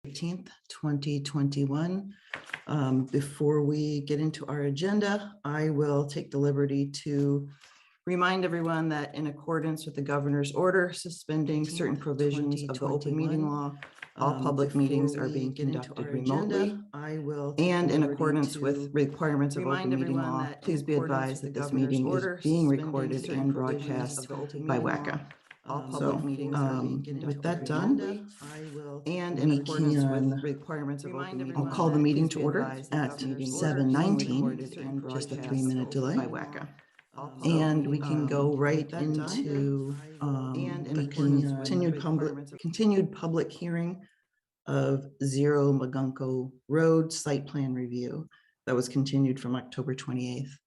18th, 2021. Before we get into our agenda, I will take the liberty to remind everyone that in accordance with the governor's order suspending certain provisions of the open meeting law, all public meetings are being conducted remotely. And in accordance with requirements of open meeting law, please be advised that this meeting is being recorded and broadcast by WACA. All public meetings are being conducted with that done, and in accordance with requirements of open meeting, I'll call the meeting to order at 7:19, just a 3-minute delay. By WACA. And we can go right into the continued public hearing of 0 Magunko Road site plan review that was continued from October 28th.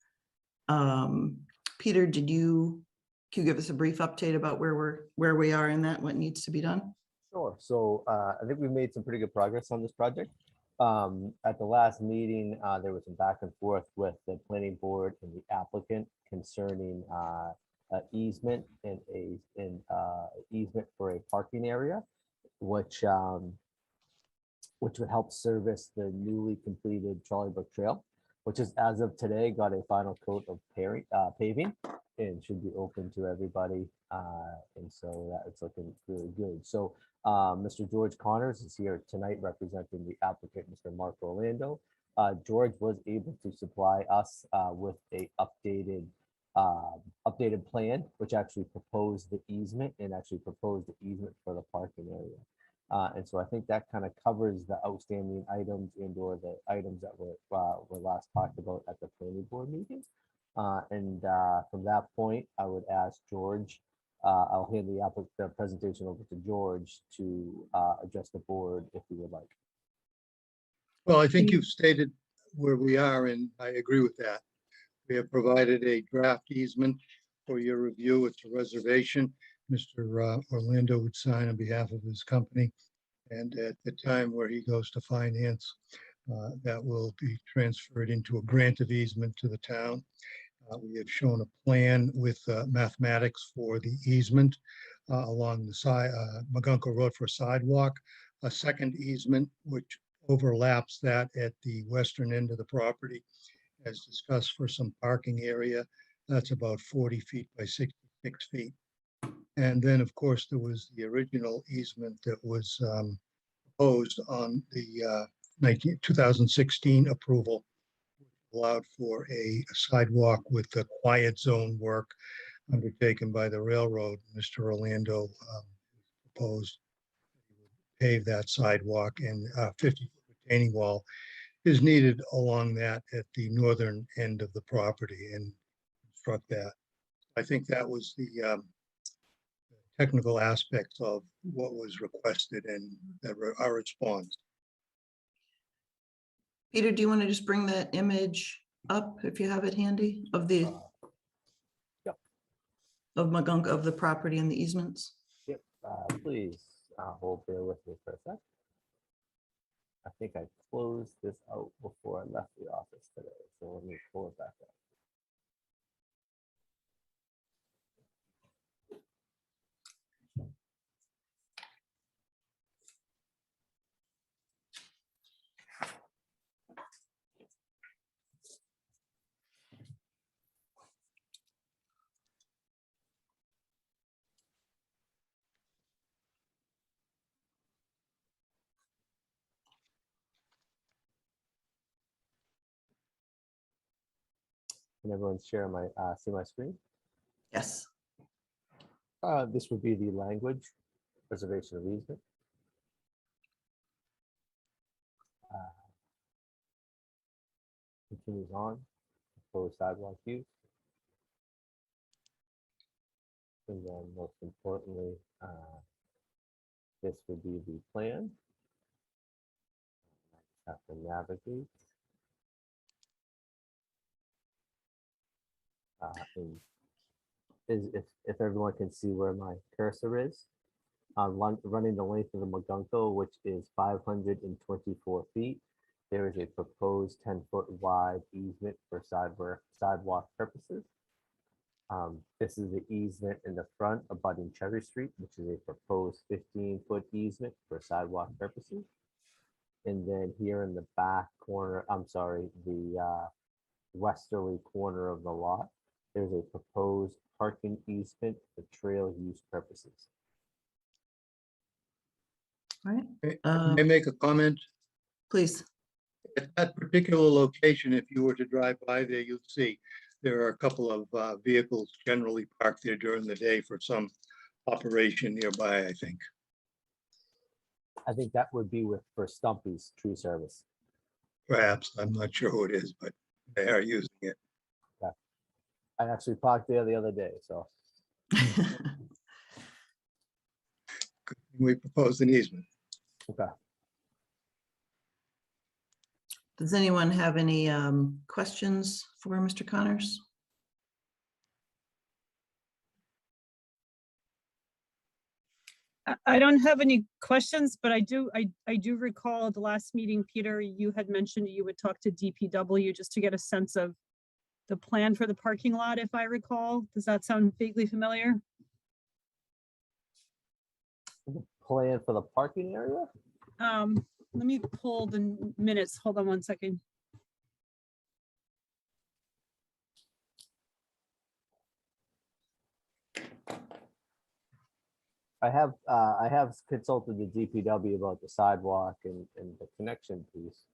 Peter, can you give us a brief update about where we are in that, what needs to be done? Sure. So I think we made some pretty good progress on this project. At the last meeting, there was some back and forth with the planning board and the applicant concerning easement and easement for a parking area, which would help service the newly completed Charlie Brook Trail, which is as of today got a final coat of paving and should be open to everybody. And so that it's looking really good. So Mr. George Connors is here tonight representing the applicant, Mr. Mark Orlando. George was able to supply us with a updated plan, which actually proposed the easement and actually proposed the easement for the parking area. And so I think that kind of covers the outstanding items and or the items that were last talked about at the planning board meeting. From that point, I would ask George, I'll hand the presentation over to George to address the board if you would like. Well, I think you've stated where we are, and I agree with that. We have provided a draft easement for your review. It's a reservation. Mr. Orlando would sign on behalf of his company. And at the time where he goes to finance, that will be transferred into a grant of easement to the town. We have shown a plan with mathematics for the easement along the side, Magunko Road for a sidewalk, a second easement which overlaps that at the western end of the property, as discussed, for some parking area. That's about 40 feet by 66 feet. And then, of course, there was the original easement that was proposed on the 2016 approval, allowed for a sidewalk with the quiet zone work undertaken by the railroad. Mr. Orlando proposed pave that sidewalk, and 50-foot retaining wall is needed along that at the northern end of the property and construct that. I think that was the technical aspects of what was requested and our response. Peter, do you want to just bring that image up if you have it handy of the of Magunko, of the property and the easements? Yep, please hold there with me for a sec. I think I closed this out before I left the office today, so let me pull it back up. Can everyone share my see my screen? Yes. This would be the language reservation of easement. Continues on, proposed sidewalk use. And then most importantly, this would be the plan. I have to navigate. If everyone can see where my cursor is, running the length of the Magunko, which is 524 feet. There is a proposed 10-foot wide easement for sidewalk purposes. This is the easement in the front abutting Cherry Street, which is a proposed 15-foot easement for sidewalk purposes. And then here in the back corner, I'm sorry, the westerly corner of the lot, there's a proposed parking easement for trail use purposes. All right, May I make a comment? please. At that particular location, if you were to drive by there, you'd see there are a couple of vehicles generally parked there during the day for some operation nearby, I think. I think that would be for Stumpy's tree service. Perhaps, I'm not sure who it is, but they are using it. I actually parked there the other day, so. We proposed an easement. Okay. Does anyone have any questions for Mr. Connors? I don't have any questions, but I do recall at the last meeting, Peter, you had mentioned you would talk to DPW just to get a sense of the plan for the parking lot, if I recall. Does that sound vaguely familiar? Plan for the parking area? Let me pull the minutes. Hold on one second. I have consulted the DPW about the sidewalk and the connection piece.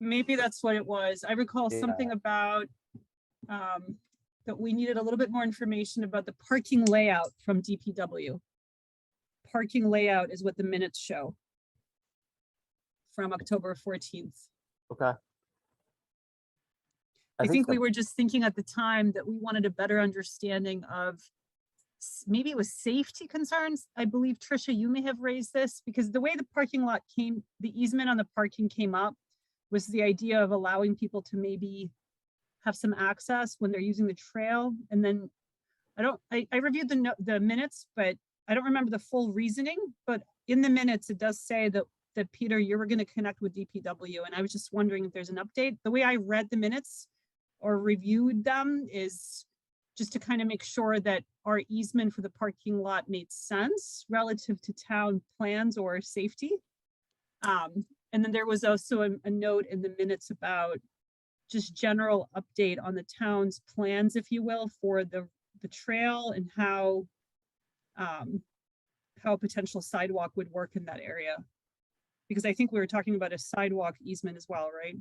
Maybe that's what it was. I recall Yeah. something about that we needed a little bit more information about the parking layout from DPW. Parking layout is what the minutes show from October 14th. Okay. I think we the- were just thinking at the time that we wanted a better understanding of maybe it was safety concerns. I believe, Tricia, you may have raised this because the way the parking lot came, the easement on the parking came up was the idea of allowing people to maybe have some access when they're using the trail. And then I reviewed the minutes, but I don't remember the full reasoning, but in the minutes, it does say that Peter, you were going to connect with DPW. And I was just wondering if there's an update. The way I read the minutes or reviewed them is just to kind of make sure that our easement for the parking lot made sense relative to town plans or safety. And then there was also a note in the minutes about just general update on the town's plans, if you will, for the trail and how a potential sidewalk would work in that area. Because I think we were talking about a sidewalk easement as well, right?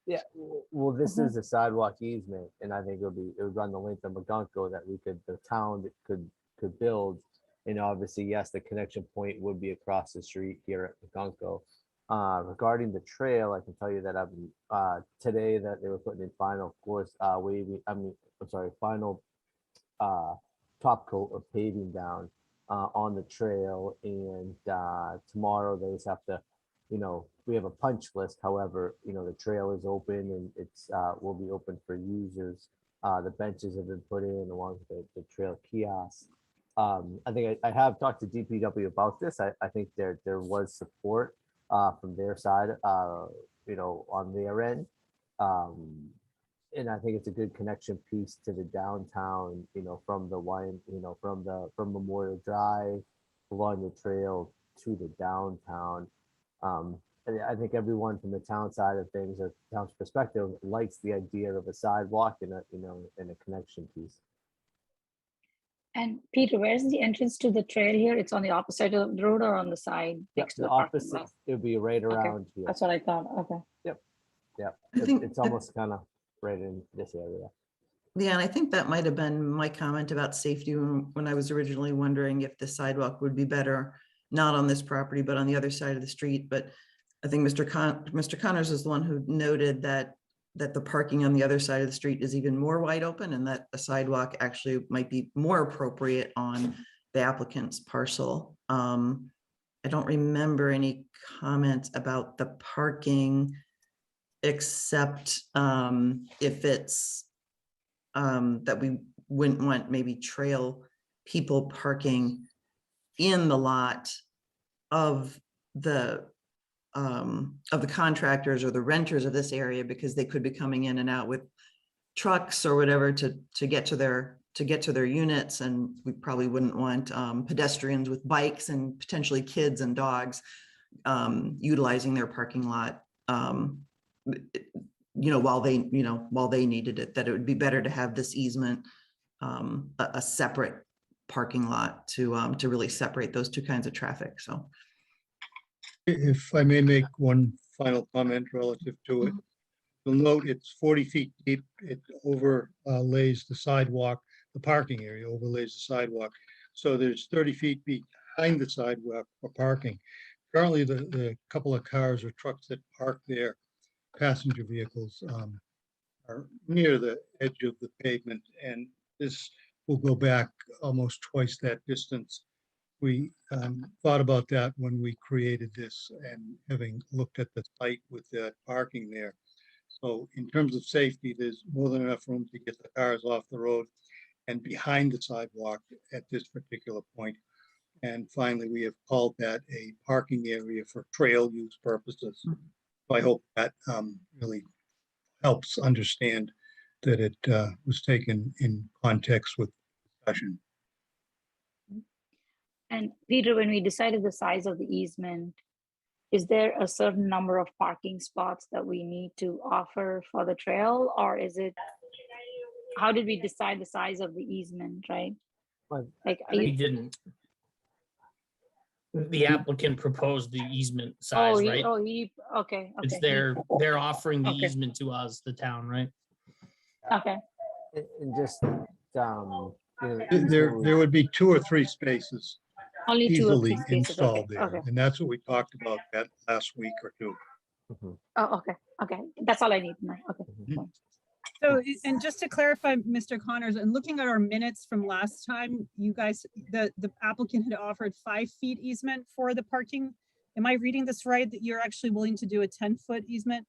Yeah, well, this is a sidewalk easement, and I think it would run the length of McGunko that the town could build. And obviously, yes, the connection point would be across the street here at McGunko. Regarding the trail, I can tell you that today that they were putting in final final top coat of paving down on the trail, and tomorrow they just have to, we have a punch list. However, the trail is open and it's will be open for users. The benches have been put in along with the trail kiosks. I think I have talked to DPW about this. I think there was support from their side, on their end. And I think it's a good connection piece to the downtown, from from Memorial Drive along the trail to the downtown. I think everyone from the town side of things, or town's perspective, likes the idea of a sidewalk and a connection piece. And Peter, where's the entrance to the trail here? It's on the opposite of the road or on the side next to The the parking opposite, lot? it would be right around here. That's what I thought. Okay. Yeah, I think it's almost kind of right in this area. Yeah, and I think that might have been my comment about safety when I was originally wondering if the sidewalk would be better, not on this property, but on the other side of the street. But I think Mr. Connors is the one who noted that the parking on the other side of the street is even more wide open, and that a sidewalk actually might be more appropriate on the applicant's parcel. I don't remember any comments about the parking, except if it's that we wouldn't want maybe trail people parking in the lot of the contractors or the renters of this area, because they could be coming in and out with trucks or whatever to get to their to get to their units, and we probably wouldn't want pedestrians with bikes and potentially kids and dogs utilizing their parking lot, while they needed it, that it would be better to have this easement a separate parking lot to really separate those two kinds of traffic. So If I may make one final comment relative to it. You'll note it's 40 feet deep. It overlays the sidewalk, the parking area overlays the sidewalk. So there's 30 feet behind the sidewalk for parking. Currently, the couple of cars or trucks that park there, passenger vehicles, are near the edge of the pavement, and this will go back almost twice that distance. We thought about that when we created this, and having looked at the site with the parking there. So in terms of safety, there's more than enough room to get the cars off the road and behind the sidewalk at this particular point. And finally, we have called that a parking area for trail use purposes. So I hope that really helps understand that it was taken in context with discussion. And Peter, when we decided the size of the easement, is there a certain number of parking spots that we need to offer for the trail, or is it, how did we decide the size of the easement, right? Well, Like, We didn't. The applicant proposed the easement size, right? Okay, It's okay. they're offering the Okay. easement to us, the town, right? Okay, And just, There would be 2 or 3 spaces only 2 or 3 easily spaces, okay, installed there. okay. And that's what we talked about that last week or 2. Mhm. Oh, okay, that's all I need to know, okay. Mhm. Thanks. So, and just to clarify, Mr. Connors, and looking at our minutes from last time, you guys, the applicant had offered 5 feet easement for the parking. Am I reading this right, that you're actually willing to do a 10-foot easement?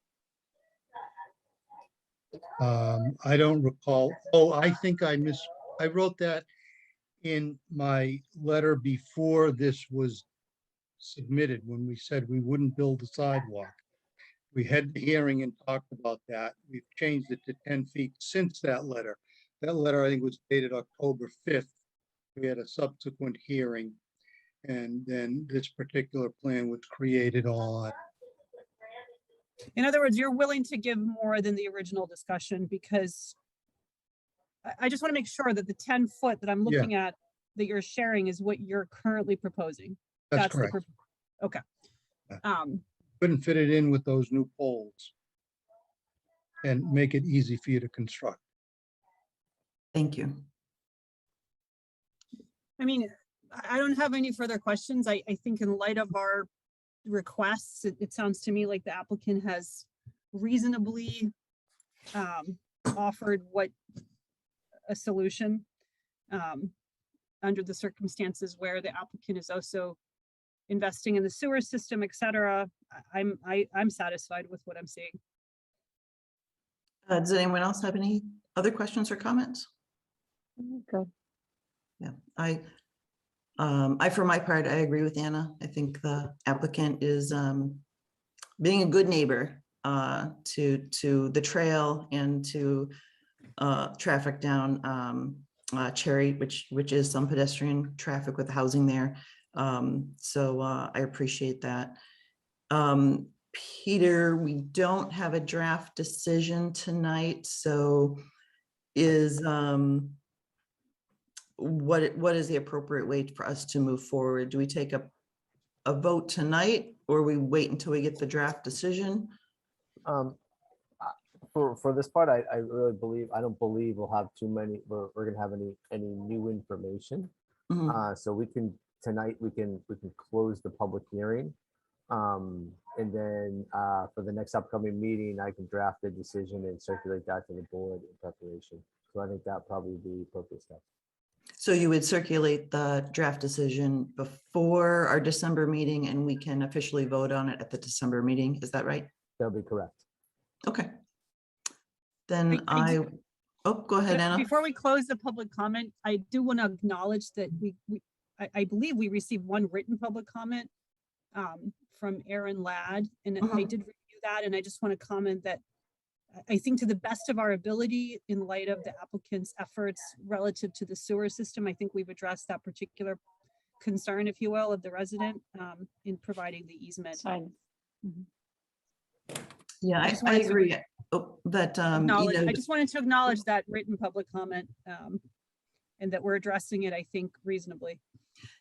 I don't recall. Oh, I think I wrote that in my letter before this was submitted, when we said we wouldn't build a sidewalk. We had the hearing and talked about that. We've changed it to 10 feet since that letter. That letter, I think, was dated October 5th. We had a subsequent hearing, and then this particular plan was created on. In other words, you're willing to give more than the original discussion, because I just want to make sure that the 10-foot that I'm Yeah. looking at, that you're sharing, is what you're currently proposing. That's the correct. Okay. Yeah. Couldn't fit it in with those new poles and make it easy for you to construct. thank you. I mean, I don't have any further questions. I think in light of our requests, it sounds to me like the applicant has reasonably offered a solution under the circumstances where the applicant is also investing in the sewer system, et cetera. I'm satisfied with what I'm seeing. Does anyone else have any other questions or comments? Good. Yeah, for my part, I agree with Anna. I think the applicant is being a good neighbor to the trail and to traffic down Cherry, which is some pedestrian traffic with housing there. So I appreciate that. Peter, we don't have a draft decision tonight, so is what is the appropriate way for us to move forward? Do we take a vote tonight, or we wait until we get the draft decision? For this part, I really believe, I don't believe we'll have too many, we're gonna have any new information. Mhm. So tonight we can close the public hearing. And then for the next upcoming meeting, I can draft a decision and circulate that to the board in preparation. So I think that probably would be the appropriate step. So you would circulate the draft decision before our December meeting, and we can officially vote on it at the December meeting. Is that right? That'll be correct. Okay. Then go ahead, Anna. Before we close the public comment, I do want to acknowledge that I believe we received one written public comment from Aaron Ladd, and I Mhm. did review that, and I just want to comment that I think to the best of our ability, in light of the applicant's efforts relative to the sewer system, I think we've addressed that particular concern, if you will, of the resident in providing the easement. So Yeah, I just I wanted to agree. Oh, that, I just wanted to acknowledge that written public comment and that we're addressing it, I think, reasonably.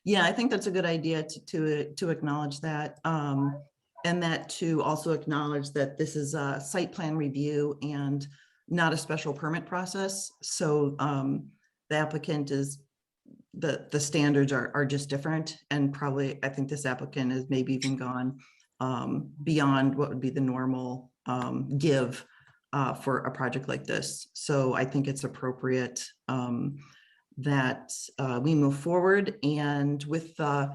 yeah, I think that's a good idea to acknowledge that. And that to also acknowledge that this is a site plan review and not a special permit process. So the applicant is, the standards are just different. And probably, I think this applicant has maybe even gone beyond what would be the normal give for a project like this. So I think it's appropriate that we move forward, and with the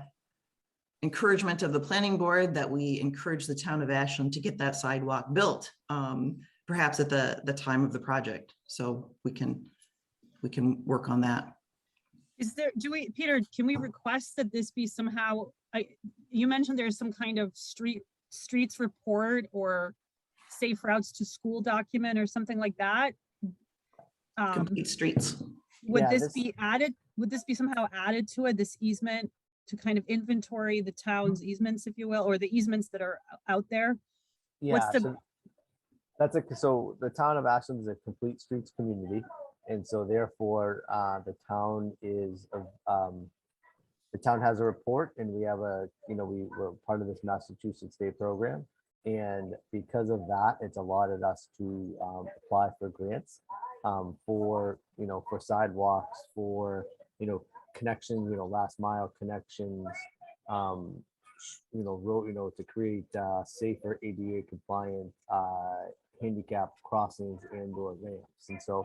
encouragement of the planning board, that we encourage the town of Ashland to get that sidewalk built, perhaps at the time of the project. So we can work on that. Is there, Peter, can we request that this be somehow, you mentioned there's some kind of streets report or safe routes to school document or something like that? Complete streets. Would Yeah, this this- be added? Would this be somehow added to it, this easement, to kind of inventory the town's easements, if you will, or the easements that are out there? Yeah, the- so so the town of Ashland is a complete streets community. And so therefore, the town has a report, and we have we're part of this Massachusetts state program. And because of that, it's allotted us to apply for grants for sidewalks, for, connection, last mile connections, road, to create safer ADA compliant handicap crossings and or ramps. And so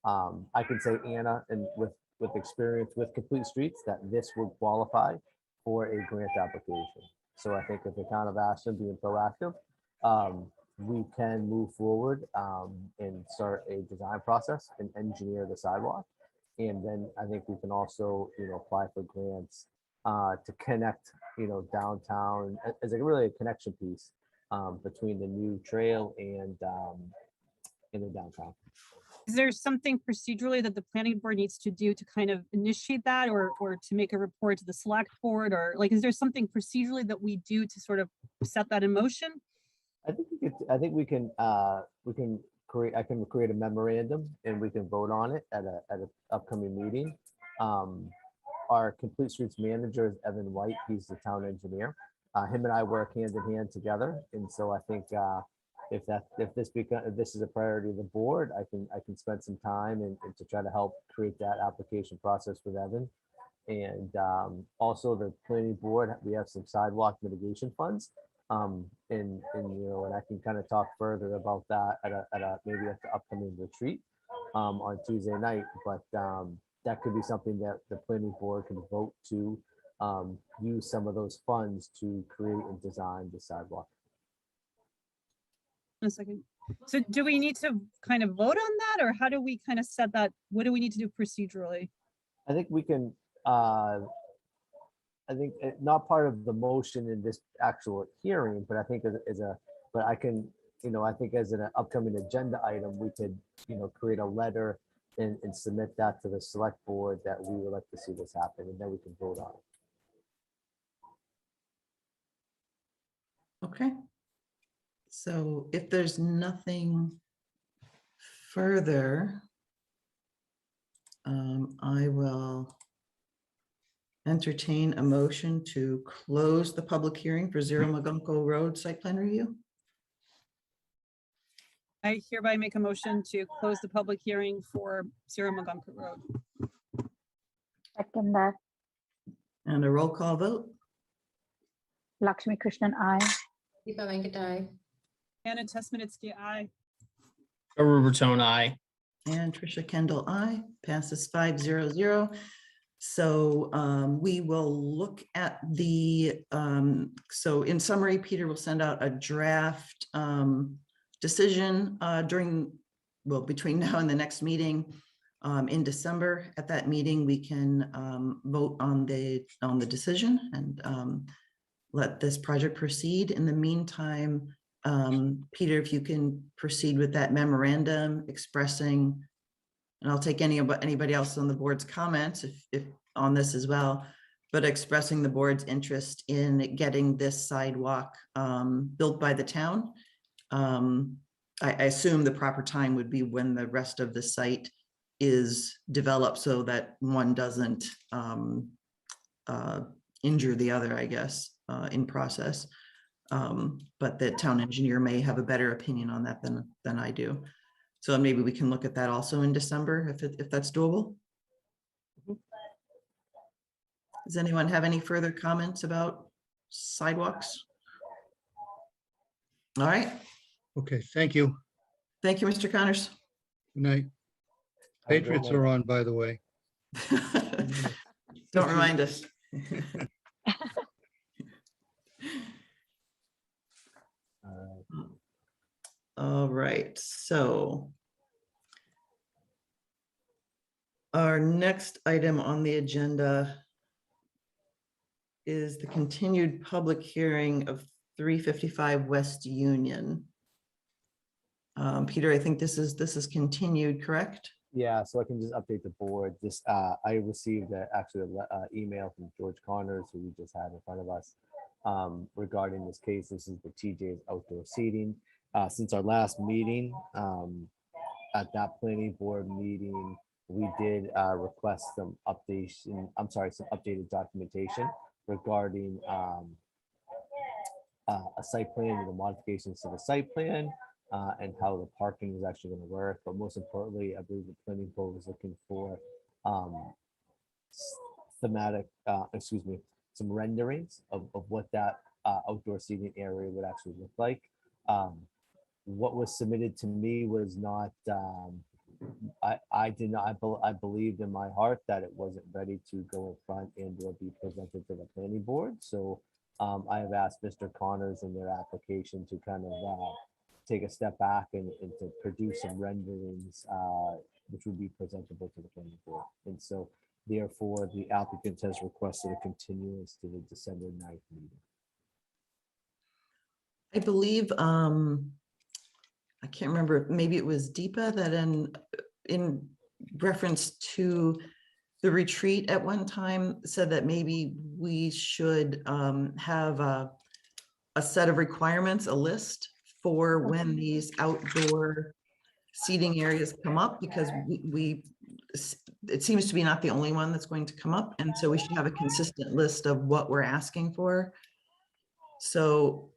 I can say, Anna, and with experience with complete streets, that this would qualify for a grant application. So I think if the town of Ashland being proactive, we can move forward and start a design process and engineer the sidewalk. And then I think we can also, apply for grants to connect, downtown as really a connection piece between the new trail and in the downtown. Is there something procedurally that the planning board needs to do to kind of initiate that, or to make a report to the select board, or like, is there something procedurally that we do to sort of set that in motion? I think we can create. I can create a memorandum and we can vote on it at an upcoming meeting. Our complete streets manager is Evan White. He's the town engineer. Him and I work hand in hand together, and so I think if this is a priority of the board, I can spend some time and to try to help create that application process with Evan. And also the planning board, we have some sidewalk mitigation funds. And I can kind of talk further about that maybe at the upcoming retreat on Tuesday night. But that could be something that the planning board can vote to use some of those funds to create and design the sidewalk. A second. So do we need to kind of vote on that, or how do we kind of set that? What do we need to do procedurally? I think we can, not part of the motion in this actual hearing, but I think I think as an upcoming agenda item, we could, create a letter and submit that to the select board that we would like to see this happen, and then we can vote on it. Okay. So if there's nothing further, I will entertain a motion to close the public hearing for 0 Magunko Road site plan review. I hereby make a motion to close the public hearing for 0 Magunka Road. second that. And a roll call vote. Lakshmi Krishnan, I. Deepa Venkatai. Anna Tesmanitsky, aye. A Rubertone, aye. And Trisha Kendall, I. Passes 500. So we will look at the, so in summary, Peter will send out a draft decision between now and the next meeting in December. At that meeting, we can vote on the decision and let this project proceed. In the meantime, Peter, if you can proceed with that memorandum expressing, and I'll take anybody else on the board's comments if on this as well, but expressing the board's interest in getting this sidewalk built by the town. I assume the proper time would be when the rest of the site is developed so that one doesn't injure the other, I guess, in process. But the town engineer may have a better opinion on that than I do. So maybe we can look at that also in December if that's doable. Does anyone have any further comments about sidewalks? All right. Okay, thank you. Thank you, Mr. Connors. Good night. Have a good Patriots night. are on, by the way. Don't remind us. All right, so our next item on the agenda is the continued public hearing of 355 West Union. Peter, I think this is continued, correct? Yeah, so I can just update the board. This, I received actually an email from George Connors, who we just had in front of us, regarding this case. This is the TJ's outdoor seating. Since our last meeting, at that planning board meeting, we did request some updation, some updated documentation regarding a site plan and the modifications to the site plan, and how the parking is actually going to work. But most importantly, I believe the planning board was looking for some renderings of what that outdoor seating area would actually look like. What was submitted to me was not, I believed in my heart that it wasn't ready to go in front and will be presented to the planning board. So I have asked Mr. Connors in their application to kind of take a step back and to produce some renderings, which would be presentable to the planning board. And so therefore the applicant has requested a continuance to the December 9th meeting. I believe, I can't remember, maybe it was Deepa that in reference to the retreat at one time said that maybe we should have a set of requirements, a list for when these outdoor seating areas come up, because it seems to be not the only one that's going to come up. And so we should have a consistent list of what we're asking for. So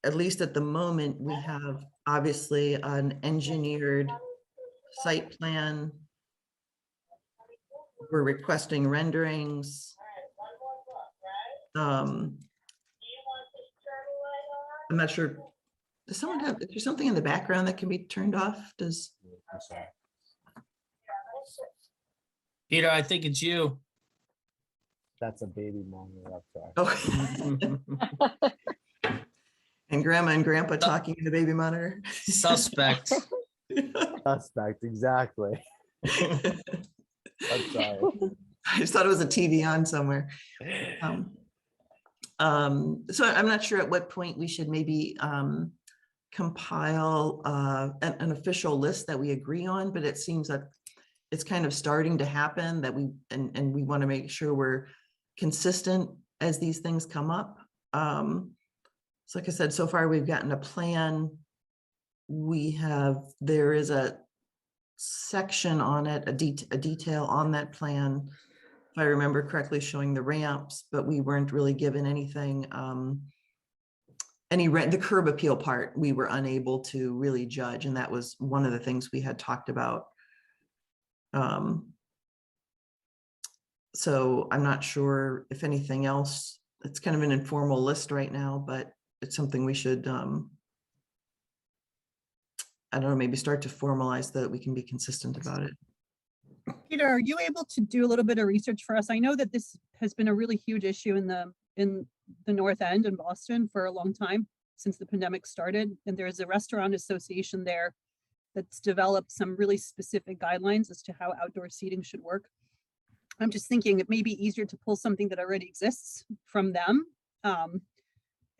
at least at the moment, we have obviously an engineered site plan. We're requesting renderings. I'm not sure. Does someone have, is there something in the background that can be turned off? Does, I'm sorry. Peter, I think it's you. That's a baby monitor. I'm sorry. oh. And grandma and grandpa talking in the baby monitor. Suspect. Suspect, exactly. I'm sorry. I just thought it was a TV on somewhere. So I'm not sure at what point we should maybe compile an official list that we agree on, but it seems that it's kind of starting to happen that we want to make sure we're consistent as these things come up. So like I said, so far we've gotten a plan. There is a section on it, a detail on that plan, if I remember correctly, showing the ramps, but we weren't really given anything, the curb appeal part, we were unable to really judge. And that was one of the things we had talked about. So I'm not sure if anything else, it's kind of an informal list right now, but it's something we should, I don't know, maybe start to formalize so that we can be consistent about it. Peter, are you able to do a little bit of research for us? I know that this has been a really huge issue in the North End in Boston for a long time, since the pandemic started. And there's a restaurant association there that's developed some really specific guidelines as to how outdoor seating should work. I'm just thinking it may be easier to pull something that already exists from them,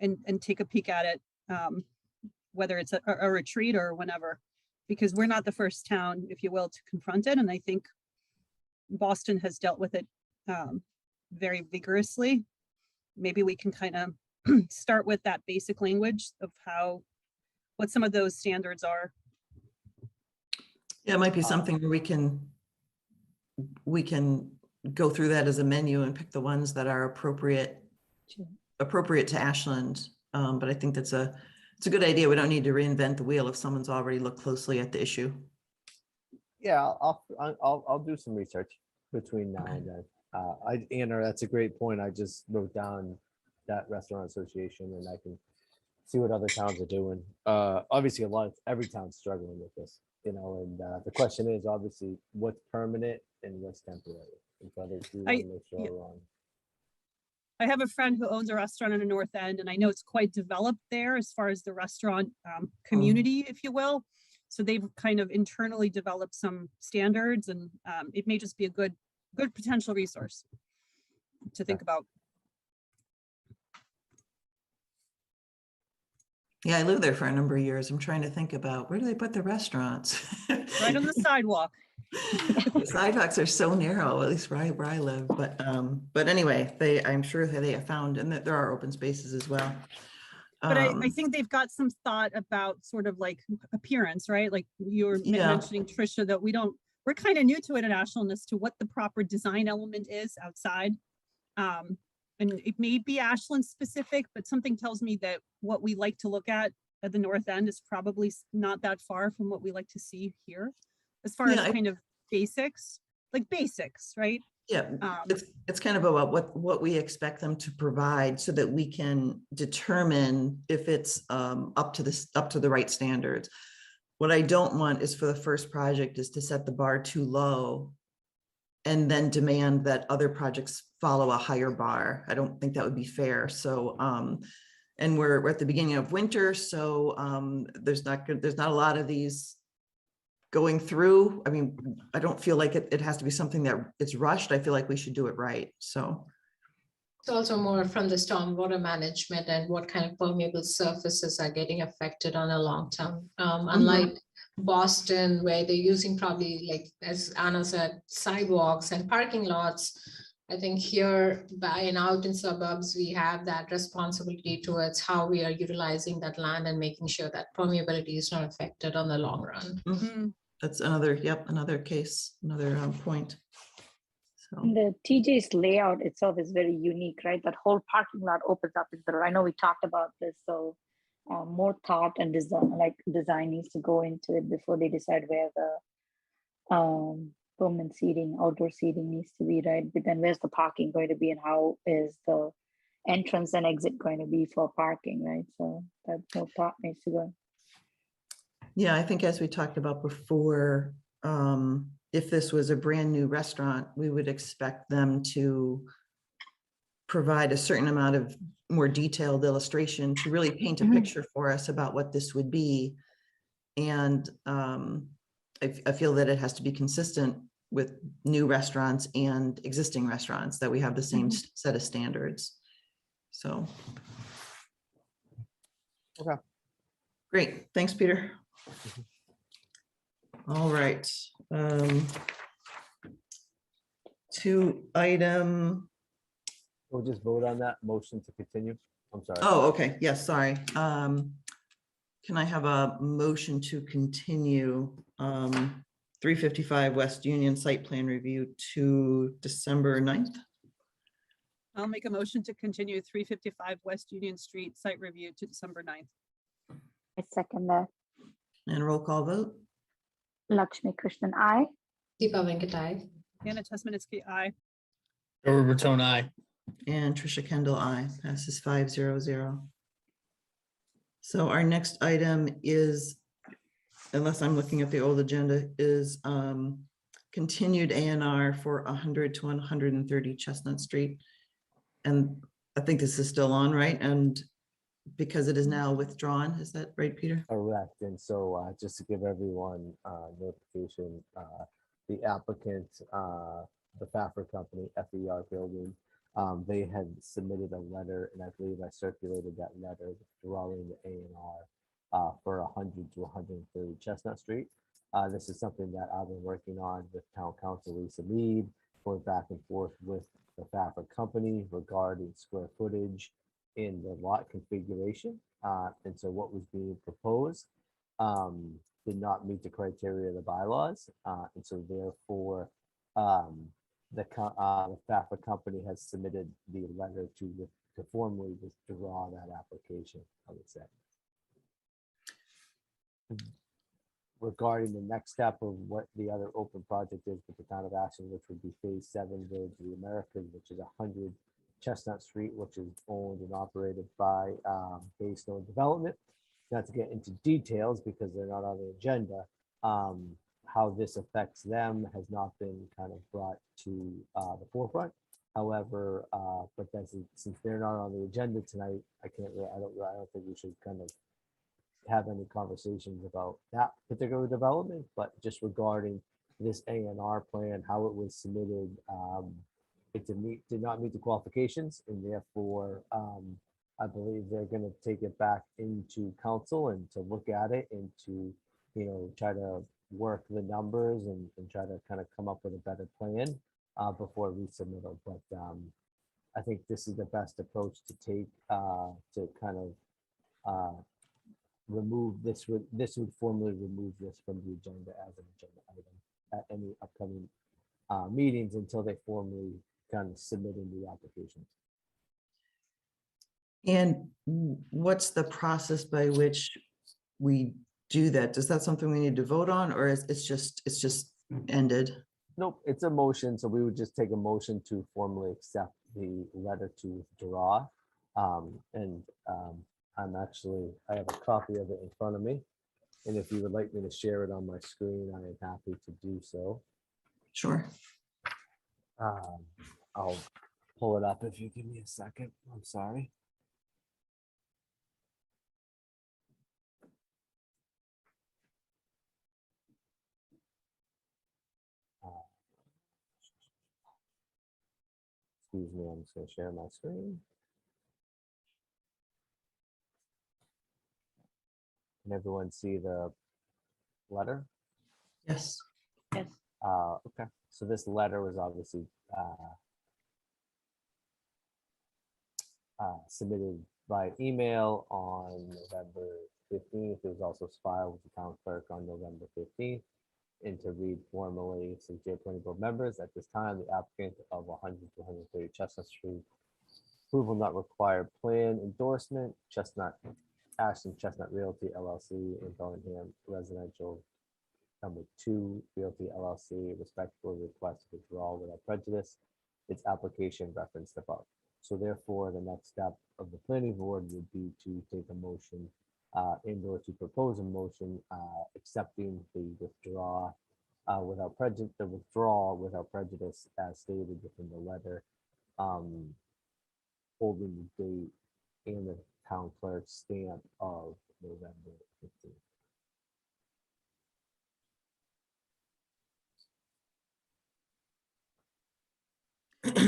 and take a peek at it whether it's a retreat or whenever, because we're not the first town, if you will, to confront it. And I think Boston has dealt with it very vigorously. Maybe we can kind of start with that basic language of what some of those standards are. Yeah, it might be something where we can go through that as a menu and pick the ones that are appropriate to Ashland. But I think it's a good idea. We don't need to reinvent the wheel if someone's already looked closely at the issue. Yeah, I'll do some research between now and then. Anna, that's a great point. I just wrote down that restaurant association, and I can see what other towns are doing. Obviously, every town's struggling with this, and the question is obviously what's permanent and what's temporary. And so we want to make sure we're on. I have a friend who owns a restaurant in the North End, and I know it's quite developed there as far as the restaurant community, if you will. So they've kind of internally developed some standards, and it may just be a good potential resource to think about. Yeah, I lived there for a number of years. I'm trying to think about where do they put the restaurants? Right on the sidewalk. The sidewalks are so narrow, at least where I live. But anyway, I'm sure that they have found, and that there are open spaces as well. But I think they've got some thought about sort of like appearance, right? Like you were mentioning, Trisha, that we're kind of new to it in Ashland as to what the proper design element is outside. And it may be Ashland specific, but something tells me that what we like to look at the North End is probably not that far from what we like to see here, as far as kind of basics, right? Yeah, it's kind of about what we expect them to provide so that we can determine if it's up to the right standards. What I don't want is for the first project is to set the bar too low and then demand that other projects follow a higher bar. I don't think that would be fair. So, and we're at the beginning of winter, so there's not a lot of these going through. I mean, I don't feel like it has to be something that it's rushed. I feel like we should do it right. So it's also more from the stormwater management and what kind of permeable surfaces are getting affected on a long term. Unlike Boston, where they're using probably, like as Anna said, sidewalks and parking lots. I think here by and out in suburbs, we have that responsibility towards how we are utilizing that land and making sure that permeability is not affected on the long run. That's another case, another point. So. The TJ's layout itself is very unique, right? That whole parking lot opens up in the, I know we talked about this, so more thought and design needs to go into it before they decide where the permanent seating, outdoor seating needs to be, right? But then where's the parking going to be, and how is the entrance and exit going to be for parking, right? So that more thought needs to go. Yeah, I think as we talked about before, if this was a brand new restaurant, we would expect them to provide a certain amount of more detailed illustration to really paint a picture for us about what this would be. And I feel that it has to be consistent with new restaurants and existing restaurants, that we have the same set of standards. So. Okay. Great. Thanks, Peter. All right. To item. We'll just vote on that motion to continue. I'm sorry. Oh, okay. Yes, sorry. Can I have a motion to continue 355 West Union site plan review to December 9th? I'll make a motion to continue 355 West Union Street site review to December 9th. I second that. And roll call vote. Lakshmi Krishnan, aye. Deepa Venkatai. Anna Tesmanitsky, aye. Or Raton, aye. And Trisha Kendall, aye. Passes 500. So our next item is, unless I'm looking at the old agenda, is continued A&R for 100 to 130 Chestnut Street. And I think this is still on, right? And because it is now withdrawn, is that right, Peter? Correct. And so just to give everyone notification, the applicant, the Faffer company, FER Building, they had submitted a letter, and I believe I circulated that letter withdrawing the A&R for 100 to 130 Chestnut Street. This is something that I've been working on with Town Council Lisa Mead, going back and forth with the FAFA company regarding square footage in the lot configuration. And so what was being proposed did not meet the criteria of the bylaws. And so therefore, the FAFA company has submitted the letter to formally withdraw that application, I would say. Regarding the next step of what the other open project is with the town of Ashland, which would be phase 7 Village of the Americas, which is 100 Chestnut Street, which is owned and operated by Baystone Development. Not to get into details because they're not on the agenda. How this affects them has not been kind of brought to the forefront. However, but that's, since they're not on the agenda tonight, I don't think we should kind of have any conversations about that particular development, but just regarding this A&R plan, how it was submitted, it did not meet the qualifications, and therefore I believe they're going to take it back into council and to look at it and to, you know, try to work the numbers and try to kind of come up with a better plan before we submit it. But I think this is the best approach to take to kind of remove this. This would formally remove this from the agenda as an agenda item at any upcoming meetings until they formally kind of submit in the application. And what's the process by which we do that? Is that something we need to vote on, or is it's just ended? Nope, it's a motion, so we would just take a motion to formally accept the letter to withdraw. I have a copy of it in front of me, and if you would like me to share it on my screen, I am happy to do so. Sure. I'll pull it up if you give me a second. I'm sorry. Excuse me, I'm just going to share my screen. Can everyone see the letter? Yes. Yes. Okay, so this letter was obviously submitted by email on November 15th. It was also filed with the town clerk on November 15th. And to read formally, since dear planning board members, at this time, the applicant of 100 to 130 Chestnut Street, approval not required plan endorsement, Ashland Chestnut Realty LLC and Bellingham Residential number 2 Realty LLC respectfully request withdrawal without prejudice. Its application referenced above. So therefore, the next step of the planning board would be to take a motion and/or to propose a motion accepting the withdrawal without prejudice as stated within the letter, holding the date and the town clerk's stamp of November 15th.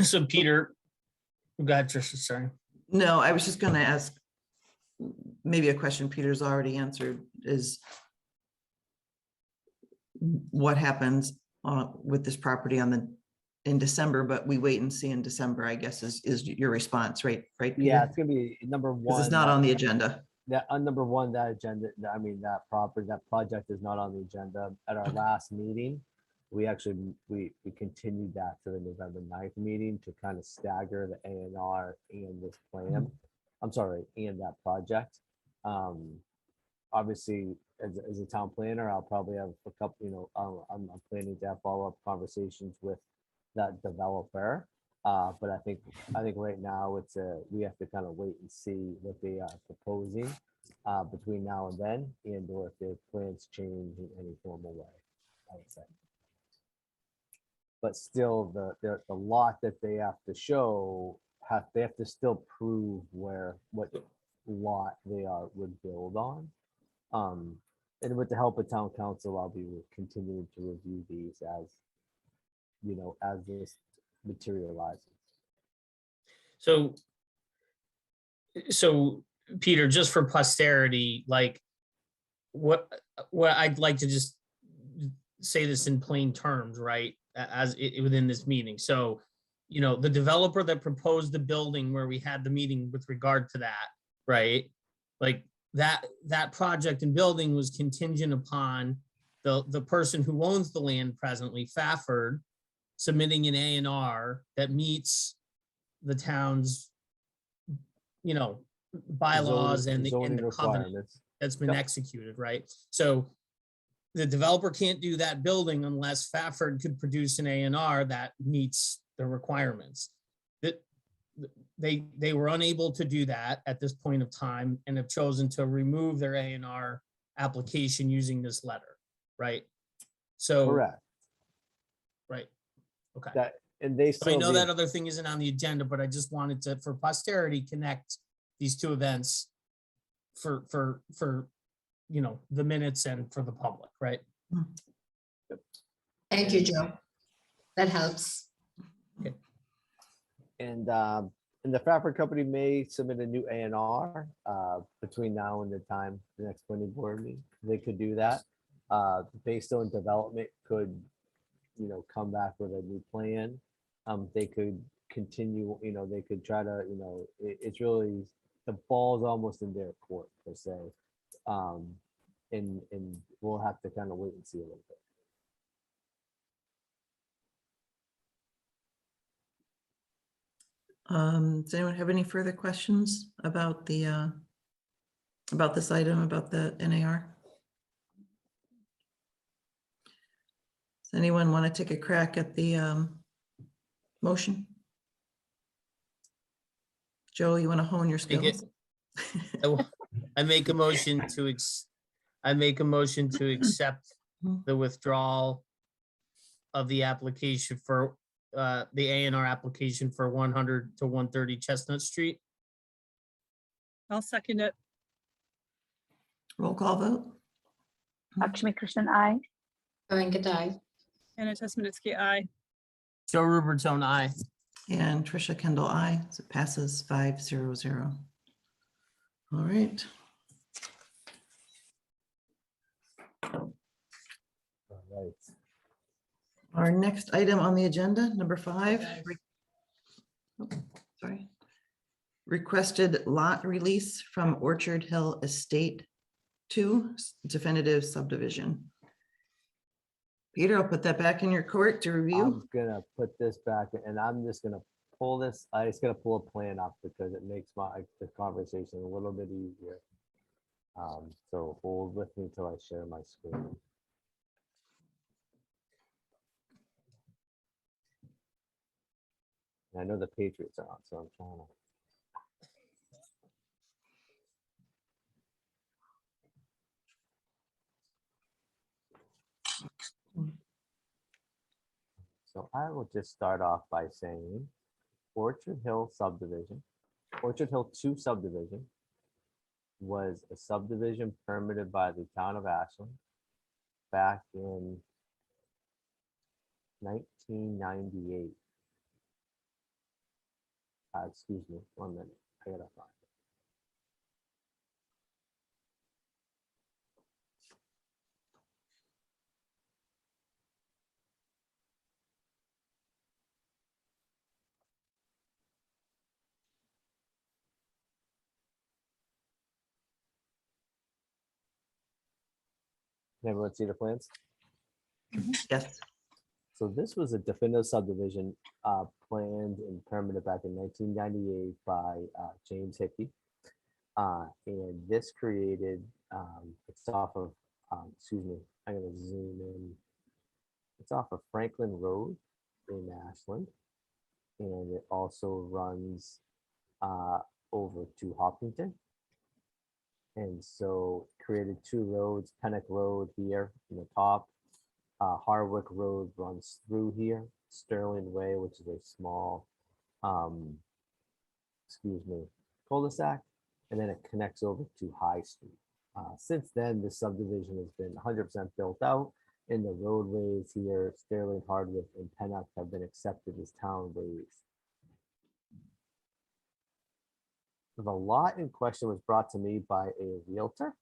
So Peter, go ahead, Tricia, sorry. No, I was just going to ask maybe a question Peter's already answered, is what happens with this property in December, but we wait and see in December, I guess is your response, right? Right. Peter? Yeah, it's gonna be number one. Because it's not on the agenda. That on number one, that agenda, I mean, that project is not on the agenda. At our last meeting, we continued that to the November 9th meeting to kind of stagger the A&R and this plan. I'm sorry, and that project. Obviously, as a town planner, I'll probably have a couple, I'm planning to have follow-up conversations with that developer. But I think right now we have to kind of wait and see what they are proposing between now and then, and/or if their plans change in any formal way, I would say. But still, the lot that they have to show, they have to still prove what lot they would build on. And with the help of town council, I'll be continuing to review these as this materializes. So Peter, just for posterity, like what I'd like to just say this in plain terms, right? As within this meeting. So, you know, the developer that proposed the building where we had the meeting with regard to that, right? Like that project and building was contingent upon the person who owns the land presently, Fafford, submitting an A&R that meets the town's, you know, bylaws and the zoning covenant requirements. that's been Yep. executed, right? So the developer can't do that building unless Fafford could produce an A&R that meets the requirements. That they were unable to do that at this point of time and have chosen to remove their A&R application using this letter, right? So, Correct. right, okay. That, and they So I still. know need- that other thing isn't on the agenda, but I just wanted to, for posterity, connect these two events for you know, the minutes and for the public, right? Thank you, Joe. That helps. And the Fafford Company may submit a new A&R between now and the time the next planning board meeting. They could do that. Based on development could, you know, come back with a new plan. They could continue, you know, they could try to, you know, it's really, the ball's almost in their court per se. And we'll have to kind of wait and see a little bit. Does anyone have any further questions about the about this item, about the NAR? Does anyone want to take a crack at the motion? Joe, you want to hone your Take it. skills? I make a motion to accept the withdrawal of the application for the A&R application for 100 to 130 Chestnut Street. I'll second it. Roll call vote. Lakshmi Krishnan, I. Venkatai. Anna Tesmanitsky, aye. Joe Rubertone, aye. And Trisha Kendall, I. So it passes 5-0-0. All right. All right. Our next item on the agenda, number 5. Sorry. Requested lot release from Orchard Hill Estate 2 definitive subdivision. Peter, I'll put that back in your court to review. I'm gonna put this back and I'm just gonna pull this, I just gotta pull a plan up because it makes the conversation a little bit easier. So hold with me till I share my screen. I know the Patriots are on, so I'm trying to. So I will just start off by saying Orchard Hill subdivision, Orchard Hill 2 subdivision was a subdivision permitted by the town of Ashland back in 1998. Excuse me, 1 minute. I gotta find it. Can everyone see the plans? Yes. So this was a definitive subdivision planned and permitted back in 1998 by James Hickey. And this created, it's off of, excuse me, I'm gonna zoom in. It's off of Franklin Road in Ashland. And it also runs over to Hopkinton. And so created 2 roads, Pennock Road here in the top. Hardwick Road runs through here, Sterling Way, which is a small, excuse me, cul-de-sac, and then it connects over to High Street. Since then, the subdivision has been 100% built out, and the roadways here, Sterling, Hardwick, and Pennock have been accepted as town ways. The lot in question was brought to me by a realtor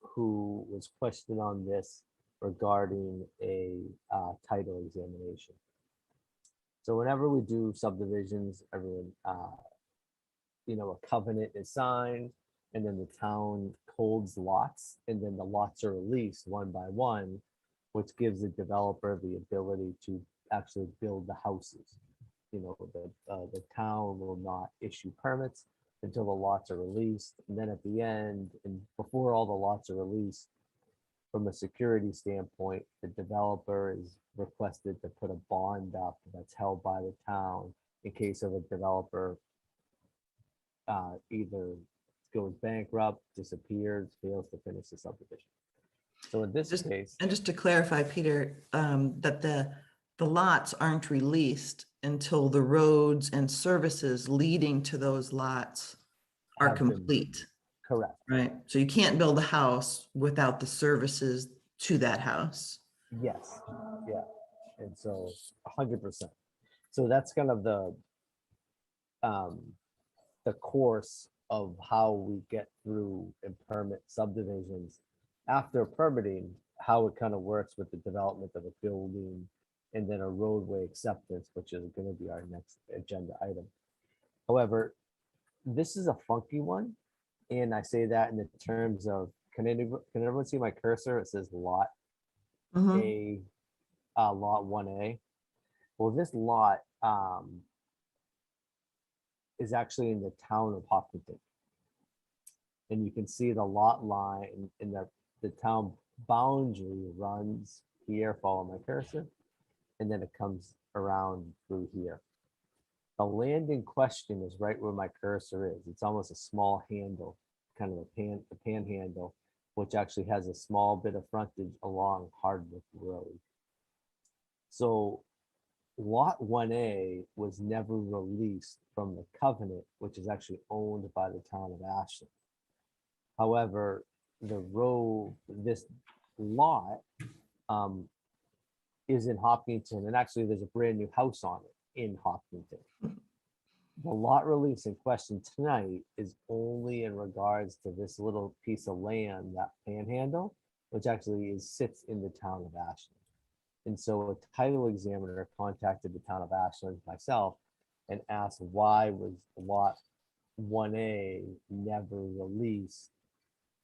who was questioned on this regarding a title examination. So whenever we do subdivisions, everyone, a covenant is signed, and then the town holds lots, and then the lots are released one by one, which gives the developer the ability to actually build the houses. The town will not issue permits until the lots are released, and then at the end, and before all the lots are released, from a security standpoint, the developer is requested to put a bond up that's held by the town in case of a developer either goes bankrupt, disappears, fails to finish the subdivision. So in this case, And just to clarify, Peter, that the lots aren't released until the roads and services leading to those lots are have been- complete, correct. right? So you can't build a house without the services to that house. Yes, yeah, and so 100%. So that's kind of the course of how we get through and permit subdivisions. After permitting, how it kind of works with the development of a building and then a roadway acceptance, which is going to be our next agenda item. However, this is a funky one, and I say that in the terms of, can everyone see my cursor? It says lot Mhm. lot 1A. Well, this lot is actually in the town of Hopkinton. And you can see the lot line in the town boundary runs here, follow my cursor, and then it comes around through here. The land in question is right where my cursor is. It's almost a small handle, kind of a panhandle, which actually has a small bit of frontage along Hardwick Road. So lot 1A was never released from the covenant, which is actually owned by the town of Ashland. However, this lot is in Hopkinton, and actually there's a brand new house on it in Hopkinton. The lot release in question tonight is only in regards to this little piece of land, that panhandle, which actually sits in the town of Ashland. And so a title examiner contacted the town of Ashland, myself, and asked why was lot 1A never released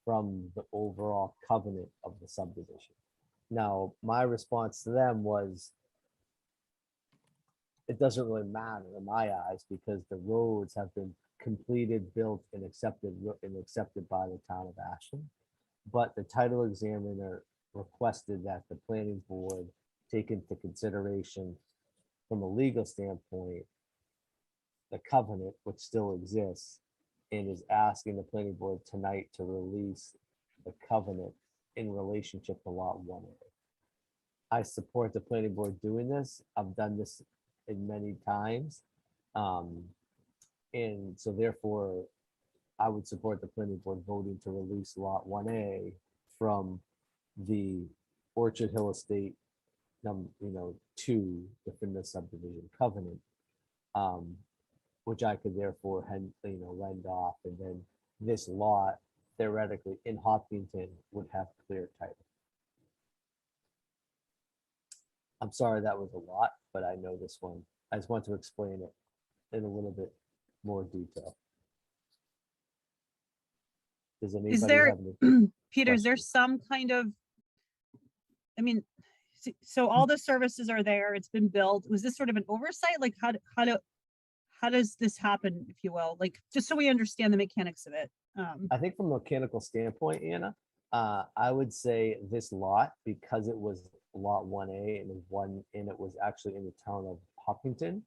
from the overall covenant of the subdivision. Now, my response to them was, it doesn't really matter in my eyes because the roads have been completed, built, and accepted by the town of Ashland. But the title examiner requested that the planning board take into consideration, from a legal standpoint, the covenant, which still exists, and is asking the planning board tonight to release the covenant in relationship to lot 1A. I support the planning board doing this. I've done this in many times. And so therefore, I would support the planning board voting to release lot 1A from the Orchard Hill Estate, 2 within the subdivision covenant, which I could therefore lend off, and then this lot theoretically in Hopkinton would have clear title. I'm sorry that was a lot, but I know this one. I just want to explain it in a little bit more detail. Does anybody Is there, have any Peter, is there questions? some kind of, I mean, so all the services are there, it's been built. Was this sort of an oversight? Like how does this happen, if you will? Like, just so we understand the mechanics of it. I think from a mechanical standpoint, Anna, I would say this lot, because it was lot 1A and it was actually in the town of Hopkinton,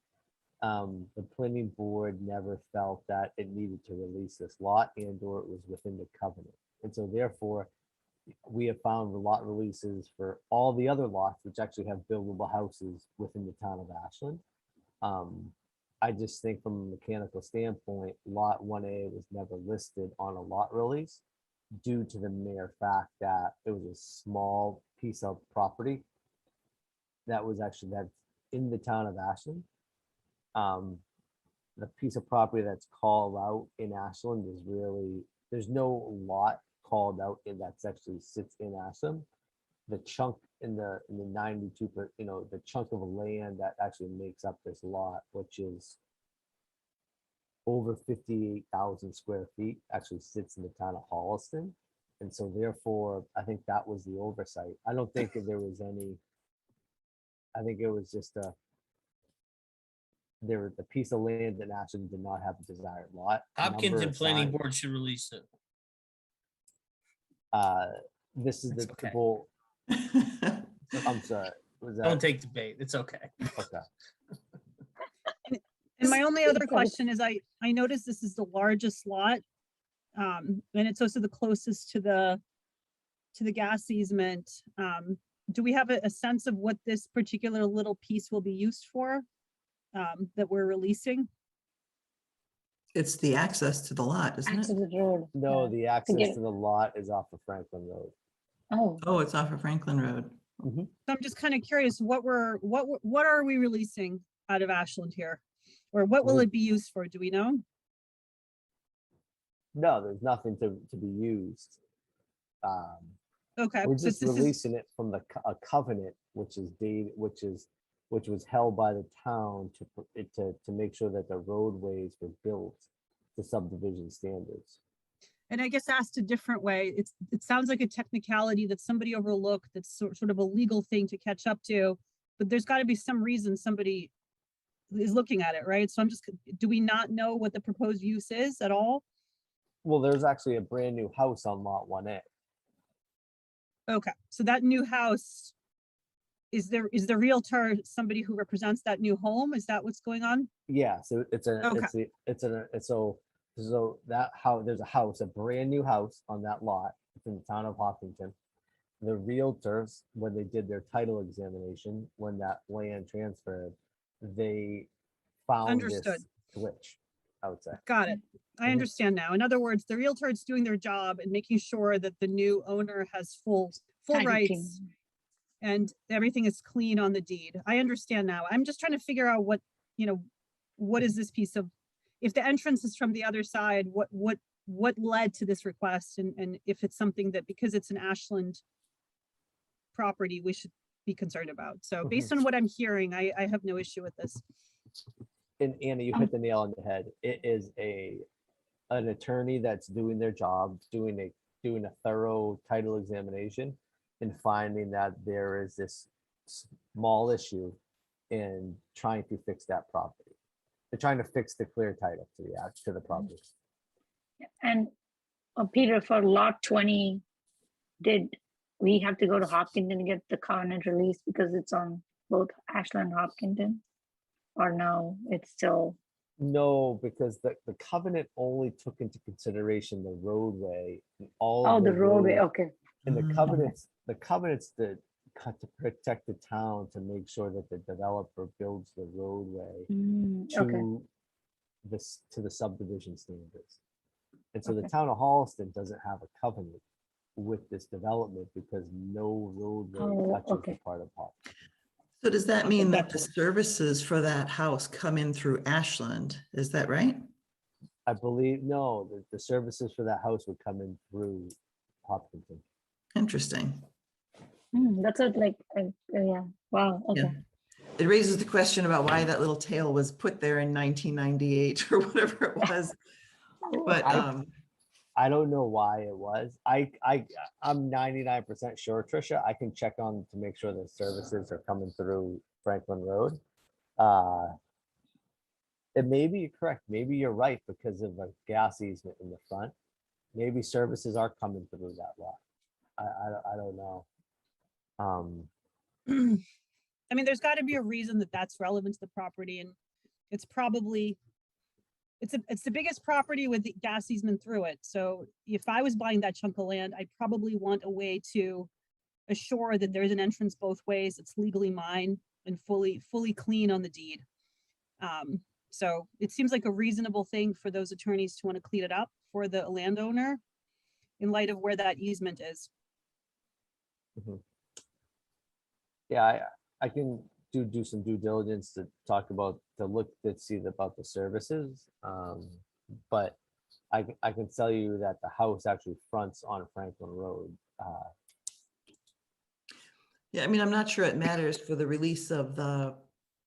the planning board never felt that it needed to release this lot or it was within the covenant. And so therefore, we have found lot releases for all the other lots, which actually have buildable houses within the town of Ashland. I just think from a mechanical standpoint, lot 1A was never listed on a lot release due to the mere fact that it was a small piece of property that was actually that's in the town of Ashland. The piece of property that's called out in Ashland is really, there's no lot called out and that's actually sits in Ashland, the chunk in the 92, the chunk of land that actually makes up this lot, which is over 58,000 square feet, actually sits in the town of Holliston. And so therefore, I think that was the oversight. I don't think that there was any, I think it was just the piece of land that Ashland did not have a desired lot. Hopkins number and Planning assigned. Board should release it. This is That's the okay. goal. I'm sorry. Was Don't that take the bait. It's okay. okay? And my only other question is, I noticed this is the largest lot. And it's also the closest to the gas easement. Do we have a sense of what this particular little piece will be used for, that we're releasing? It's the access to the lot, isn't Access it? to the road. No, yeah. the access get- to the lot is off of Franklin Road. Oh, Oh, it's off of Franklin Road. So I'm just kind of curious, what are we releasing out of Ashland here? Or what will Well- it be used for? Do we know? No, there's nothing to be used. Okay. We're so just this is- releasing it from a covenant, which was held by the town to make sure that the roadways were built to subdivision standards. And I guess asked a different way, it sounds like a technicality that somebody overlooked, that's sort of a legal thing to catch up to, but there's got to be some reason somebody is looking at it, right? So do we not know what the proposed use is at all? Well, there's actually a brand new house on lot 1A. Okay, so that new house, is the realtor somebody who represents that new home? Is that what's going on? Yeah, so so that how there's a brand new house on that lot. It's in the town of Hopkinton. The realtors, when they did their title examination, when that land transferred, they found this Understood. glitch, I would say. Got it. I Mhm. understand now. In other words, the realtor is doing their job and making sure that the new owner has full title rights clean. and everything is clean on the deed. I understand now. I'm just trying to figure out what is this piece of, if the entrance is from the other side, what led to this request? And if it's something that, because it's an Ashland property, we should be concerned about. So based on what I'm hearing, I have no issue with this. And Anna, you hit the nail on the head. It is an attorney that's doing their job, doing a thorough title examination and finding that there is this small issue in trying to fix that property. They're trying to fix the clear title to the property. And Peter, for lot 20, did we have to go to Hopkinton to get the covenant release because it's on both Ashland and Hopkinton? Or no, it's still, No, because the covenant only took into consideration the roadway and all. oh, of the roadway, road- okay. And the Mm. covenants that cut to protect the town to make sure that the developer builds the roadway Okay, to the subdivision standards. And so the Okay. town of Holliston doesn't have a covenant with this development because no roadway Oh, touches the okay. part of Holliston. So does that Okay, mean that the gotcha. services for that house come in through Ashland? Is that right? I believe, no, the services for that house would come in through Hopkinton. Interesting. that's it, like, yeah, wow, Yeah. okay. It raises the question about why that little tail was put there in 1998 or whatever it was. But I don't know why it was. I'm 99% sure, Trisha. I can check on to make sure the services are coming through Franklin Road. It may be correct. Maybe you're right because of a gas easement in the front. Maybe services are coming through that lot. I don't know. I mean, there's got to be a reason that that's relevant to the property, and it's probably, it's the biggest property with the gas easement through it. So if I was buying that chunk of land, I probably want a way to assure that there's an entrance both ways. It's legally mine and fully clean on the deed. So it seems like a reasonable thing for those attorneys to want to clean it up for the landowner in light of where that easement is. Yeah, I can do some due diligence to talk about, to see about the services. But I can tell you that the house actually fronts on Franklin Road. Yeah, I mean, I'm not sure it matters for the release of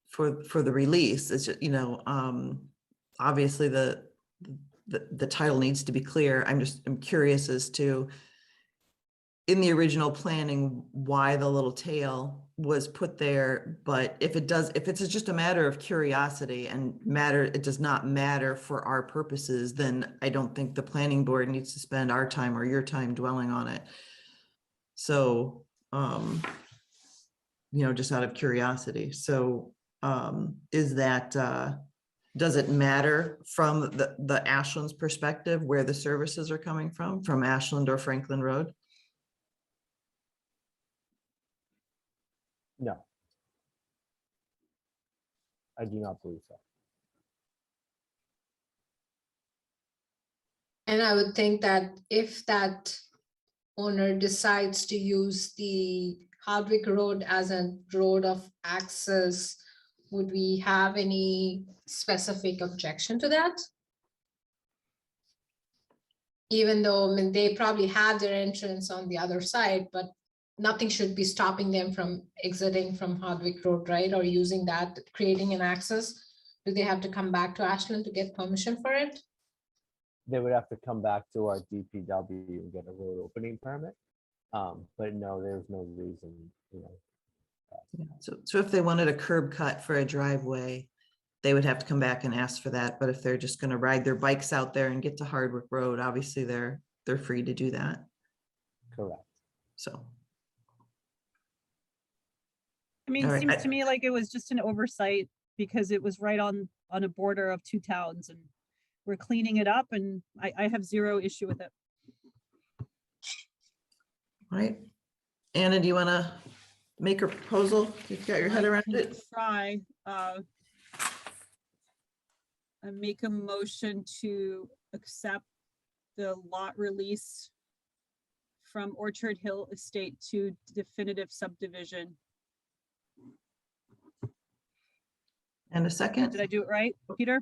for the release. It's just, obviously the title needs to be clear. I'm curious as to, in the original planning, why the little tail was put there. But if it's just a matter of curiosity and it does not matter for our purposes, then I don't think the planning board needs to spend our time or your time dwelling on it. So, just out of curiosity. So, is that, does it matter from the Ashland's perspective where the services are coming from Ashland or Franklin Road? No. I do not believe so. And I would think that if that owner decides to use the Hardwick Road as a road of access, would we have any specific objection to that? Even though, I mean, they probably have their entrance on the other side, but nothing should be stopping them from exiting from Hardwick Road, right? Or using that, creating an access. Do they have to come back to Ashland to get permission for it? They would have to come back to our DPW and get a road opening permit. But no, there's no reason, Yeah. So if they wanted a curb cut for a driveway, they would have to come back and ask for that. But if they're just going to ride their bikes out there and get to Hardwick Road, obviously they're free to do that. correct. So. I mean, All it right, seems to me like it was just an oversight because it was right on a border of two towns, and we're cleaning it up, and I have zero issue with it. All right. Anna, do you want to make a proposal? You've got your head I around can it? Try. I make a motion to accept the lot release from Orchard Hill Estate to definitive subdivision. And a second? Did I do it right, Peter?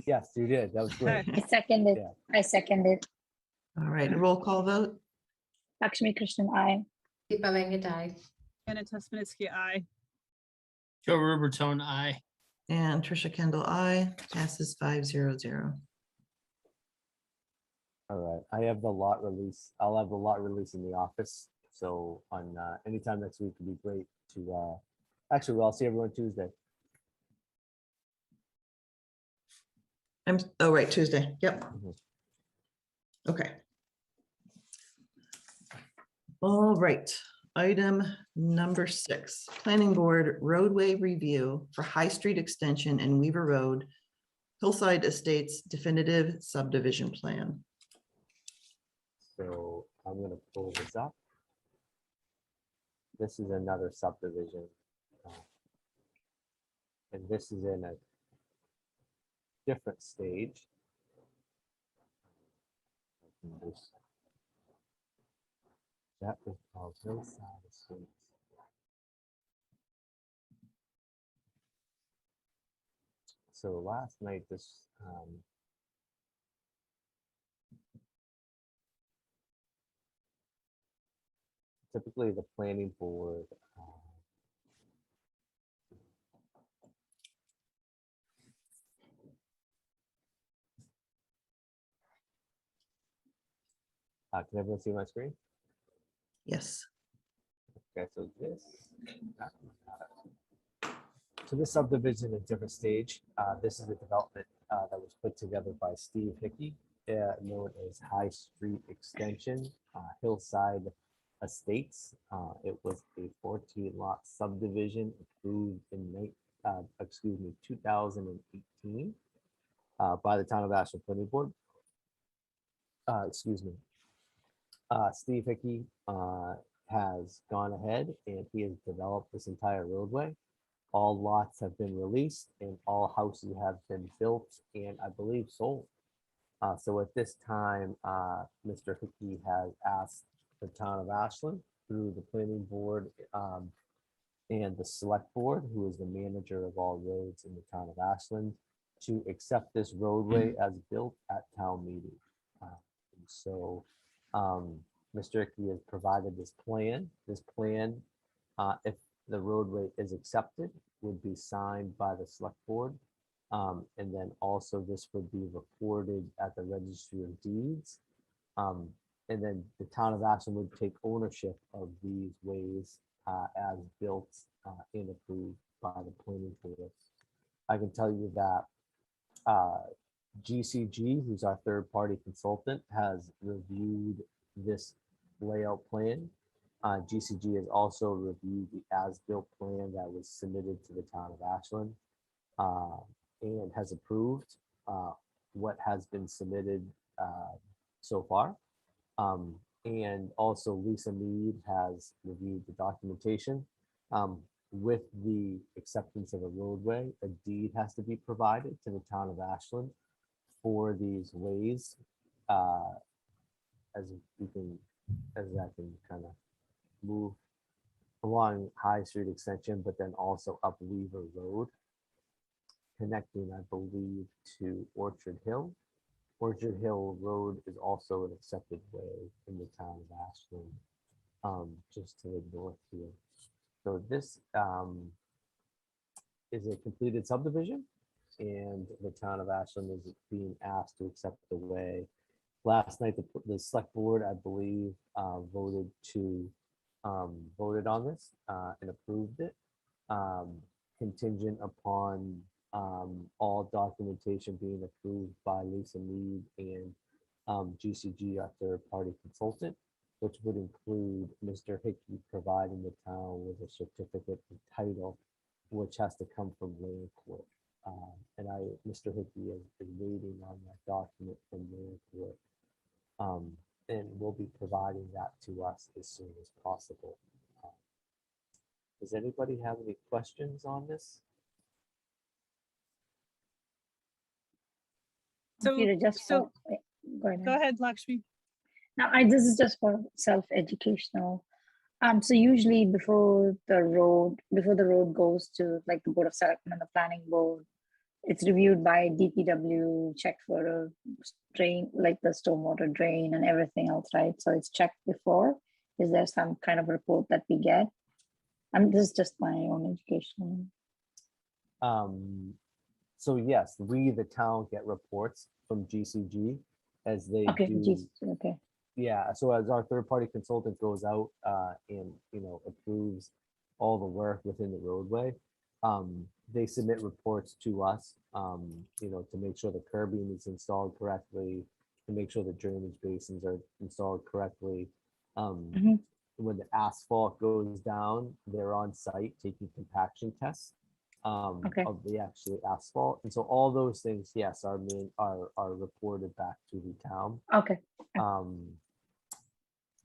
Yes, you did. That was great. Okay. I second it. Yeah. I second it. All right, a roll call vote? Lakshmi Krishnan, I. Deepa Venkatai. Anna Tesmanitsky, aye. Joe Rubertone, aye. And Trisha Kendall, I passes 500. All right. I have the lot release. I'll have the lot release in the office. So on anytime next week would be great to actually, well, I'll see everyone Tuesday. Oh, right, Tuesday. Yep. Mhm. Okay. All right. Item number 6, Planning Board roadway review for High Street Extension and Weaver Road, Hillside Estates definitive subdivision plan. So I'm gonna pull this up. This is another subdivision. And this is in a different stage. That is called Hillside Estates. So last night, this typically the planning board can everyone see my screen? Yes. Okay, so this subdivision is a different stage. This is a development that was put together by Steve Hickey, known as High Street Extension, Hillside Estates. It was a 14-lot subdivision approved in 2018 by the Town of Ashland Planning Board. Steve Hickey has gone ahead and he has developed this entire roadway. All lots have been released and all houses have been built and I believe sold. So at this time, Mr. Hickey has asked the Town of Ashland through the planning board and the select board, who is the manager of all roads in the Town of Ashland, to accept this roadway as built at town meeting. And so Mr. Icky has provided this plan. This plan, if the roadway is accepted, would be signed by the select board. And then also this would be recorded at the registry of deeds. And then the town of Ashland would take ownership of these ways as built and approved by the planning board. I can tell you that GCG, who's our third-party consultant, has reviewed this layout plan. GCG has also reviewed the as-built plan that was submitted to the town of Ashland and has approved what has been submitted so far. And also Lisa Mead has reviewed the documentation. With the acceptance of a roadway, a deed has to be provided to the town of Ashland for these ways. As I can kind of move along High Street Extension, but then also up Weaver Road, connecting, I believe, to Orchard Hill. Orchard Hill Road is also an accepted way in the town of Ashland, just to the north here. So this is a completed subdivision, and the town of Ashland is being asked to accept the way. Last night, the select board, I believe, voted on this and approved it, contingent upon all documentation being approved by Lisa Mead and GCG, our third-party consultant, which would include Mr. Hickey providing the town with a certificate of title, which has to come from land court. And Mr. Hickey is waiting on that document from land court. And we'll be providing that to us as soon as possible. Does anybody have any questions on this? So, Peter, just so go ahead. go ahead, Lakshmi. Now, this is just for self-educational. So usually before the road goes to like the Board of Selectmen and the Planning Board, it's reviewed by DPW, checked for a drain, like the stormwater drain and everything else, right? So it's checked before. Is there some kind of report that we get? This is just my own education. So yes, we, the town, get reports from GCG as they Okay, do. okay. Yeah, so as our third-party consultant goes out and, approves all the work within the roadway, they submit reports to us, to make sure the curbing is installed correctly, to make sure the drainage basins are installed correctly. When the asphalt goes down, they're on site taking compaction tests of the actual asphalt. And so all those things, yes, are reported back to the town. Okay.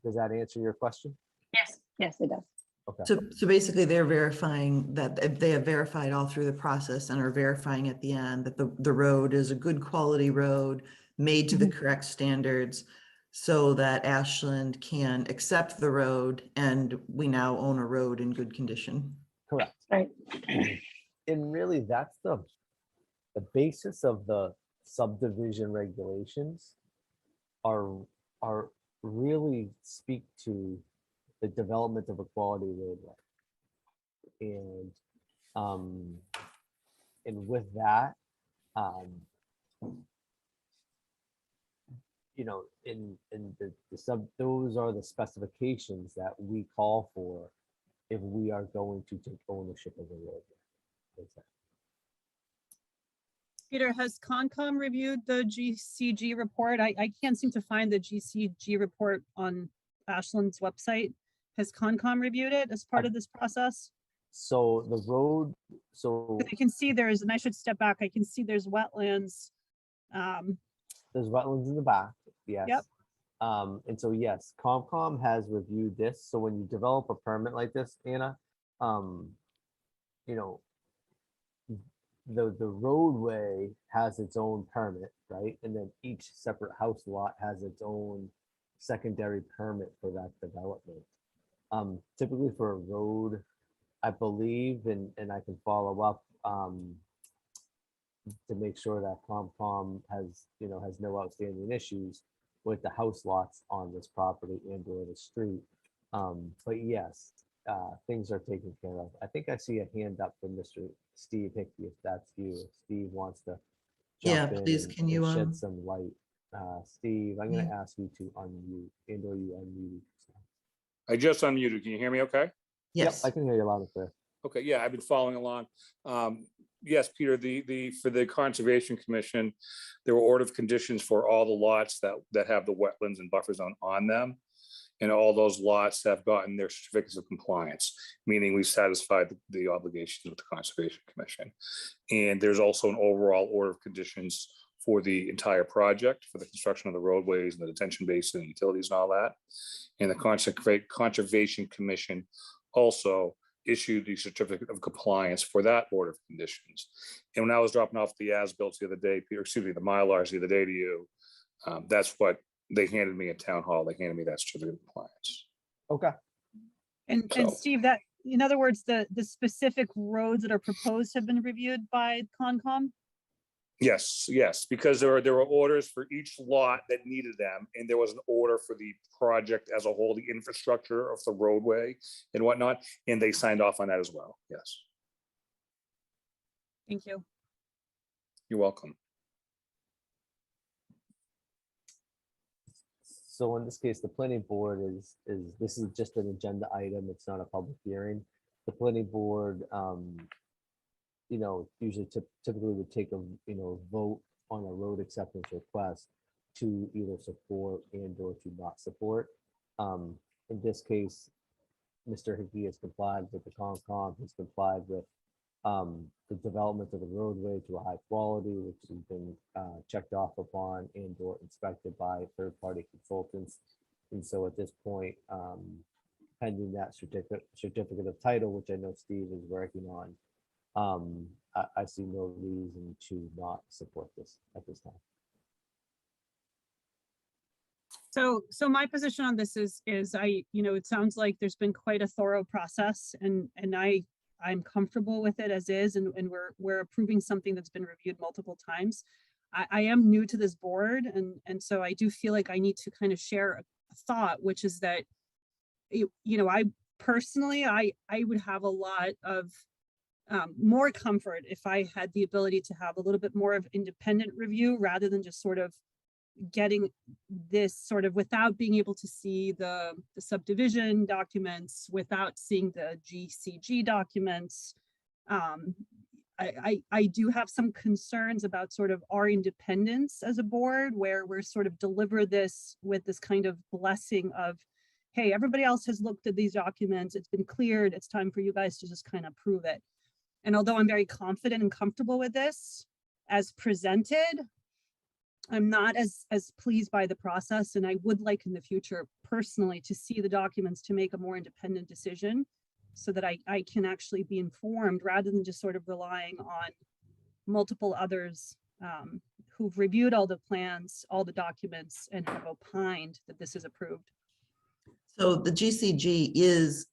Does that answer your question? Yes, it does. Okay. So basically they're verifying that they have verified all through the process and are verifying at the end that the road is a good quality road made to the correct standards so that Ashland can accept the road and we now own a road in good condition. Correct. Right. And really that's the basis of the subdivision regulations are really speak to the development of a quality roadway. And with that, those are the specifications that we call for if we are going to take ownership of the roadway. Peter, has Concom reviewed the GCG report? I can't seem to find the GCG report on Ashland's website. Has Concom reviewed it as part of this process? So the road, I can see there's, and I should step back, I can see there's wetlands. there's wetlands in the back, yes. Yep. And so, yes, Comcom has reviewed this. So when you develop a permit like this, Anna, the roadway has its own permit, right? And then each separate house lot has its own secondary permit for that development. Typically for a road, I believe, and I can follow up to make sure that Comcom has no outstanding issues. with the house lots on this property and or the street. But yes, things are taken care of. I think I see a hand up from Mr. Steve Hickey, if that's you. If Steve wants to Yeah, jump in please, and can you, shed some light. Steve, I'm gonna yeah. ask you to unmute and or you unmute. I just unmuted. Can you hear me okay? Yes. Yep, I can hear you loud and clear. Okay, yeah, I've been following along. Yes, Peter, for the Conservation Commission, there were order of conditions for all the lots that have the wetlands and buffer zone on them. And all those lots have gotten their certificates of compliance, meaning we've satisfied the obligations with the Conservation Commission. And there's also an overall order of conditions for the entire project, for the construction of the roadways and the detention basin and utilities and all that. And the Conservation Commission also issued the certificate of compliance for that order of conditions. And when I was dropping off the as-built the other day, Peter, excuse me, the Mylars the other day to you, that's what they handed me at town hall. They handed me that certificate of compliance. Okay. And So- Steve, that, in other words, the specific roads that are proposed have been reviewed by Concom? Yes, yes, because there were orders for each lot that needed them, and there was an order for the project as a whole, the infrastructure of the roadway and whatnot, and they signed off on that as well. Yes, Thank you. you're welcome. So in this case, the planning board is this is just an agenda item. It's not a public hearing. The planning board, you know, usually typically would take a, you know, vote on a road acceptance request to either support and or to not support. In this case, Mr. Hickey has complied with the Concom, has complied with the development of the roadway to a high quality, which has been checked off upon and or inspected by third-party consultants. And so at this point, pending that certificate of title, which I know Steve is working on, I see no reason to not support this at this time. So my position on this is you know, it sounds like there's been quite a thorough process, and I'm comfortable with it as is, and we're approving something that's been reviewed multiple times. I am new to this board, and so I do feel like I need to kind of share a thought, which is that, you know, I personally, I would have a lot of more comfort if I had the ability to have a little bit more of independent review rather than just sort of getting this sort of without being able to see the subdivision documents, without seeing the GCG documents. I do have some concerns about sort of our independence as a board, where we're sort of deliver this with this kind of blessing of, hey, everybody else has looked at these documents, it's been cleared, it's time for you guys to just kind of prove it. And although I'm very confident and comfortable with this as presented, I'm not as pleased by the process, and I would like in the future personally to see the documents to make a more independent decision so that I can actually be informed rather than just sort of relying on multiple others who've reviewed all the plans, all the documents, and have opined that this is approved. So the GCG is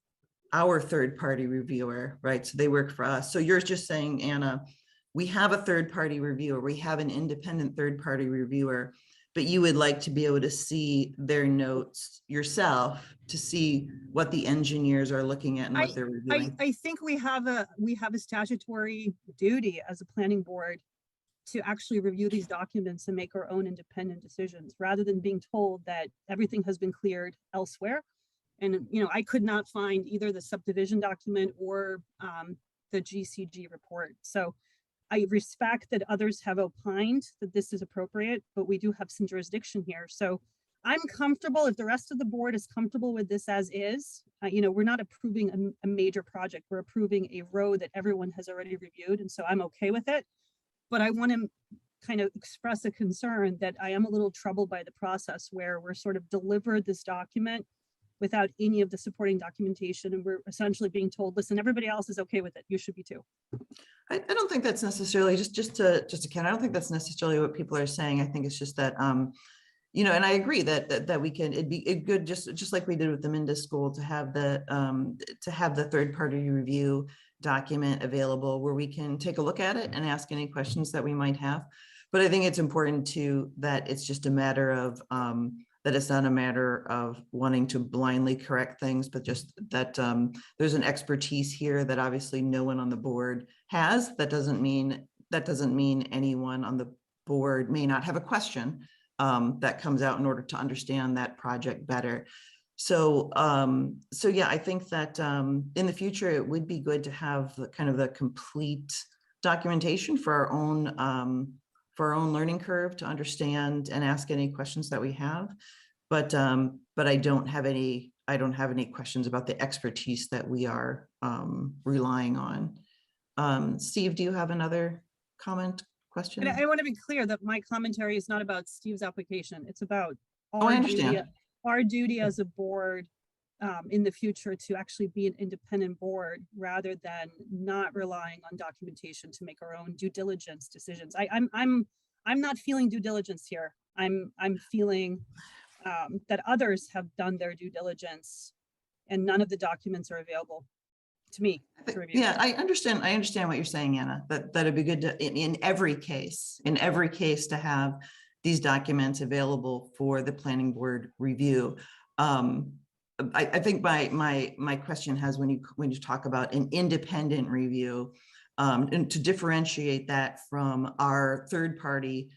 our third-party reviewer, right? So they work for us. So you're just saying, Anna, we have a third-party reviewer, we have an independent third-party reviewer, but you would like to be able to see their notes yourself to see what the engineers are looking at and what they're reviewing. I think we have a statutory duty as a planning board to actually review these documents and make our own independent decisions, rather than being told that everything has been cleared elsewhere. And, you know, I could not find either the subdivision document or the GCG report. So I respect that others have opined that this is appropriate, but we do have some jurisdiction here. So I'm comfortable if the rest of the board is comfortable with this as is. You know, we're not approving a major project. We're approving a road that everyone has already reviewed. And so I'm okay with it. But I want to kind of express a concern that I am a little troubled by the process where we're sort of delivered this document without any of the supporting documentation. And we're essentially being told, listen, everybody else is okay with it. You should be too. I don't think that's necessarily just to Ken, I don't think that's necessarily what people are saying. I think it's just that, you know, and I agree that we can, it'd be good, just like we did with the Minda School, to have the third-party review document available where we can take a look at it and ask any questions that we might have. But I think it's important too, that it's just a matter of, that it's not a matter of wanting to blindly correct things, but just that there's an expertise here that obviously no one on the board has. That doesn't mean anyone on the board may not have a question that comes out in order to understand that project better. So, so yeah, I think that in the future, it would be good to have the kind of the complete documentation for our own learning curve to understand and ask any questions that we have. But I don't have any questions about the expertise that we are relying on. Steve, do you have another comment, question? And I want to be clear that my commentary is not about Steve's application. It's about Oh, I understand. our duty as a board in the future to actually be an independent board rather than not relying on documentation to make our own due diligence decisions. I'm not feeling due diligence here. I'm feeling that others have done their due diligence and none of the documents are available to me to review. Yeah, I understand what you're saying, Anna, that it'd be good to, in every case to have these documents available for the planning board review. I think my question has, when you talk about an independent review, and to differentiate that from our third party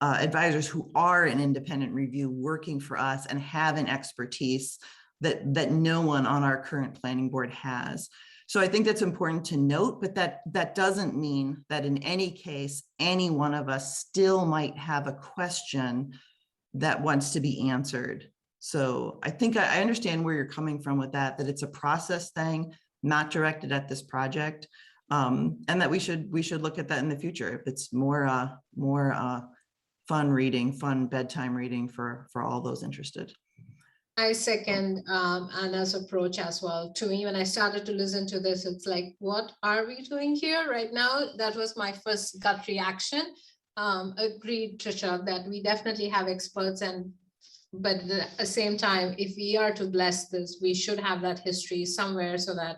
advisors who are an independent review working for us and have an expertise that no one on our current planning board has. So I think that's important to note, but that doesn't mean that in any case, any one of us still might have a question that wants to be answered. So I think I understand where you're coming from with that it's a process thing, not directed at this project. And that we should look at that in the future. If it's more fun bedtime reading for all those interested. I second Anna's approach as well. To me, when I started to listen to this, it's like, what are we doing here right now? That was my first gut reaction. Agreed, Trisha, that we definitely have experts, but at the same time, if we are to bless this, we should have that history somewhere so that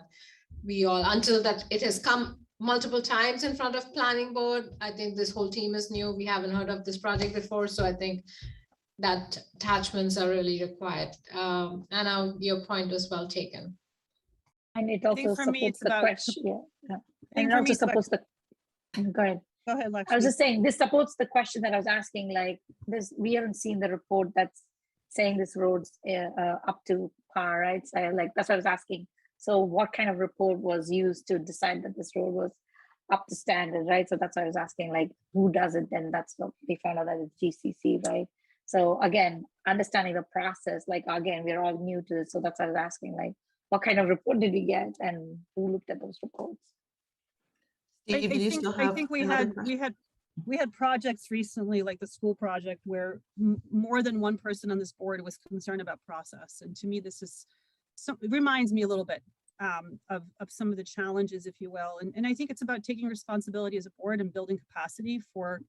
we all, until that it has come multiple times in front of planning board. I think this whole team is new. We haven't heard of this project before. So I think that attachments are really required. And your point was well taken. And it think also for me, supports it's the about- question. Yeah. think And it for me, also it's about- supports the, go ahead. Go ahead, I was Lakshmi. just saying, this supports the question that I was asking, like this, we haven't seen the report that's saying this road's up to par, right? So like, that's what I was asking. So what kind of report was used to decide that this road was up to standard, right? So that's what I was asking, like, who does it? Then that's what we found out that it's GCC, right? So again, understanding the process, like, again, we're all new to this. So that's what I was asking, like, what kind of report did we get and who looked at those reports? Steve, do you still I have think we another had question? we had projects recently, like the school project, where more than one person on this board was concerned about process. And to me, this is it reminds me a little bit of some of the challenges, if you will. And I think it's about taking responsibility as a board and building capacity for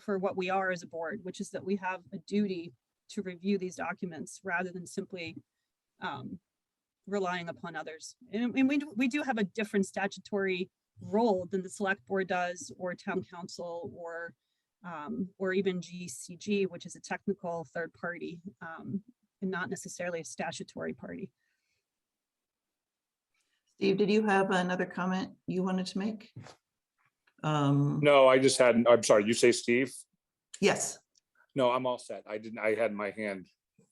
what we are as a board, which is that we have a duty to review these documents rather than simply relying upon others. And we do have a different statutory role than the select board does, or town council, or even GCG, which is a technical third party, and not necessarily a statutory party. Steve, did you have another comment you wanted to make? No, I just had, I'm sorry, you say Steve? Yes. No, I'm all set. I had my hand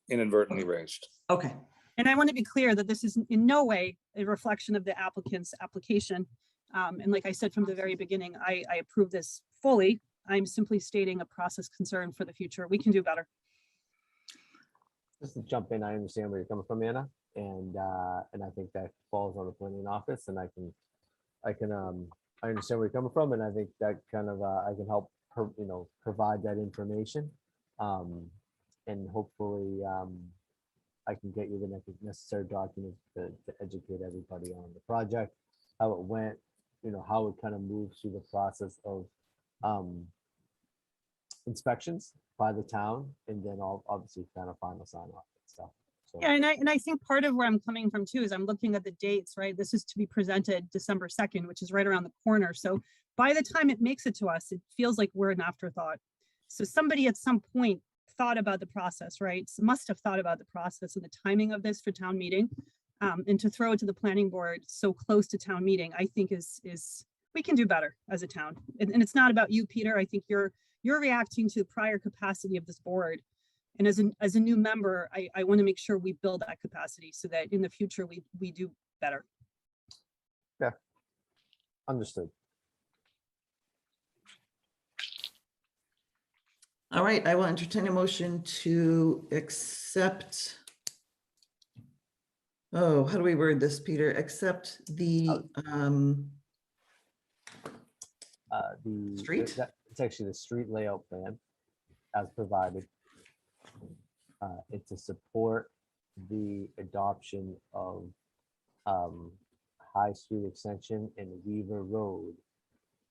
inadvertently raised. Okay. And I want to be clear that this is in no way a reflection of the applicant's application. And like I said from the very beginning, I approve this fully. I'm simply stating a process concern for the future. We can do better. Just to jump in, I understand where you're coming from, Anna, and I think that falls on the planning office, and I understand where you're coming from, and I think that kind of I can help provide that information, and hopefully I can get you the necessary documents to educate everybody on the project, how it went, how it kind of moves through the process of inspections by the town, and then obviously kind of final sign off and stuff. So, Yeah, and I think part of where I'm coming from too is I'm looking at the dates, right? This is to be presented December 2nd, which is right around the corner. So by the time it makes it to us, it feels like we're an afterthought. So somebody at some point thought about the process, right? Must have thought about the process and the timing of this for town meeting. And to throw it to the planning board so close to town meeting, I think is we can do better as a town. And it's not about you, Peter. I think you're reacting to the prior capacity of this board. And as a new member, I want to make sure we build that capacity so that in the future we do better. yeah, understood. All right, I will entertain a motion to accept. Oh, how do we word this, Peter? Accept the Street? It's actually the street layout plan as provided. It's to support the adoption of High Street Extension and Weaver Road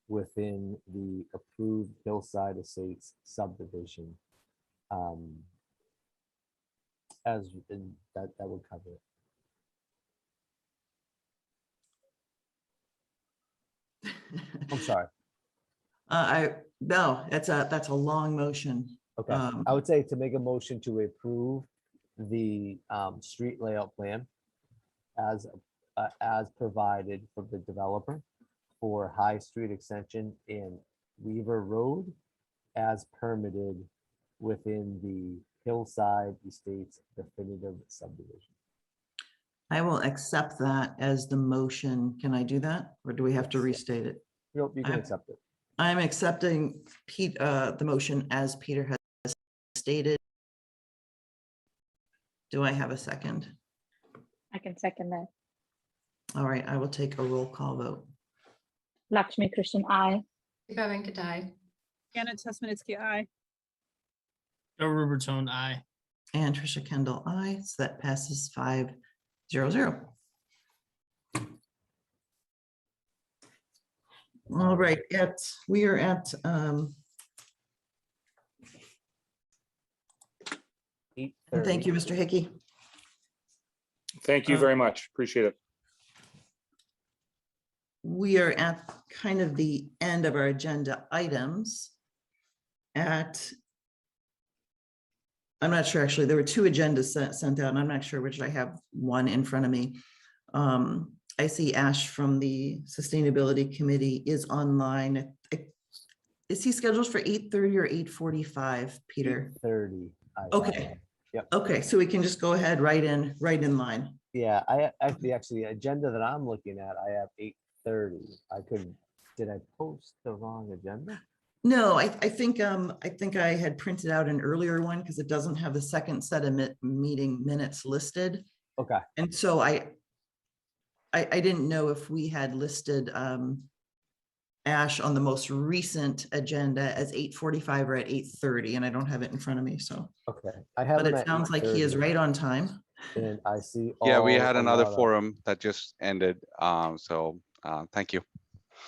within the approved Hillside Estates subdivision. As in that would cover it. I'm sorry. No, that's a long motion. Okay, I would say to make a motion to approve the street layout plan as provided from the developer for High Street Extension in Weaver Road as permitted within the Hillside Estates definitive subdivision. I will accept that as the motion. Can I do that? Or do we have to Yes. restate it? Nope, you can accept it. I'm accepting the motion as Peter has stated. Do I have a second? I can second that. All right, I will take a roll call vote. Lakshmi Krishnan, I. Deepa Venkatai. Anna Tesmanitsky, aye. Joe Rubertone, aye. And Trisha Kendall, aye. So that passes 5-0-0. All right, we are at 8:30. thank you, Mr. Hickey. Thank you very much. Appreciate it. We are at kind of the end of our agenda items. I'm not sure, actually, there were two agendas sent out, and I'm not sure which. I have one in front of me. I see Ash from the Sustainability Committee is online. Is he scheduled for 8:30 or 8:45, Peter? 8:30. Okay. Yep. Okay, so we can just go ahead right in line. Yeah, I actually agenda that I'm looking at, I have 8:30. Did I post the wrong agenda? No, I think I had printed out an earlier one because it doesn't have the second set of meeting minutes listed. Okay, And so I didn't know if we had listed Ash on the most recent agenda as 8:45 or at 8:30, and I don't have it in front of me, so. okay. I have But him it at sounds like he is 8:30, right on time. and I see. Yeah, we had a another lot of- forum that just ended. Thank you.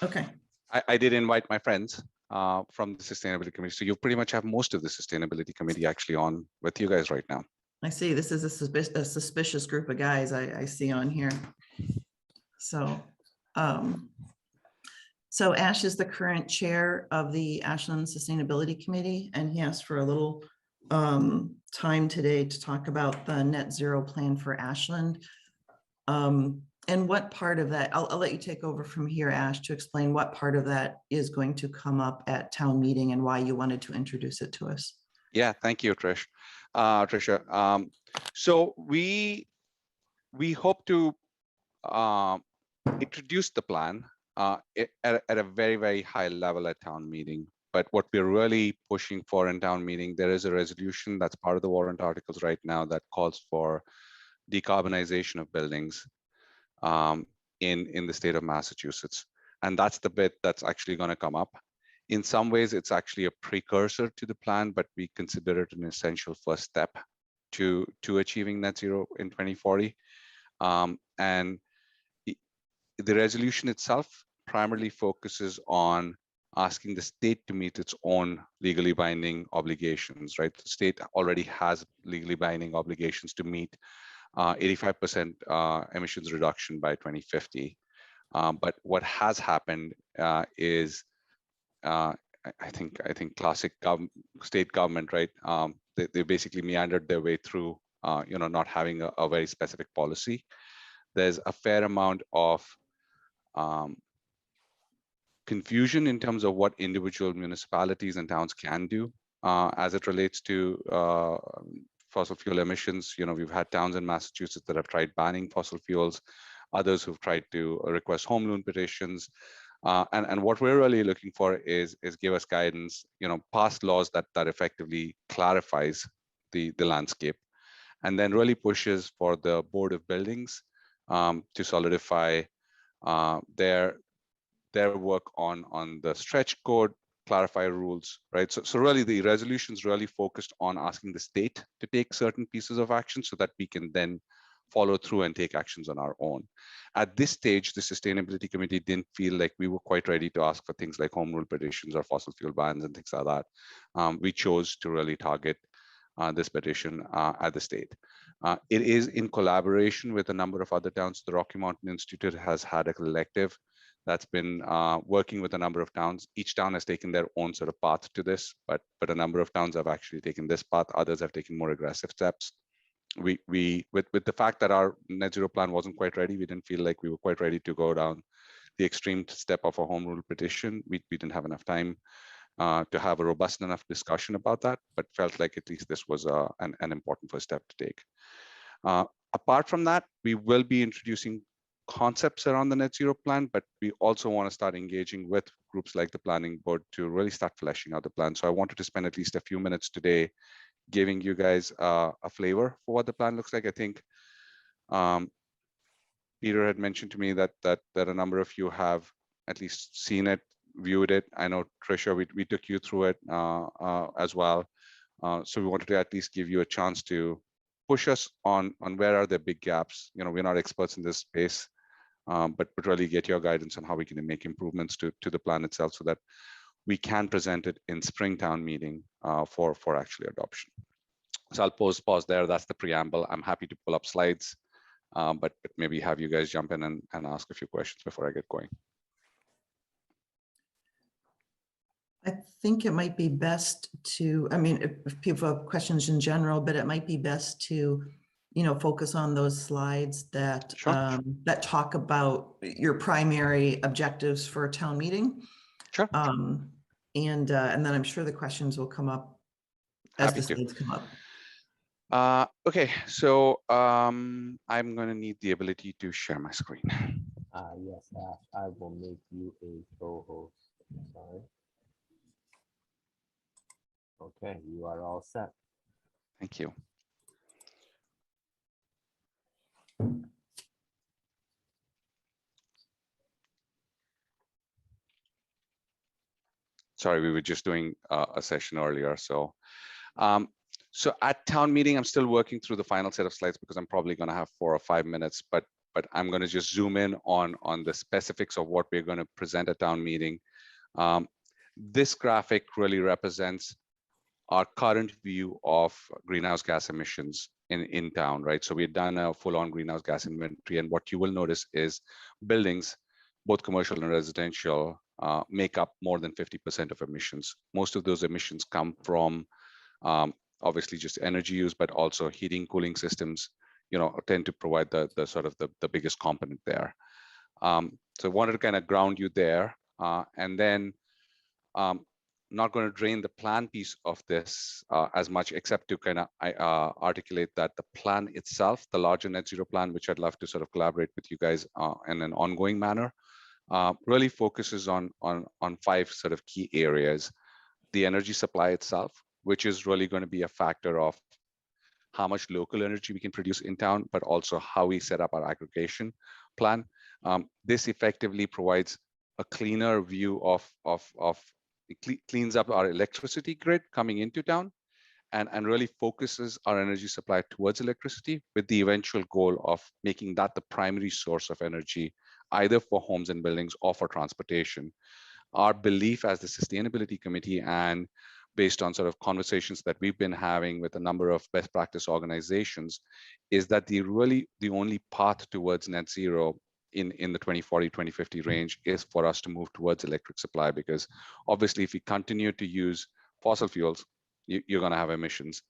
Okay, I did invite my friends from the Sustainability Committee. So you pretty much have most of the Sustainability Committee actually on with you guys right now. I see. This is a suspicious group of guys I see on here. So, so Ash is the current chair of the Ashland Sustainability Committee, and he asked for a little time today to talk about the net zero plan for Ashland. And what part of that, I'll let you take over from here, Ash, to explain what part of that is going to come up at town meeting and why you wanted to introduce it to us. Yeah, thank you, Trisha. So we hope to introduce the plan at a very, very high level at town meeting. But what we're really pushing for in town meeting, there is a resolution that's part of the warrant articles right now that calls for decarbonization of buildings in the state of Massachusetts. And that's the bit that's actually going to come up. In some ways, it's actually a precursor to the plan, but we consider it an essential first step to achieving net zero in 2040. And the resolution itself primarily focuses on asking the state to meet its own legally binding obligations, right? The state already has legally binding obligations to meet 85% emissions reduction by 2050. But what has happened is, I think classic state government, right? They basically meandered their way through, not having a very specific policy. There's a fair amount of confusion in terms of what individual municipalities and towns can do as it relates to fossil fuel emissions. We've had towns in Massachusetts that have tried banning fossil fuels, others who've tried to request home loan petitions. And what we're really looking for is give us guidance, pass laws that effectively clarifies the landscape, and then really pushes for the Board of Buildings to solidify their work on the stretch code, clarify rules, right? So really the resolution's really focused on asking the state to take certain pieces of action so that we can then follow through and take actions on our own. At this stage, the Sustainability Committee didn't feel like we were quite ready to ask for things like home rule petitions or fossil fuel bans and things like that. We chose to really target this petition at the state. It is in collaboration with a number of other towns. The Rocky Mountain Institute has had a collective that's been working with a number of towns. Each town has taken their own sort of path to this, but a number of towns have actually taken this path. Others have taken more aggressive steps. With the fact that our net zero plan wasn't quite ready, we didn't feel like we were quite ready to go down the extreme step of a home rule petition. We didn't have enough time to have a robust enough discussion about that, but felt like at least this was an important first step to take. Apart from that, we will be introducing concepts around the net zero plan, but we also want to start engaging with groups like the planning board to really start fleshing out the plan. So I wanted to spend at least a few minutes today giving you guys a flavor for what the plan looks like. I think Peter had mentioned to me that a number of you have at least seen it, viewed it. I know, Tricia, we took you through it as well. So we wanted to at least give you a chance to push us on where are the big gaps. We're not experts in this space, but really get your guidance on how we can make improvements to the plan itself so that we can present it in Springtown meeting for actually adoption. So I'll pause there. That's the preamble. I'm happy to pull up slides, but maybe have you guys jump in and ask a few questions before I get going. I think it might be best to, if people have questions in general, but it might be best to, focus on those slides that Sure. that talk about your primary objectives for a town meeting. Sure. And then I'm sure the questions will come up as the slides come up. Okay, so I'm going to need the ability to share my screen. Yes, Ash, I will make you a co-host. Sorry. Okay, you are all set. Thank you. Sorry, we were just doing a session earlier. So at town meeting, I'm still working through the final set of slides because I'm probably going to have 4 or 5 minutes, but I'm going to just zoom in on the specifics of what we're going to present at town meeting. This graphic really represents our current view of greenhouse gas emissions in town, right? So we've done a full-on greenhouse gas inventory, and what you will notice is buildings, both commercial and residential, make up more than 50% of emissions. Most of those emissions come from obviously just energy use, but also heating, cooling systems, tend to provide the sort of the biggest component there. So I wanted to kind of ground you there, and then not going to drain the plan piece of this as much, except to kind of articulate that the plan itself, the larger net zero plan, which I'd love to sort of collaborate with you guys in an ongoing manner, really focuses on 5 sort of key areas. The energy supply itself, which is really going to be a factor of how much local energy we can produce in town, but also how we set up our aggregation plan. This effectively provides a cleaner view of it cleans up our electricity grid coming into town and really focuses our energy supply towards electricity with the eventual goal of making that the primary source of energy, either for homes and buildings or for transportation. our belief as the Sustainability Committee, and based on sort of conversations that we've been having with a number of best practice organizations, is that the only path towards net zero in the 2040, 2050 range is for us to move towards electric supply, because obviously if we continue to use fossil fuels, you're going to have emissions.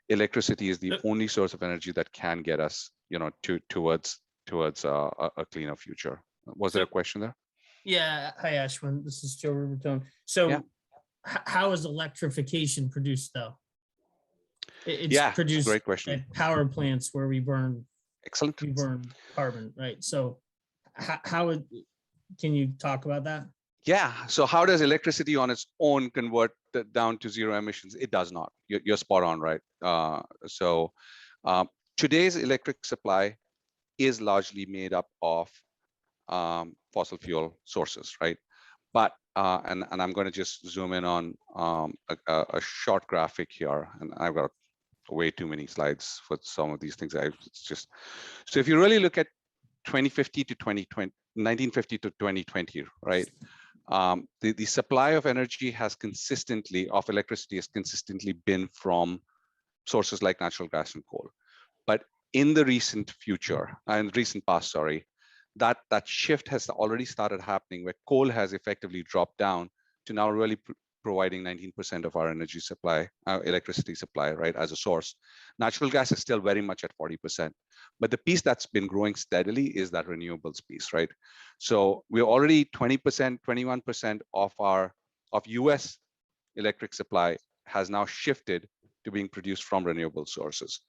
Electricity is the only source of energy that can get us, towards a cleaner future. Was there a question there? Yeah. Hi, Ashwin. This is Joe Rubertone. So Yeah. How is electrification produced though? It's Yeah, produced great question. at power plants where we burn Excellent. carbon, right? So can you talk about that? Yeah. So how does electricity on its own convert down to zero emissions? It does not. You're spot on, right? Today's electric supply is largely made up of fossil fuel sources, right? But and I'm going to just zoom in on a short graphic here, and I've got way too many slides for some of these things. So if you really look at 2050 to 2020, 1950 to 2020, right? The supply of energy of electricity has consistently been from sources like natural gas and coal. But in the recent past, that shift has already started happening, where coal has effectively dropped down to now really providing 19% of our energy supply, electricity supply, right, as a source. Natural gas is still very much at 40%. But the piece that's been growing steadily is that renewables piece, right? So we're already 20%, 21% of US electric supply has now shifted to being produced from renewable sources.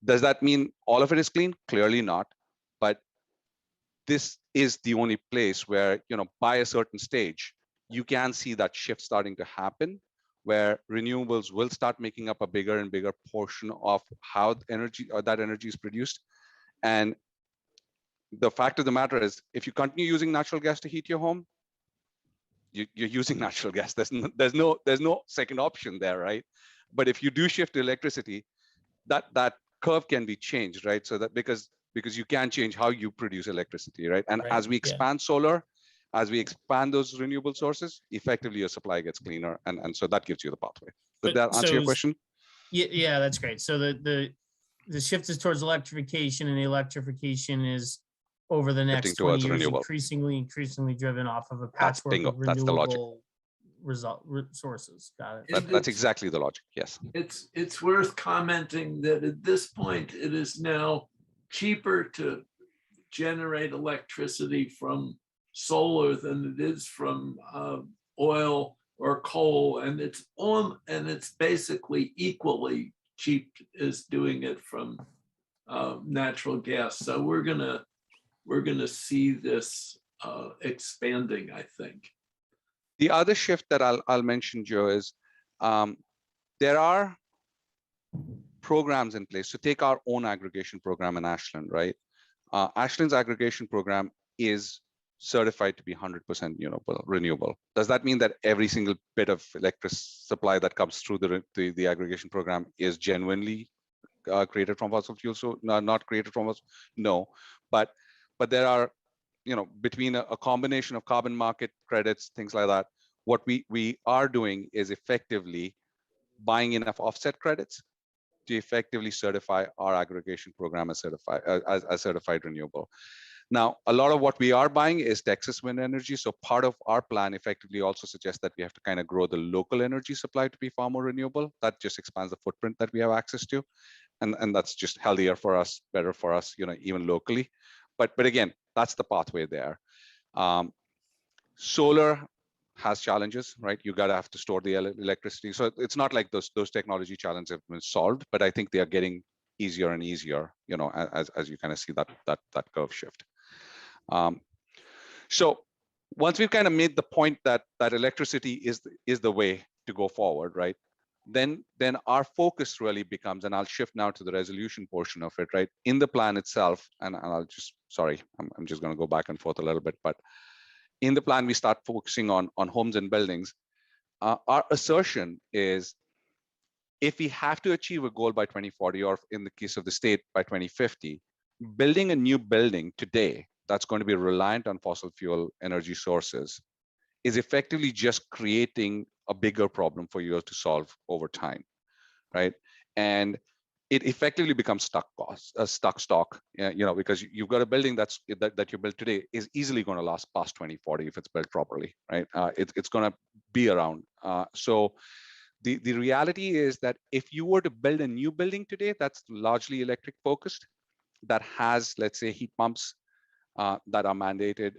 Does that mean all of it is clean? Clearly not. But this is the only place where, by a certain stage, you can see that shift starting to happen, where renewables will start making up a bigger and bigger portion of how that energy is produced. And the fact of the matter is, if you continue using natural gas to heat your home, you're using natural gas. There's no second option there, right? But if you do shift to electricity, that curve can be changed, right? So that because you can change how you produce electricity, right? And as we expand solar, as we expand those renewable sources, effectively your supply gets cleaner, and so that gives you the pathway. Did that answer your question? Yeah, that's great. So the shift is towards electrification, and the electrification is over the next 20 years increasingly driven off of a patchwork of renewable sources. Got it. That's exactly the logic. Yes. It's worth commenting that at this point it is now cheaper to generate electricity from solar than it is from oil or coal, and it's basically equally cheap as doing it from natural gas. So we're gonna see this expanding, I think. The other shift that I'll mention, Joe, is there are programs in place. So take our own aggregation program in Ashland, right? Ashland's aggregation program is certified to be 100% renewable. Does that mean that every single bit of electric supply that comes through the aggregation program is genuinely created from fossil fuels? So not created from us? No, but there are, between a combination of carbon market credits, things like that, what we are doing is effectively buying enough offset credits to effectively certify our aggregation program as certified renewable. Now, a lot of what we are buying is Texas wind energy. So part of our plan effectively also suggests that we have to kind of grow the local energy supply to be far more renewable. That just expands the footprint that we have access to. And that's just healthier for us, better for us, even locally. But again, that's the pathway there. Solar has challenges, right? You gotta have to store the electricity. So it's not like those technology challenges have been solved, but I think they are getting easier and easier, as you kind of see that curve shift. So once we've kind of made the point that electricity is the way to go forward, right? Then our focus really becomes, and I'll shift now to the resolution portion of it, right? In the plan itself, and I'm just going to go back and forth a little bit, but in the plan, we start focusing on homes and buildings. Our assertion is, if we have to achieve a goal by 2040, or in the case of the state by 2050, building a new building today that's going to be reliant on fossil fuel energy sources is effectively just creating a bigger problem for you to solve over time, right? And it effectively becomes stuck cost, stuck stock, because you've got a building that you built today is easily going to last past 2040 if it's built properly, right? It's going to be around. So the reality is that if you were to build a new building today that's largely electric focused, that has, let's say, heat pumps that are mandated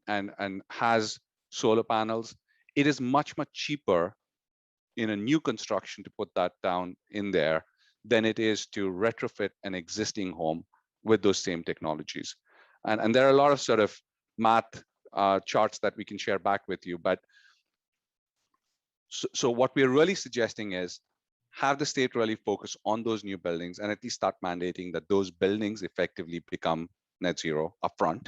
and has solar panels, it is much cheaper in a new construction to put that down in there than it is to retrofit an existing home with those same technologies. And there are a lot of sort of math charts that we can share back with you. But so what we're really suggesting is have the state really focus on those new buildings and at least start mandating that those buildings effectively become net zero upfront,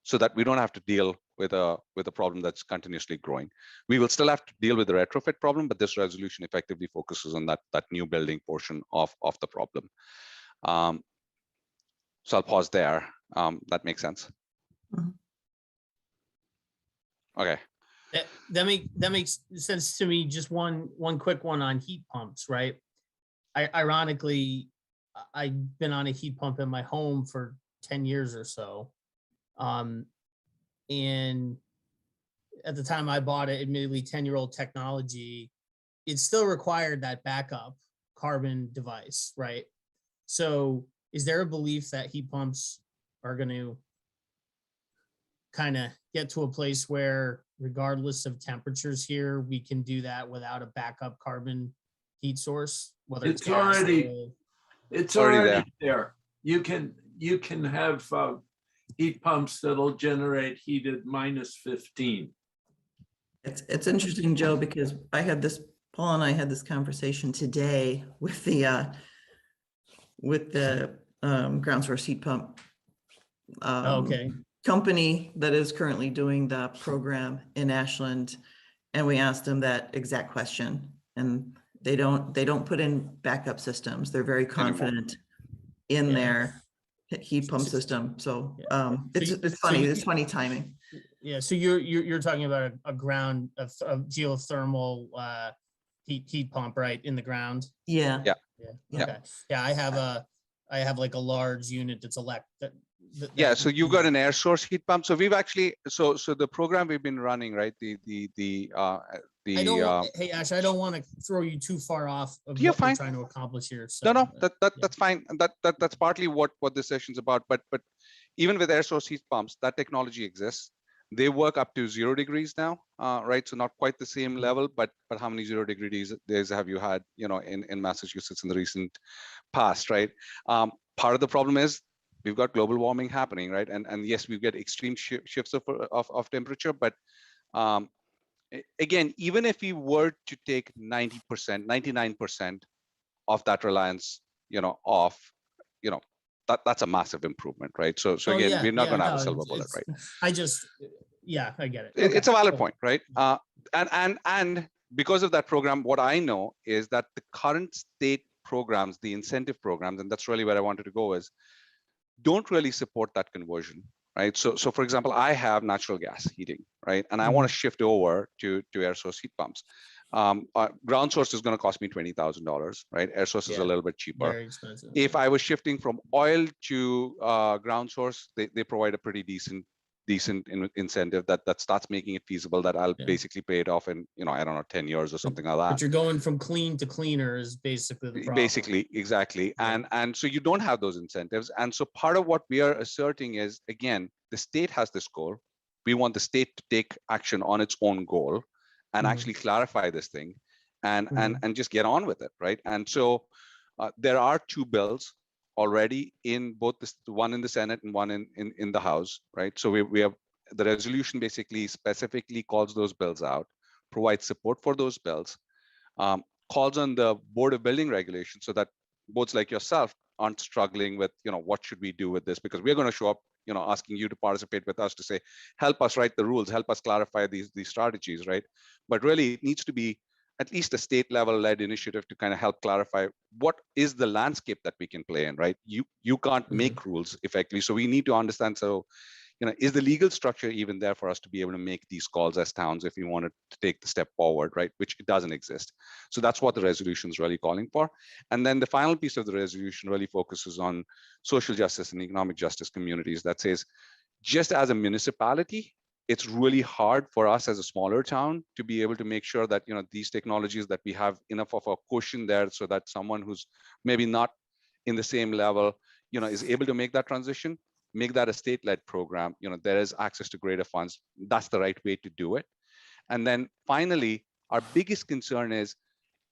so that we don't have to deal with a problem that's continuously growing. We will still have to deal with the retrofit problem, but this resolution effectively focuses on that new building portion of the problem. So I'll pause there. That makes sense. Okay. That makes sense to me. Just one quick one on heat pumps, right? Ironically, I've been on a heat pump in my home for 10 years or so. And at the time I bought it, admittedly 10-year-old technology, it still required that backup carbon device, right? So is there a belief that heat pumps are going to kind of get to a place where regardless of temperatures here, we can do that without a backup carbon heat source? Whether It's already there. You can have heat pumps that'll generate heat at -15. It's interesting, Joe, because Paul and I had this conversation today with the ground source heat pump company that is currently doing the program in Ashland, and we asked them that exact question, and they don't put in backup systems. They're very confident in their heat pump system. So it's funny. It's funny timing. Yeah. So you're talking about a ground of geothermal heat pump, right, in the ground? Yeah. Okay. Yeah. I have like a large unit that's Yeah, so you've got an air source heat pump. So we've actually, so the program we've been running, right? Hey Ash, I don't want to throw you too far off of what we're trying to accomplish here. So, no, that's fine. That's partly what this session's about. But even with air source heat pumps, that technology exists. They work up to 0 degrees now, right? So not quite the same level, but how many 0 degree days have you had, in Massachusetts in the recent past, right? Part of the problem is we've got global warming happening, right? And yes, we get extreme shifts of temperature, but again, even if we were to take 90%, 99% of that reliance, off, that's a massive improvement, right? So again, we're not going to have a silver bullet, right? I get it. It's a valid point, right? And because of that program, what I know is that the current state programs, the incentive programs, and that's really where I wanted to go, is don't really support that conversion, right? So for example, I have natural gas heating, right? And I want to shift over to air source heat pumps. Ground source is going to cost me $20,000, right? Air source is a little bit cheaper. Very expensive. If I was shifting from oil to ground source, they provide a pretty decent incentive that starts making it feasible, that I'll basically pay it off in, I don't know, 10 years or something like that. But you're going from clean to cleaner is basically the problem. Basically, exactly. Yeah. And so you don't have those incentives. And so part of what we are asserting is, again, the state has this goal. We want the state to take action on its own goal and actually clarify this thing and just get on with it, right? And so there are 2 bills already in both one in the Senate and one in the House, right? So we have the resolution basically specifically calls those bills out, provides support for those bills, calls on the Board of Building Regulations so that boards like yourself aren't struggling with, what should we do with this? Because we're going to show up, asking you to participate with us to say, help us write the rules, help us clarify these strategies, right? But really it needs to be at least a state level led initiative to kind of help clarify what is the landscape that we can play in, right? You can't make rules effectively. So we need to understand. So is the legal structure even there for us to be able to make these calls as towns if we wanted to take the step forward, right? Which it doesn't exist. So that's what the resolution is really calling for. And then the final piece of the resolution really focuses on social justice and economic justice communities that says, just as a municipality, it's really hard for us as a smaller town to be able to make sure that, these technologies, that we have enough of a cushion there so that someone who's maybe not in the same level, is able to make that transition, make that a state-led program. There is access to greater funds. That's the right way to do it. And then finally, our biggest concern is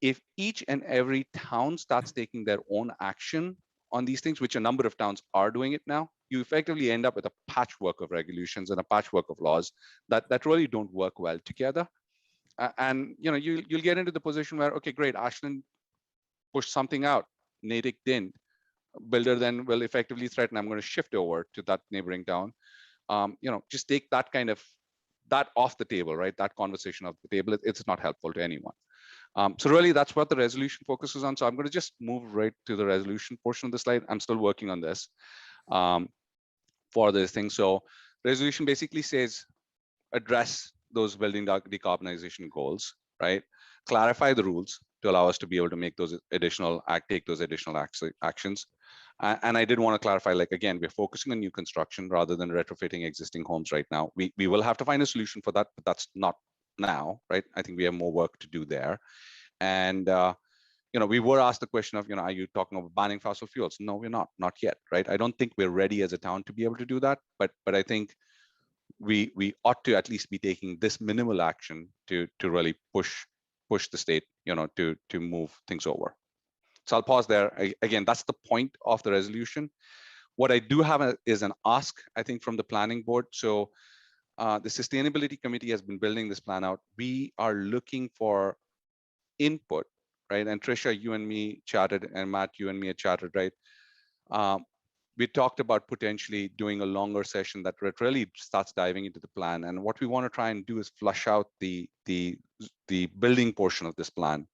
if each and every town starts taking their own action on these things, which a number of towns are doing it now, you effectively end up with a patchwork of regulations and a patchwork of laws that really don't work well together. And you'll get into the position where, okay, great, Ashland pushed something out, Natick didn't. Builder then will effectively threaten, I'm going to shift over to that neighboring town. Just take that off the table, right? That conversation off the table. It's not helpful to anyone. So really, that's what the resolution focuses on. So I'm going to just move right to the resolution portion of the slide. I'm still working on this for this thing. So resolution basically says address those building decarbonization goals, right? Clarify the rules to allow us to be able to make those take those additional actions. And I did want to clarify, like, again, we're focusing on new construction rather than retrofitting existing homes right now. We will have to find a solution for that, but that's not now, right? I think we have more work to do there. And, we were asked the question of, are you talking about banning fossil fuels? No, we're not yet, right? I don't think we're ready as a town to be able to do that, but I think we ought to at least be taking this minimal action to really push the state, to move things over. So I'll pause there. Again, that's the point of the resolution. What I do have is an ask, I think, from the planning board. So the sustainability committee has been building this plan out. We are looking for input, right? And Trisha, you and me chatted, and Matt, you and me had chatted, right? We talked about potentially doing a longer session that really starts diving into the plan. And what we want to try and do is flush out the building portion of this plan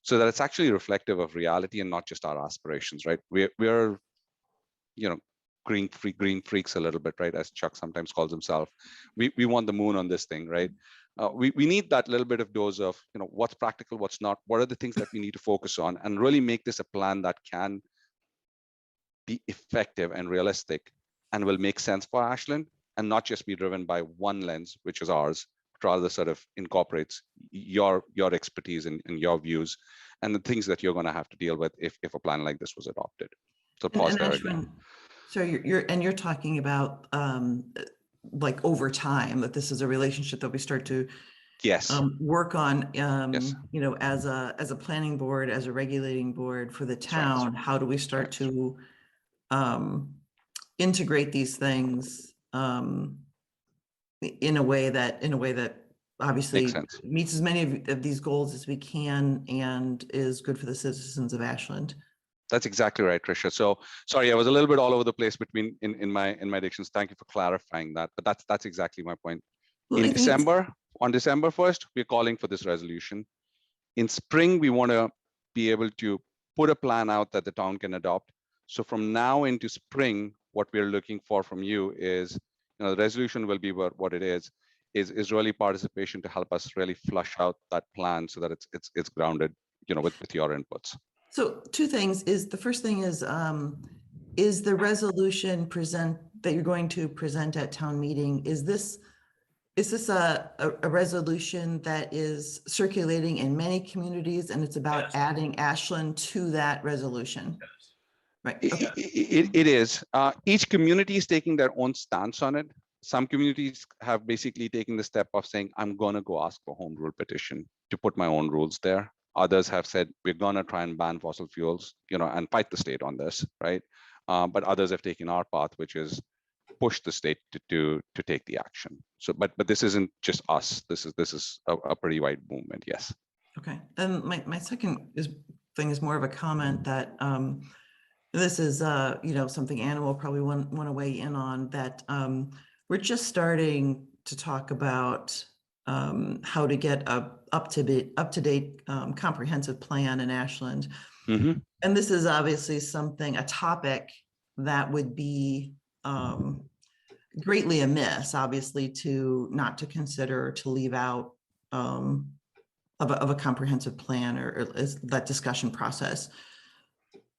so that it's actually reflective of reality and not just our aspirations, right? We're green freaks a little bit, right? As Chuck sometimes calls himself. We want the moon on this thing, right? We need that little bit of dose of, what's practical, what's not, what are the things that we need to focus on, and really make this a plan that can be effective and realistic and will make sense for Ashland and not just be driven by one lens, which is ours, but rather sort of incorporates your expertise and your views and the things that you're going to have to deal with if a plan like this was adopted. So pause there again. So you're talking about like over time, that this is a relationship that we start to work on, Yes. as a planning board, as a regulating board for the town. How do we start to integrate these things in a way that obviously meets as many of these goals as we can and is good for the citizens of Ashland? That's exactly right, Trisha. So sorry, I was a little bit all over the place between in my dictions. Thank you for clarifying that. But that's exactly my point. On December 1st, we're calling for this resolution. In spring, we want to be able to put a plan out that the town can adopt. So from now into spring, what we're looking for from you is, the resolution will be what it is really participation to help us really flush out that plan so that it's grounded, with your inputs. So two things the first thing is the resolution that you're going to present at town meeting, is this a resolution that is circulating in many communities and it's about adding Ashland to that resolution? Right. Okay. It is. Each community is taking their own stance on it. Some communities have basically taken the step of saying, I'm going to go ask for home rule petition to put my own rules there. Others have said, we're going to try and ban fossil fuels, and fight the state on this, right? But others have taken our path, which is push the state to take the action. So, but this isn't just us. This is a pretty wide movement. Yes. Okay. Then my second thing is more of a comment that this is something Anna will probably want to weigh in on, that we're just starting to talk about how to get a up-to-date comprehensive plan in Ashland. Mm-hmm. And this is obviously a topic that would be greatly amiss, obviously, to not to consider, to leave out of a comprehensive plan or is that discussion process.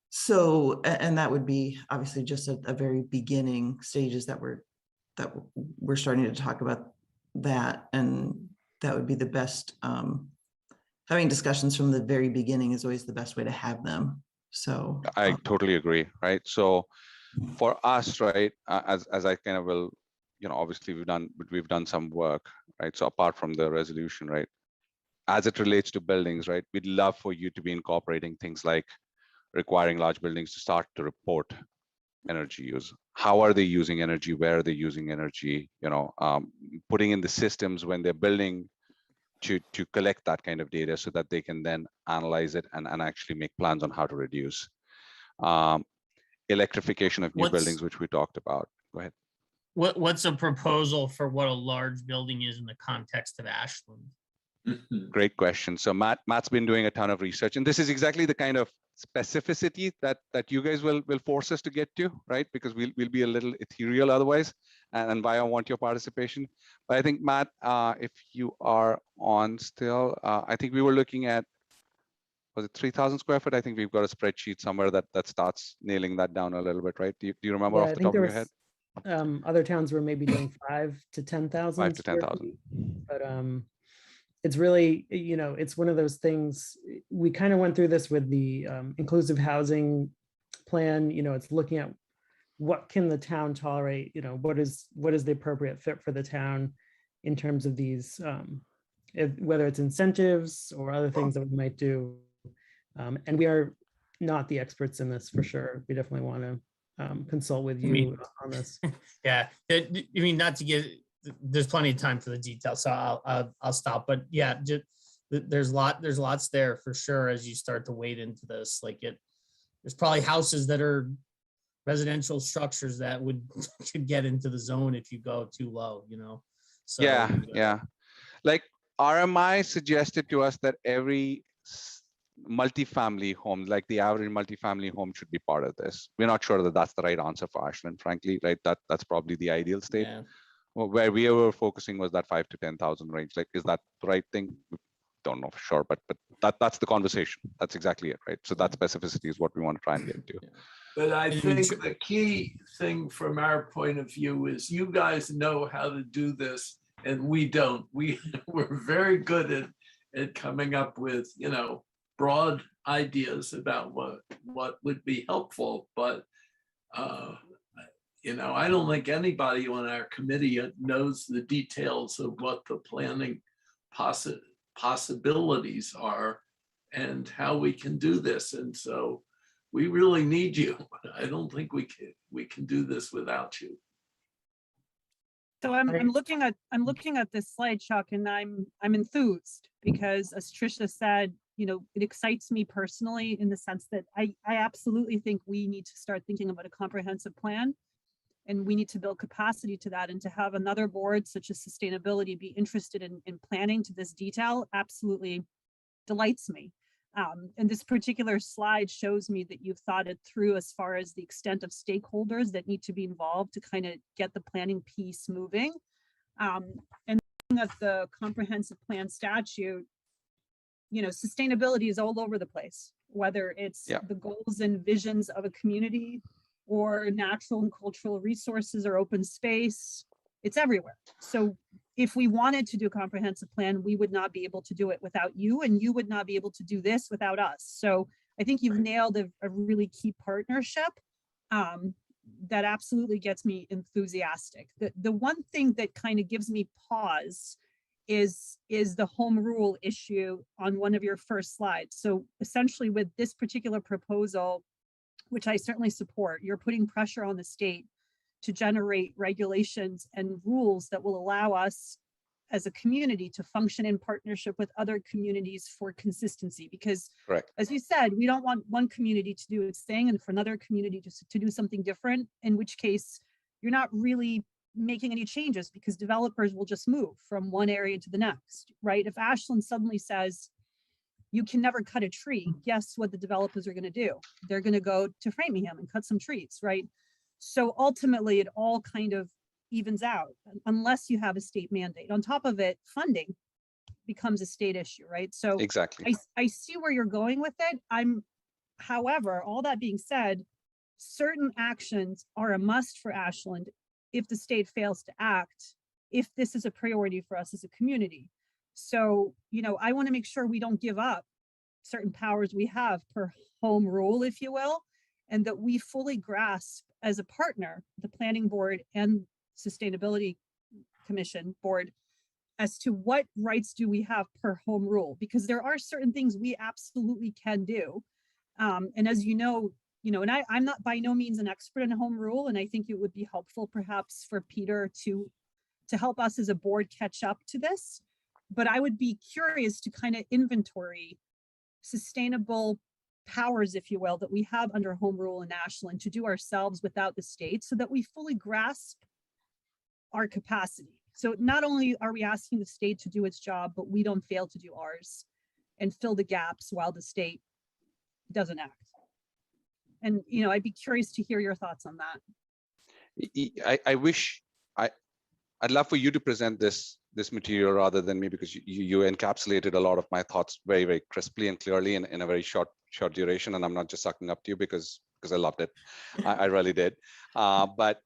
So, and that would be obviously just a very beginning stages that we're starting to talk about that, and that would be the best. Having discussions from the very beginning is always the best way to have them. So I totally agree, right? So for us, right, as I kind of will, obviously we've done some work, right? So apart from the resolution, right, as it relates to buildings, right, we'd love for you to be incorporating things like requiring large buildings to start to report energy use. How are they using energy? Where are they using energy? Putting in the systems when they're building to collect that kind of data so that they can then analyze it and actually make plans on how to reduce. Electrification of new buildings, which we talked about. Go ahead. What's a proposal for what a large building is in the context of Ashland? Great question. So Matt's been doing a ton of research, and this is exactly the kind of specificity that you guys will force us to get to, right? Because we'll be a little ethereal otherwise, and why I want your participation. But I think Matt, if you are on still, I think we were looking at, was it 3,000 square foot? I think we've got a spreadsheet somewhere that starts nailing that down a little bit, right? Do you remember off the top of your head? Other towns were maybe doing 5 to 10,000. 5 to 10,000. But it's really, it's one of those things. We kind of went through this with the inclusive housing plan. It's looking at what can the town tolerate. What is the appropriate fit for the town in terms of these, whether it's incentives or other things that we might do. And we are not the experts in this for sure. We definitely want to consult with you on this. Yeah, not to get, there's plenty of time for the details, so I'll stop. But yeah, just, there's lots there for sure as you start to wade into this. There's probably houses that are residential structures that could get into the zone if you go too low. So yeah. Like RMI suggested to us that every multifamily home, like the average multifamily home, should be part of this. We're not sure that that's the right answer for Ashland, frankly, right? That's probably the ideal state. Yeah. Well, where we were focusing was that 5 to 10,000 range. Like, is that the right thing? Don't know for sure, but that's the conversation. That's exactly it, right? So that specificity is what we want to try and get to. But I think the key thing from our point of view is you guys know how to do this and we don't. We're very good at coming up with, broad ideas about what would be helpful, but I don't think anybody on our committee knows the details of what the planning possibilities are and how we can do this. And so we really need you. I don't think we can do this without you. So I'm looking at this slide, Chuck, and I'm enthused because, as Tricia said, it excites me personally in the sense that I absolutely think we need to start thinking about a comprehensive plan, and we need to build capacity to that, and to have another board such as sustainability be interested in planning to this detail absolutely delights me. And this particular slide shows me that you've thought it through as far as the extent of stakeholders that need to be involved to kind of get the planning piece moving. And looking at the comprehensive plan statute, sustainability is all over the place, whether it's the goals and visions of a community or natural and cultural resources or open space, it's everywhere. So if we wanted to do a comprehensive plan, we would not be able to do it without you, and you would not be able to do this without us. So I think you've nailed a really key partnership that absolutely gets me enthusiastic. The one thing that kind of gives me pause is the home rule issue on one of your first slides. So essentially with this particular proposal, which I certainly support, you're putting pressure on the state to generate regulations and rules that will allow us as a community to function in partnership with other communities for consistency. Because as you said, we don't want one community to do its thing and for another community to do something different, in which case you're not really making any changes because developers will just move from one area to the next, right? If Ashland suddenly says, you can never cut a tree, guess what the developers are going to do? They're going to go to Framingham and cut some trees, right? So ultimately, it all kind of, evens out unless you have a state mandate. On top of it, funding becomes a state issue, right? So Exactly. I see where you're going with it. However, all that being said, certain actions are a must for Ashland if the state fails to act, if this is a priority for us as a community. So, I want to make sure we don't give up certain powers we have per home rule, if you will, and that we fully grasp as a partner, the planning board and sustainability commission board, as to what rights do we have per home rule, because there are certain things we absolutely can do. And as you know, and I'm not by no means an expert in home rule, and I think it would be helpful perhaps for Peter to help us as a board catch up to this. But I would be curious to kind of inventory sustainable powers, if you will, that we have under home rule in Ashland to do ourselves without the state, so that we fully grasp our capacity. So not only are we asking the state to do its job, but we don't fail to do ours and fill the gaps while the state doesn't act. And, I'd be curious to hear your thoughts on that. I'd love for you to present this material rather than me, because you encapsulated a lot of my thoughts very, very crisply and clearly in a very short duration. And I'm not just sucking up to you because I loved it. I really did. But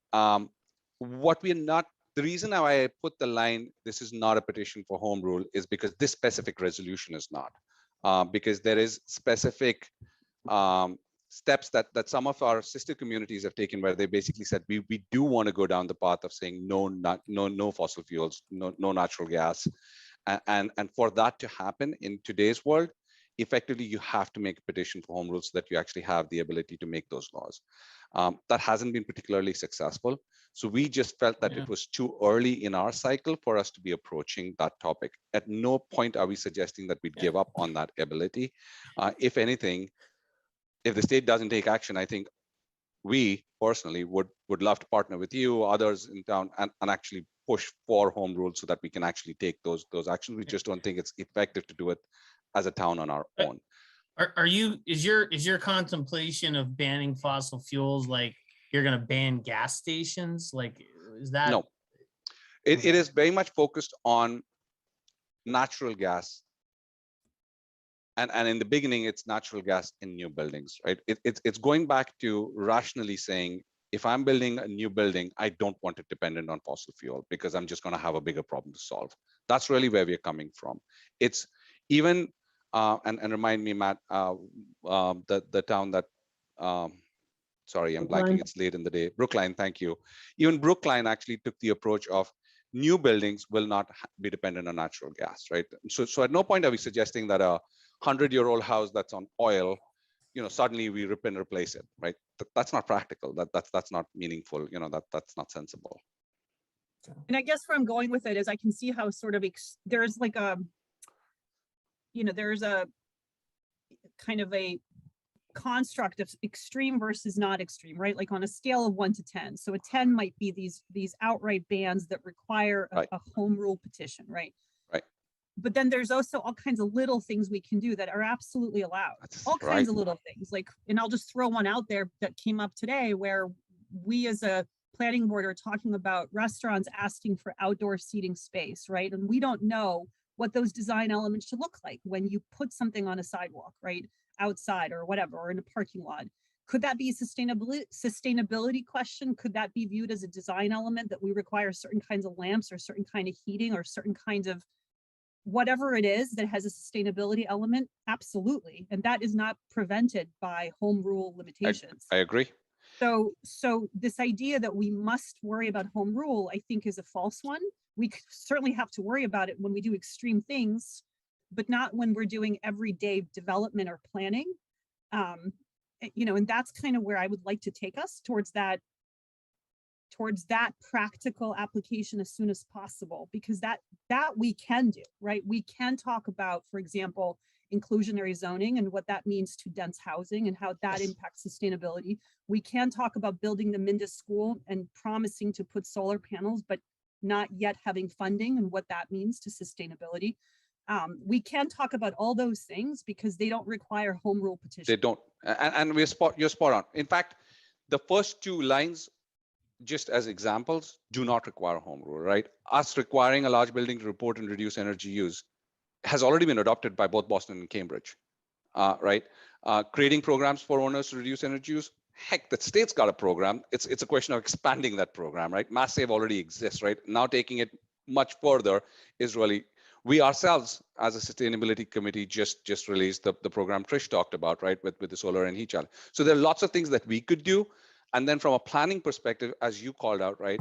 what we're not, the reason why I put the line, this is not a petition for home rule, is because this specific resolution is not. Because there is specific steps that some of our sister communities have taken, where they basically said we do want to go down the path of saying no fossil fuels, no natural gas, and for that to happen in today's world, effectively you have to make a petition for home rules so that you actually have the ability to make those laws. That hasn't been particularly successful, so we just felt that it was too early in our cycle for us to be approaching that topic. At no point are we suggesting that we'd give up on that ability. If anything, if the state doesn't take action, I think we personally would love to partner with you, others in town, and actually push for home rules so that we can actually take those actions. We just don't think it's effective to do it as a town on our own. Is your contemplation of banning fossil fuels like you're going to ban gas stations? Like, is that? No, it is very much focused on natural gas. And in the beginning, it's natural gas in new buildings, right? It's going back to rationally saying, if I'm building a new building, I don't want it dependent on fossil fuel because I'm just going to have a bigger problem to solve. That's really where we're coming from. It's even, and remind me, Matt, the town that, sorry, I'm blanking, it's late in the day. Brookline, thank you. Even Brookline actually took the approach of new buildings will not be dependent on natural gas, right? So at no point are we suggesting that a 100-year-old house that's on oil, suddenly we rip and replace it, right? That's not practical. That's not meaningful. That's not sensible. And I guess where I'm going with it is I can see how sort of there's like there's a kind of a construct of extreme versus not extreme, right? Like on a scale of 1 to 10. So a 10 might be these outright bans that require a home rule petition, right? Right. But then there's also all kinds of little things we can do that are absolutely allowed. All kinds of little things, like, and I'll just throw one out there that came up today where we as a planning board are talking about restaurants asking for outdoor seating space, right? And we don't know what those design elements should look like when you put something on a sidewalk, right? Outside or whatever, or in a parking lot. Could that be a sustainability question? Could that be viewed as a design element that we require certain kinds of lamps or certain kind of heating or certain kinds of whatever it is that has a sustainability element? Absolutely. And that is not prevented by home rule limitations. I agree. So this idea that we must worry about home rule, I think, is a false one. We certainly have to worry about it when we do extreme things, but not when we're doing everyday development or planning. And that's kind of where I would like to take us towards that practical application as soon as possible, because that we can do, right? We can talk about, for example, inclusionary zoning and what that means to dense housing and how that impacts sustainability. We can talk about building the Minda school and promising to put solar panels, but not yet having funding and what that means to sustainability. We can talk about all those things because they don't require home rule petition. They don't, and you're spot on. In fact, the first two lines just as examples, do not require home rule, right? Us requiring a large building to report and reduce energy use has already been adopted by both Boston and Cambridge, right? Creating programs for owners to reduce energy use. Heck, the state's got a program. It's a question of expanding that program, right? Mass save already exists, right? Now taking it much further is really, we ourselves as a sustainability committee just released the program Trish talked about, right? With the solar and heat challenge. So there are lots of things that we could do. And then from a planning perspective, as you called out, right?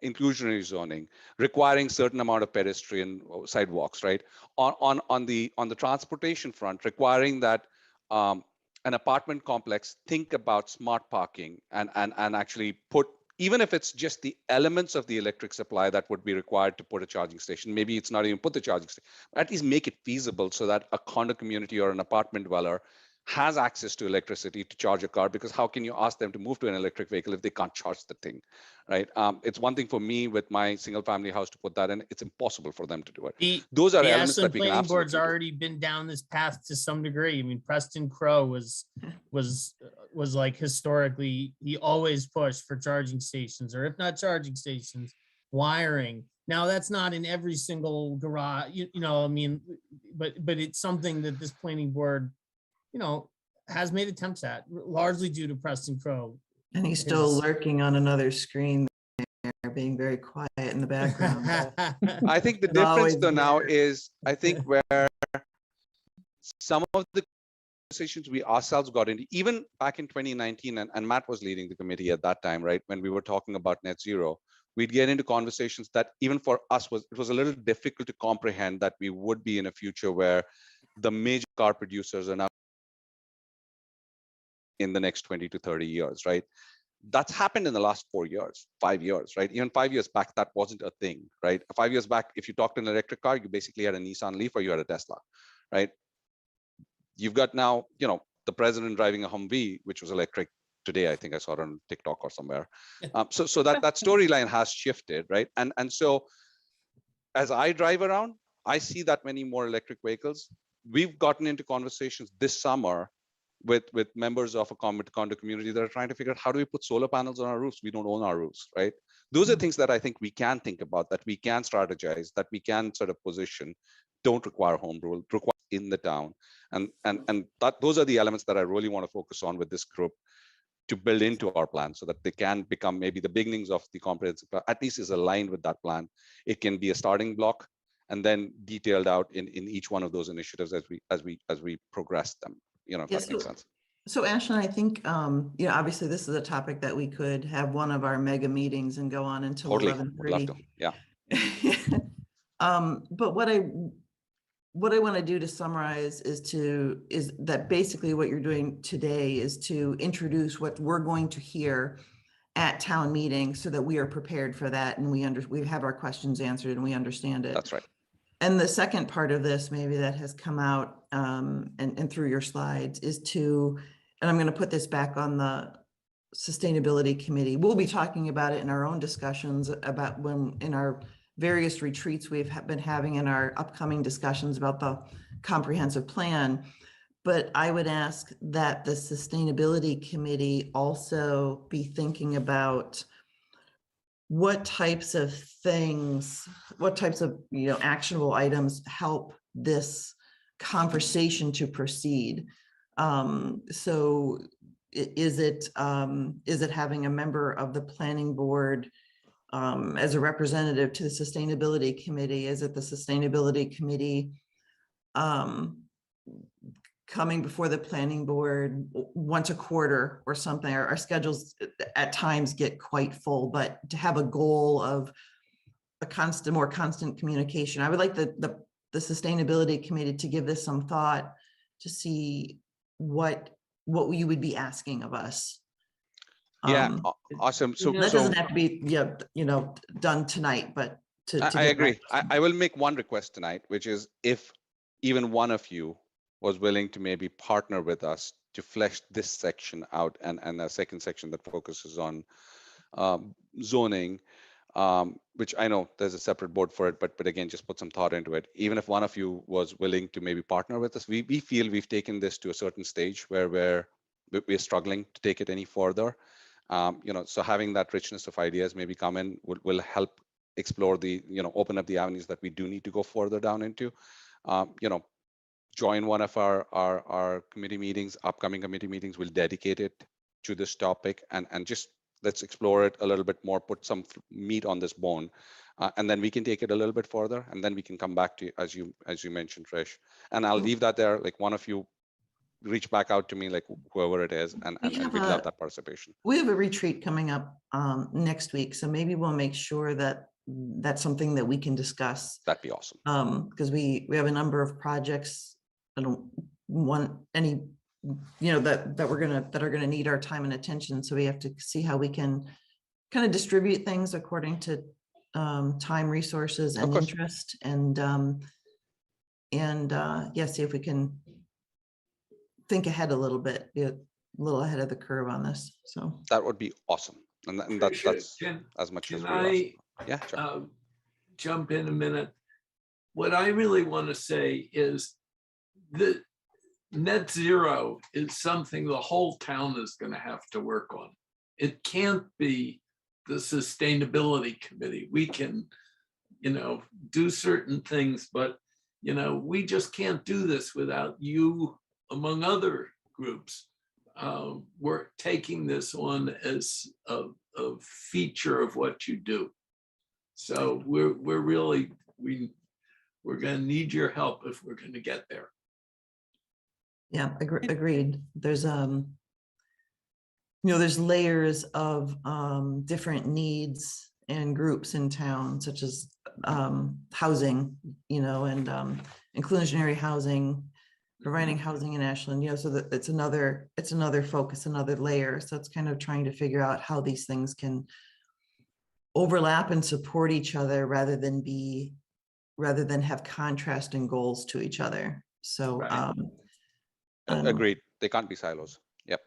Inclusionary zoning, requiring certain amount of pedestrian sidewalks, right? On the transportation front, requiring that an apartment complex think about smart parking and actually put, even if it's just the elements of the electric supply that would be required to put a charging station, maybe it's not even put the charging station, at least make it feasible so that a condo community or an apartment dweller has access to electricity to charge a car, because how can you ask them to move to an electric vehicle if they can't charge the thing, right? It's one thing for me with my single family house to put that in. It's impossible for them to do it. Those are The elements Ashland that we can Planning Board's absolutely do. already been down this path to some degree. I mean, Preston Crow was like historically, he always pushed for charging stations, or if not charging stations, wiring. Now that's not in every single garage, you know, I mean, but it's something that this planning board, you know, has made attempts at, largely due to Preston Crow. And he's still lurking on another screen there, being very quiet in the background. I think the It's difference always though now there. is, I think where some of the conversations we ourselves got into, even back in 2019, and Matt was leading the committee at that time, right? When we were talking about net zero, we'd get into conversations that even for us it was a little difficult to comprehend that we would be in a future where the major car producers are now in the next 20 to 30 years, right? That's happened in the last 4 years, 5 years, right? Even 5 years back, that wasn't a thing, right? 5 years back, if you talked an electric car, you basically had a Nissan Leaf or you had a Tesla, right? You've got now, you know, the president driving a Humvee, which was electric today. I think I saw it on TikTok or somewhere. So that storyline has shifted, right? And so as I drive around, I see that many more electric vehicles. We've gotten into conversations this summer with members of a condo community that are trying to figure out, how do we put solar panels on our roofs? We don't own our roofs, right? Those are things that I think we can think about, that we can strategize, that we can sort of position, don't require home rule, require in the town. And that those are the elements that I really want to focus on with this group to build into our plan, so that they can become maybe the beginnings of the comprehensive plan, at least is aligned with that plan. It can be a starting block and then detailed out in each one of those initiatives as we progress them, you know, if that makes sense. So Ashland, I think, you know, obviously this is a topic that we could have one of our mega meetings and go on until Totally, 11:30. would love to. Yeah. But what I want to do to summarize is that basically what you're doing today is to introduce what we're going to hear at town meeting, so that we are prepared for that and we have our questions answered and we understand it. That's right. And the second part of this, maybe that has come out and through your slides, is to, and I'm going to put this back on the sustainability committee. We'll be talking about it in our own discussions about when in our various retreats we've been having, in our upcoming discussions about the comprehensive plan. But I would ask that the sustainability committee also be thinking about what types of things, what types of, you know, actionable items help this conversation to proceed. So is it having a member of the planning board as a representative to the sustainability committee? Is it the sustainability committee coming before the planning board once a quarter or something? Our schedules at times get quite full, but to have a goal of a more constant communication. I would like the sustainability committee to give this some thought, to see what you would be asking of us. Yeah, awesome. So that doesn't have to be, you know, done tonight, but I agree. I will make one request tonight, which is if even one of you was willing to maybe partner with us to flesh this section out, and a second section that focuses on zoning, which I know there's a separate board for it, but again, just put some thought into it. Even if one of you was willing to maybe partner with us, we feel we've taken this to a certain stage where we're struggling to take it any further. So having that richness of ideas maybe come in will help explore the, open up the avenues that we do need to go further down into. Join one of our committee meetings, upcoming committee meetings. We'll dedicate it to this topic and just let's explore it a little bit more, put some meat on this bone, and then we can take it a little bit further, and then we can come back to, as you mentioned, Trish. And I'll leave that there. Like one of you reach back out to me, like whoever it is, and we'd love that participation. We have a retreat coming up next week, so maybe we'll make sure that that's something that we can discuss. That'd be awesome. Because we have a number of projects. I don't want any, that are gonna need our time and attention. So we have to see how we can kind of distribute things according to time, resources, and interest, and see if we can think ahead a little bit, be a little ahead of the curve on this. So that would be awesome, and that's as much as we sure. Jump in a minute. What I really want to say is that net zero is something the whole town is going to have to work on. It can't be the sustainability committee. We can, do certain things, but, we just can't do this without you, among other groups. We're taking this on as a feature of what you do. So we're going to need your help if we're going to get there. Yeah, agreed. There's there's layers of different needs and groups in town, such as housing, and inclusionary housing, providing housing in Ashland, so that it's another focus, another layer. So it's kind of trying to figure out how these things can overlap and support each other rather than have contrasting goals to each other. So right. Agreed. They can't be silos. Yep.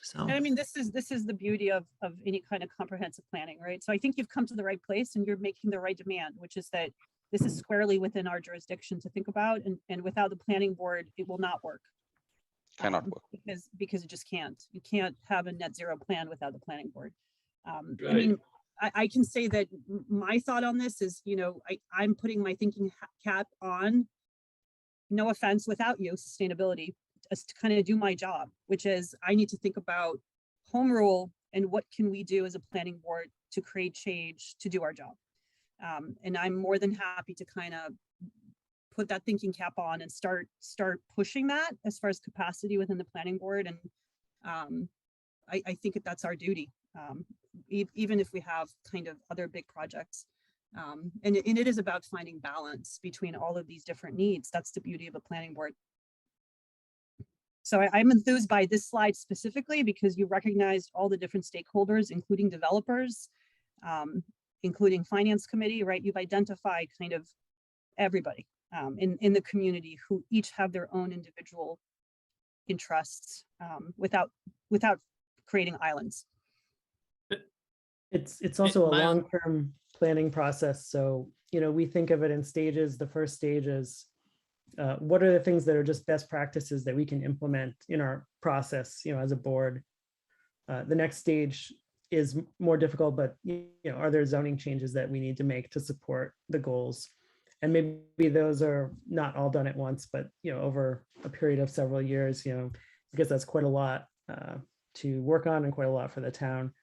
So and I mean, this is the beauty of any kind of comprehensive planning, right? So I think you've come to the right place and you're making the right demand, which is that this is squarely within our jurisdiction to think about, and without the planning board, it will not work. Cannot work. Because it just can't. You can't have a net zero plan without the planning board. Right. I mean, I can say that my thought on this is, I'm putting my thinking cap on, no offense, without you, sustainability, just to kind of do my job, which is I need to think about home rule and what can we do as a planning board to create change to do our job. And I'm more than happy to kind of put that thinking cap on and start pushing that as far as capacity within the planning board. And I think that's our duty, even if we have kind of other big projects. And it is about finding balance between all of these different needs. That's the beauty of a planning board. So I'm enthused by this slide specifically because you recognized all the different stakeholders, including developers, including finance committee, right? You've identified kind of everybody in the community who each have their own individual interests without creating islands. It's also a long-term planning process. So, we think of it in stages. The first stage is what are the things that are just best practices that we can implement in our process, as a board. The next stage is more difficult, but are there zoning changes that we need to make to support the goals? And maybe those are not all done at once, but over a period of several years, because that's quite a lot to work on and quite a lot for the town.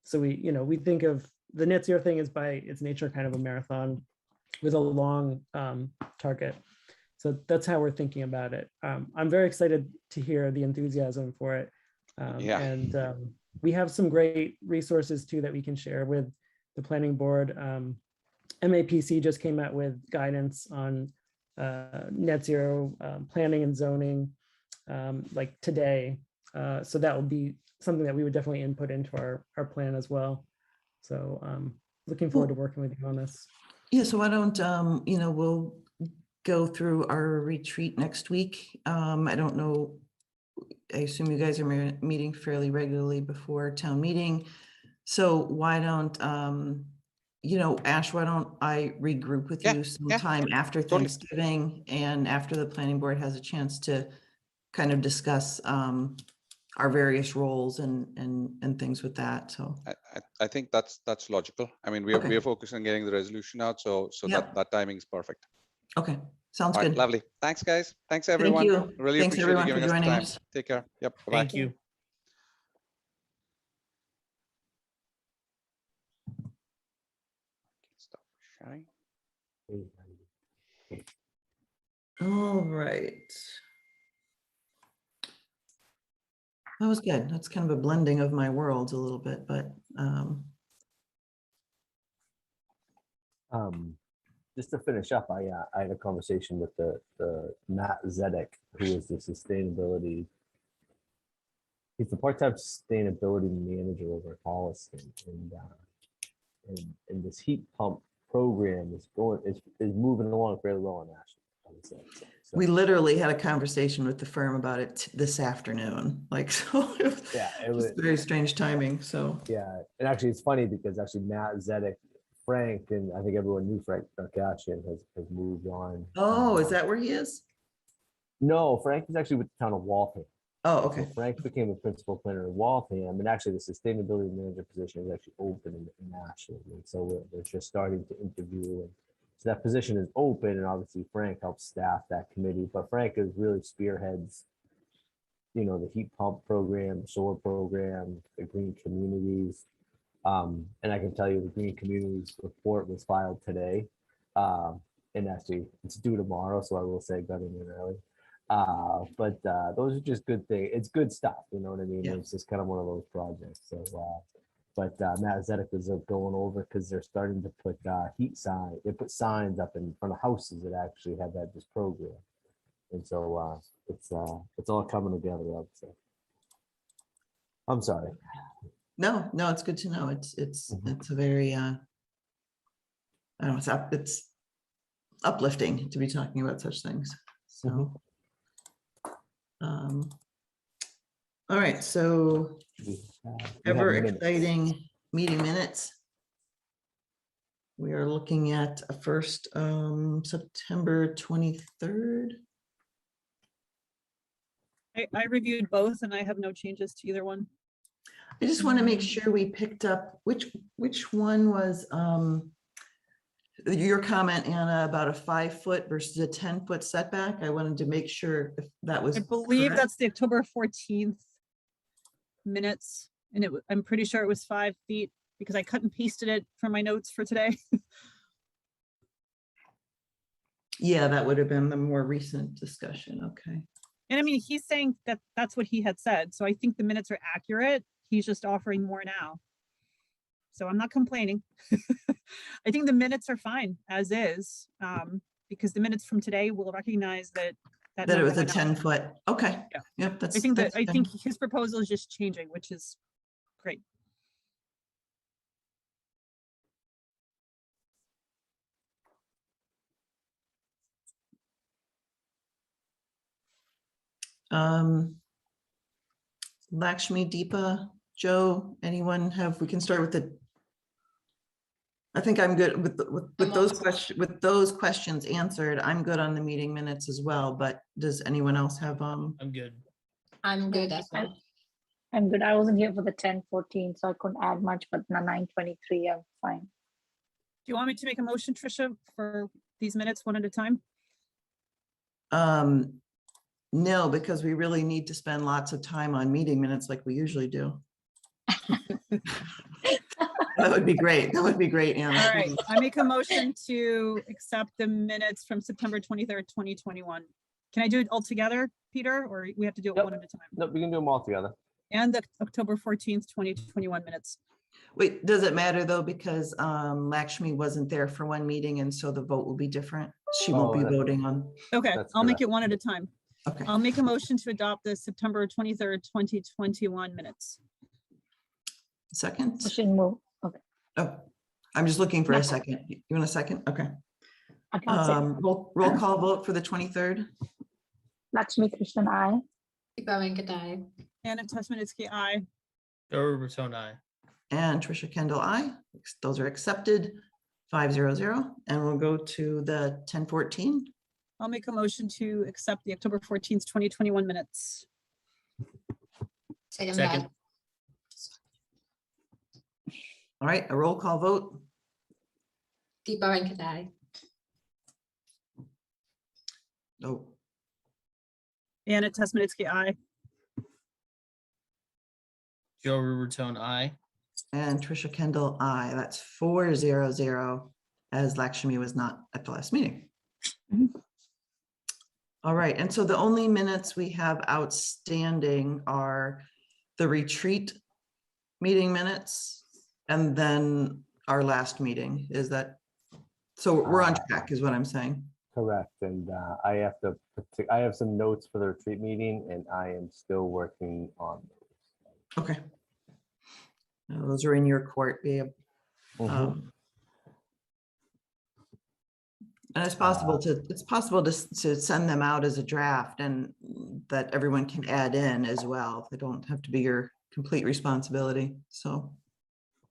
So we think of the net zero thing is by its nature kind of a marathon with a long target. So that's how we're thinking about it. I'm very excited to hear the enthusiasm for it. And we have some great resources too that we can share with the planning board. MAPC just came out with guidance on net zero planning and zoning like today. So that will be something that we would definitely input into our plan as well. So looking forward to working with you on this. Yeah, so why don't, we'll go through our retreat next week. I don't know, I assume you guys are meeting fairly regularly before town meeting. So why don't, Ash, why don't I regroup with you sometime after Thanksgiving and after the planning board has a chance to kind of discuss our various roles and things with that. So, I think that's logical. I mean, we are Okay. focused on getting the resolution out, so Yep. that timing is perfect. okay, sounds All right, good. lovely. Thanks, guys. Thanks, Thank everyone. you. Really Thanks appreciate you everyone for giving us the joining time. us. Take care. Yep. Bye-bye. Thank you. Stop sharing. All right. That was good. That's kind of a blending of my worlds a little bit, but Just to finish up, I had a conversation with the Matt Zedek, who is the sustainability. He's the part-time sustainability manager over at Holliston, and this heat pump program is moving along fairly well in Ashland, I would say. So, we literally had a conversation with the firm about it this afternoon. Like, so it was, yeah, it just was very strange timing. So, yeah, and actually it's funny because actually Matt Zedek, Frank, and I think everyone knew Frank Narkashian has moved on. oh, is that where he is? No, Frank is actually with the town of Waltham. Oh, So okay. Frank became a principal planner in Waltham, and actually the sustainability manager position is actually open in Ashland. And so we're just starting to interview. And so that position is open, and obviously Frank helps staff that committee, but Frank is really spearheads, the heat pump program, the solar program, the green communities. And I can tell you the green communities report was filed today. And actually it's due tomorrow, so I will say got it in early. But those are just good things. It's good stuff, you know what I mean? Yeah. It's just kind of one of those projects. So, but Matt Zedek is going over because they're starting to put heat signs. They put signs up in front of houses that actually have this program, and so it's all coming together. I would say. I'm sorry. No, it's good to know. It's a very I don't know, it's uplifting to be talking about such things. So all right, so We ever have minutes. exciting meeting minutes. We are looking at a first September 23rd. I reviewed both and I have no changes to either one. I just want to make sure we picked up which one was your comment, Anna, about a 5-foot versus a 10-foot setback. I wanted to make sure if that was I believe correct. that's the October 14th minutes, and I'm pretty sure it was 5 feet because I cut and pasted it from my notes for today. Yeah, that would have been the more recent discussion. Okay. And I mean, he's saying that that's what he had said. So I think the minutes are accurate. He's just offering more now. So I'm not complaining. I think the minutes are fine as is, because the minutes from today will recognize that That it number was a went up. 10-foot. Okay. Yeah. Yep. That's. I think that's fine. his proposal is just changing, which is great. Lakshmi, Deepa, Joe, anyone have? We can start with the. I think I'm good with those questions answered. I'm good on the meeting minutes as well. But does anyone else have? I'm good. I'm good as well. I'm good. I wasn't here for the 10-14, so I couldn't add much, but the 9-23, I'm fine. Do you want me to make a motion, Tricia, for these minutes one at a time? No, because we really need to spend lots of time on meeting minutes like we usually do. That would be great. That would be great, Anna. All right, I make a motion to accept the minutes from September 23rd, 2021. Can I do it all together, Peter, or we have to do it Yep. one at a time? No, we can do them all together. And the October 14th, 2021 minutes. Wait, does it matter though? Because Lakshmi wasn't there for one meeting and so the vote will be different. She won't be Oh, voting on. Okay, That's I'll make correct. it one at a time. Okay. I'll make a motion to adopt the September 23rd, 2021 minutes. Second. Motion move. Okay. Oh, I'm just looking for No. a second. You want a second? Okay. I can't say. Roll call vote for the 23rd. Lakshmi Krishnan, I. Deepa Venkatai. Anna Tesmanitsky, aye. Joe Ruberton, aye. And Trisha Kendall, aye. Those are accepted. 500. And we'll go to the 10-14. I'll make a motion to accept the October 14th, 2021 minutes. Second Second. that. All right, a roll call vote. Deepa Venkatai. Oh, Anna Tesmanitsky, aye. Joe Rubertone, aye. and Trisha Kendall, aye. That's 4-0-0, as Lakshmi was not at the last meeting. Mhm. All right, and so the only minutes we have outstanding are the retreat meeting minutes and then our last meeting. Is that, so we're on track is what I'm saying. Correct, and I have to, I have some notes for the retreat meeting, and I am still working on those. Okay. Those are in your court, babe. Mhm. And it's possible to send them out as a draft and that everyone can add in as well. They don't have to be your complete responsibility. So,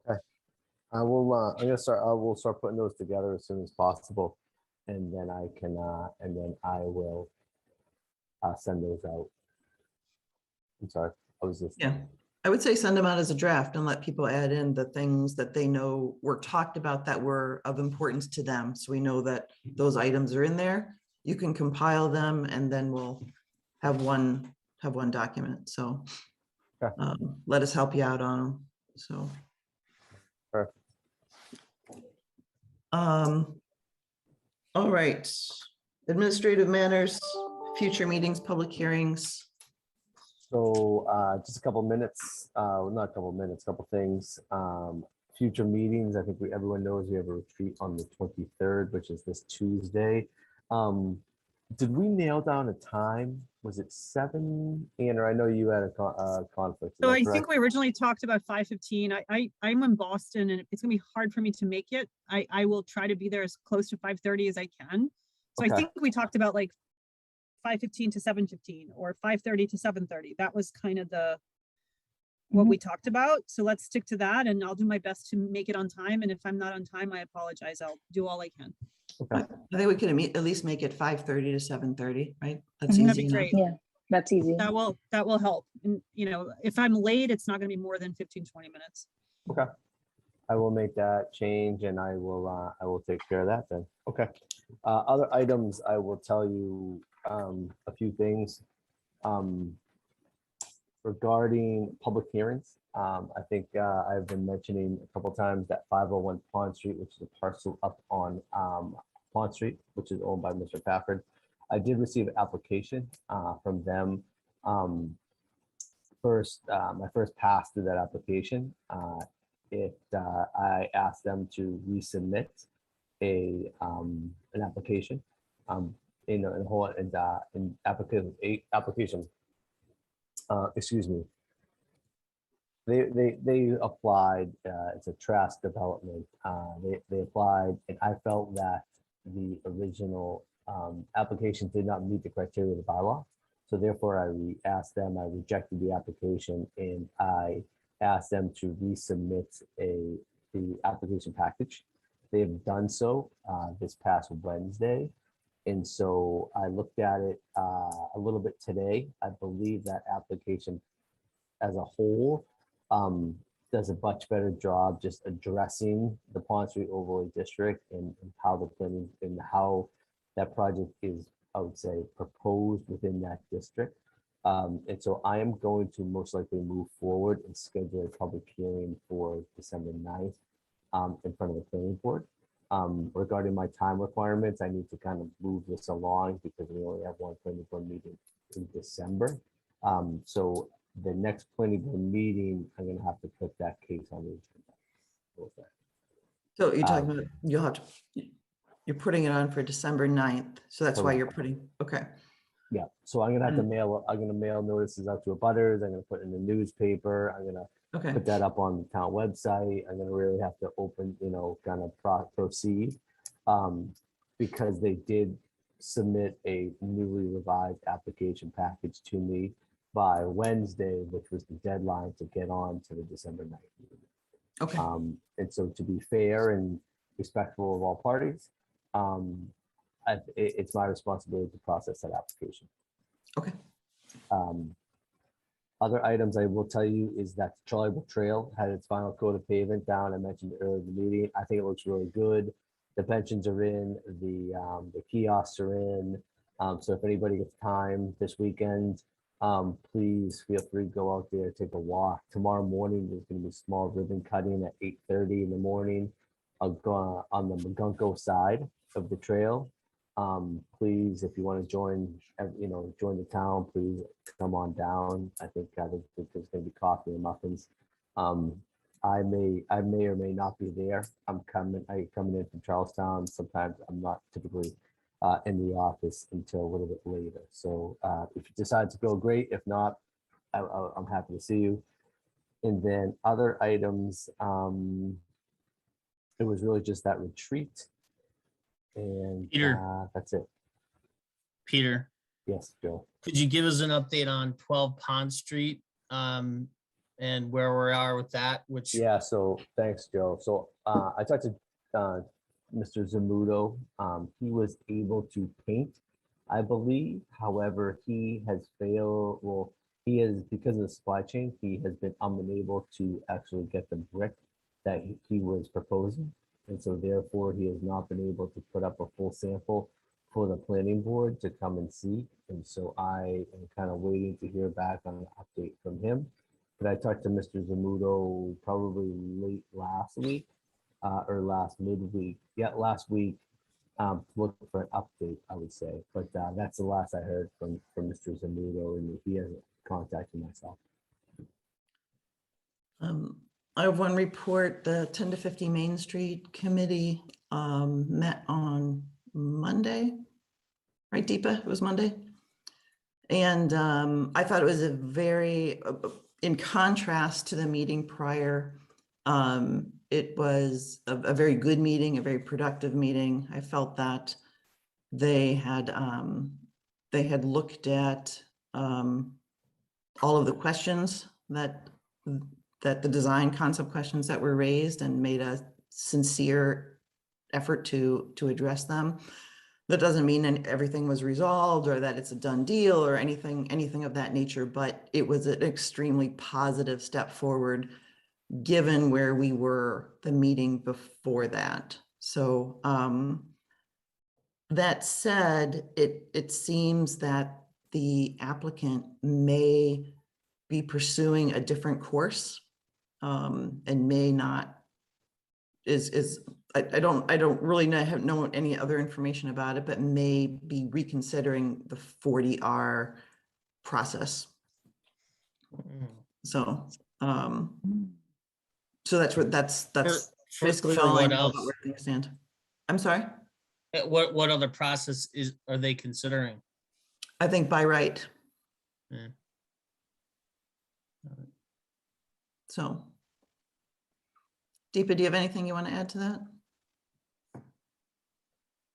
I will, I'm gonna start, I will start putting those together as soon as possible. And then I can, and then I will send those out. I'm sorry, I was just. yeah, I would say send them out as a draft and let people add in the things that they know were talked about that were of importance to them. So we know that those items are in there. You can compile them and then we'll have one document. So Okay. let us help you out on them. So. Perfect. All right, administrative matters, future meetings, public hearings. So just a couple minutes, not a couple minutes, couple things. Future meetings, I think everyone knows we have a retreat on the 23rd, which is this Tuesday. Did we nail down a time? Was it 7? Anna, I know you had a conflict. is So that I think correct? we originally talked about 5:15. I'm in Boston and it's gonna be hard for me to make it. I will try to be there as close to 5:30 as I can. So Okay. I think we talked about like 5:15 to 7:15 or 5:30 to 7:30. That was kind of what we talked about. So let's stick to that and I'll do my best to make it on time. And if I'm not on time, I apologize. I'll do all I can. Okay. I think we could at least make it 5:30 to 7:30, right? That's Mhm. That'd easy be enough. great. Yeah, that's easy. That will help. And if I'm late, it's not gonna be more than 15-20 minutes. Okay. I will make that change and I will take care of that then. Okay. Other items, I will tell you a few things regarding public hearings. I think I've been mentioning a couple times that 501 Pond Street, which is a parcel up on Pond Street, which is owned by Mr. Pafford. I did receive an application from them. My first pass through that application, I asked them to resubmit an application in application. Excuse me. They applied. It's a trust development. They applied, and I felt that the original application did not meet the criteria of the bylaw. So therefore, I asked them. I rejected the application, and I asked them to resubmit the application package. They've done so this past Wednesday. And so I looked at it a little bit today. I believe that application as a whole does a much better job just addressing the Pond Street Overlay District and how the planning and how that project is, I would say, proposed within that district. And so I am going to most likely move forward and schedule a public hearing for December 9th in front of the planning board. Regarding my time requirements, I need to kind of move this along because we only have one planning board meeting in December. So the next planning board meeting, I'm gonna have to put that case on the agenda. So you're talking about, you're putting it on for December 9th. So that's why you're putting, okay. Yeah, so I'm gonna have to mail notices out to abutters. I'm gonna put in the newspaper. I'm gonna Okay, put that up on the town website. I'm gonna really have to open, kind of proceed. Because they did submit a newly revised application package to me by Wednesday, which was the deadline to get on to the December 9th meeting. okay, And so to be fair and respectful of all parties, it's my responsibility to process that application. okay. Other items I will tell you is that Charlie Brook Trail had its final coat of pavement down. I mentioned it earlier in the meeting. I think it looks really good. The pensions are in, the kiosks are in. So if anybody gets time this weekend, please feel free to go out there, take a walk. Tomorrow morning, there's going to be small ribbon cutting at 8:30 in the morning. I'll go on the Magunko side of the trail. Please, if you want to join, join the town, please come on down. I think there's going to be coffee and muffins. I may or may not be there. I'm coming in from Charlestown. Sometimes I'm not typically in the office until a little bit later. So if you decide to go, great. If not, I'm happy to see you. And then other items, it was really just that retreat. And Peter. That's it. Peter, Yes, Joe. could you give us an update on 12 Pond Street and where we are with that? Which Yeah, so thanks, Joe. So I talked to Mr. Zamudo. He was able to paint, I believe. However, he has failed. Well, he is, because of the supply chain, he has been unable to actually get the brick that he was proposing. And so therefore, he has not been able to put up a full sample for the planning board to come and see. And so I am kind of waiting to hear back on an update from him. But I talked to Mr. Zamudo probably late last week or last midweek. Yeah, last week, looking for an update, I would say. But that's the last I heard from Mr. Zamudo, and he hasn't contacted myself. I have one report. The 10 to 50 Main Street Committee met on Monday, right, Deepa? It was Monday. And I thought it was a very, in contrast to the meeting prior, it was a very good meeting, a very productive meeting. I felt that they had looked at all of the questions that the design concept questions that were raised and made a sincere effort to address them. That doesn't mean everything was resolved or that it's a done deal or anything of that nature, but it was an extremely positive step forward given where we were the meeting before that. So that said, it seems that the applicant may be pursuing a different course and may not I don't really know any other information about it, but may be reconsidering the 40R process. So so that's basically all I know about where things stand. I'm sorry. What other process are they considering? I think by right. Yeah. So, Deepa, do you have anything you want to add to that?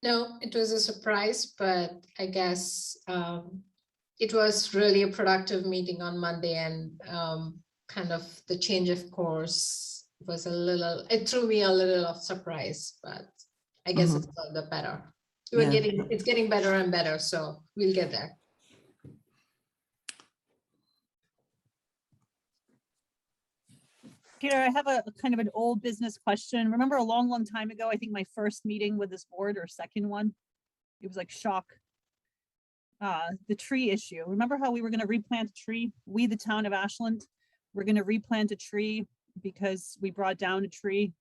No, it was a surprise, but I guess it was really a productive meeting on Monday, and kind of the change of course was it threw me a little of surprise, but I guess it's all the better. It's getting better and better, so we'll get there. Peter, I have a kind of an old business question. Remember a long time ago, I think my first meeting with this board or second one, it was like shock. The tree issue. Remember how we were going to replant a tree? We, the town of Ashland, we're going to replant a tree because we brought down a tree.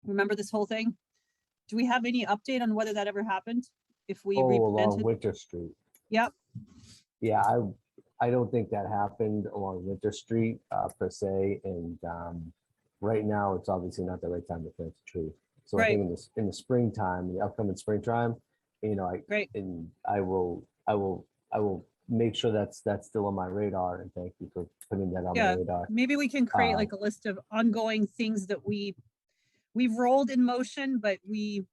Remember this whole thing? Do we have any update on whether that ever happened? If we along replanted? Winter Street. Yep. Yeah, I don't think that happened along Winter Street per se, and right now it's obviously not the right time to plant a tree. So I think in the springtime, the upcoming springtime, I will make sure that's still on my radar, and thank you for putting that on my radar. Maybe we can create like a list of ongoing things that we've rolled in motion, but we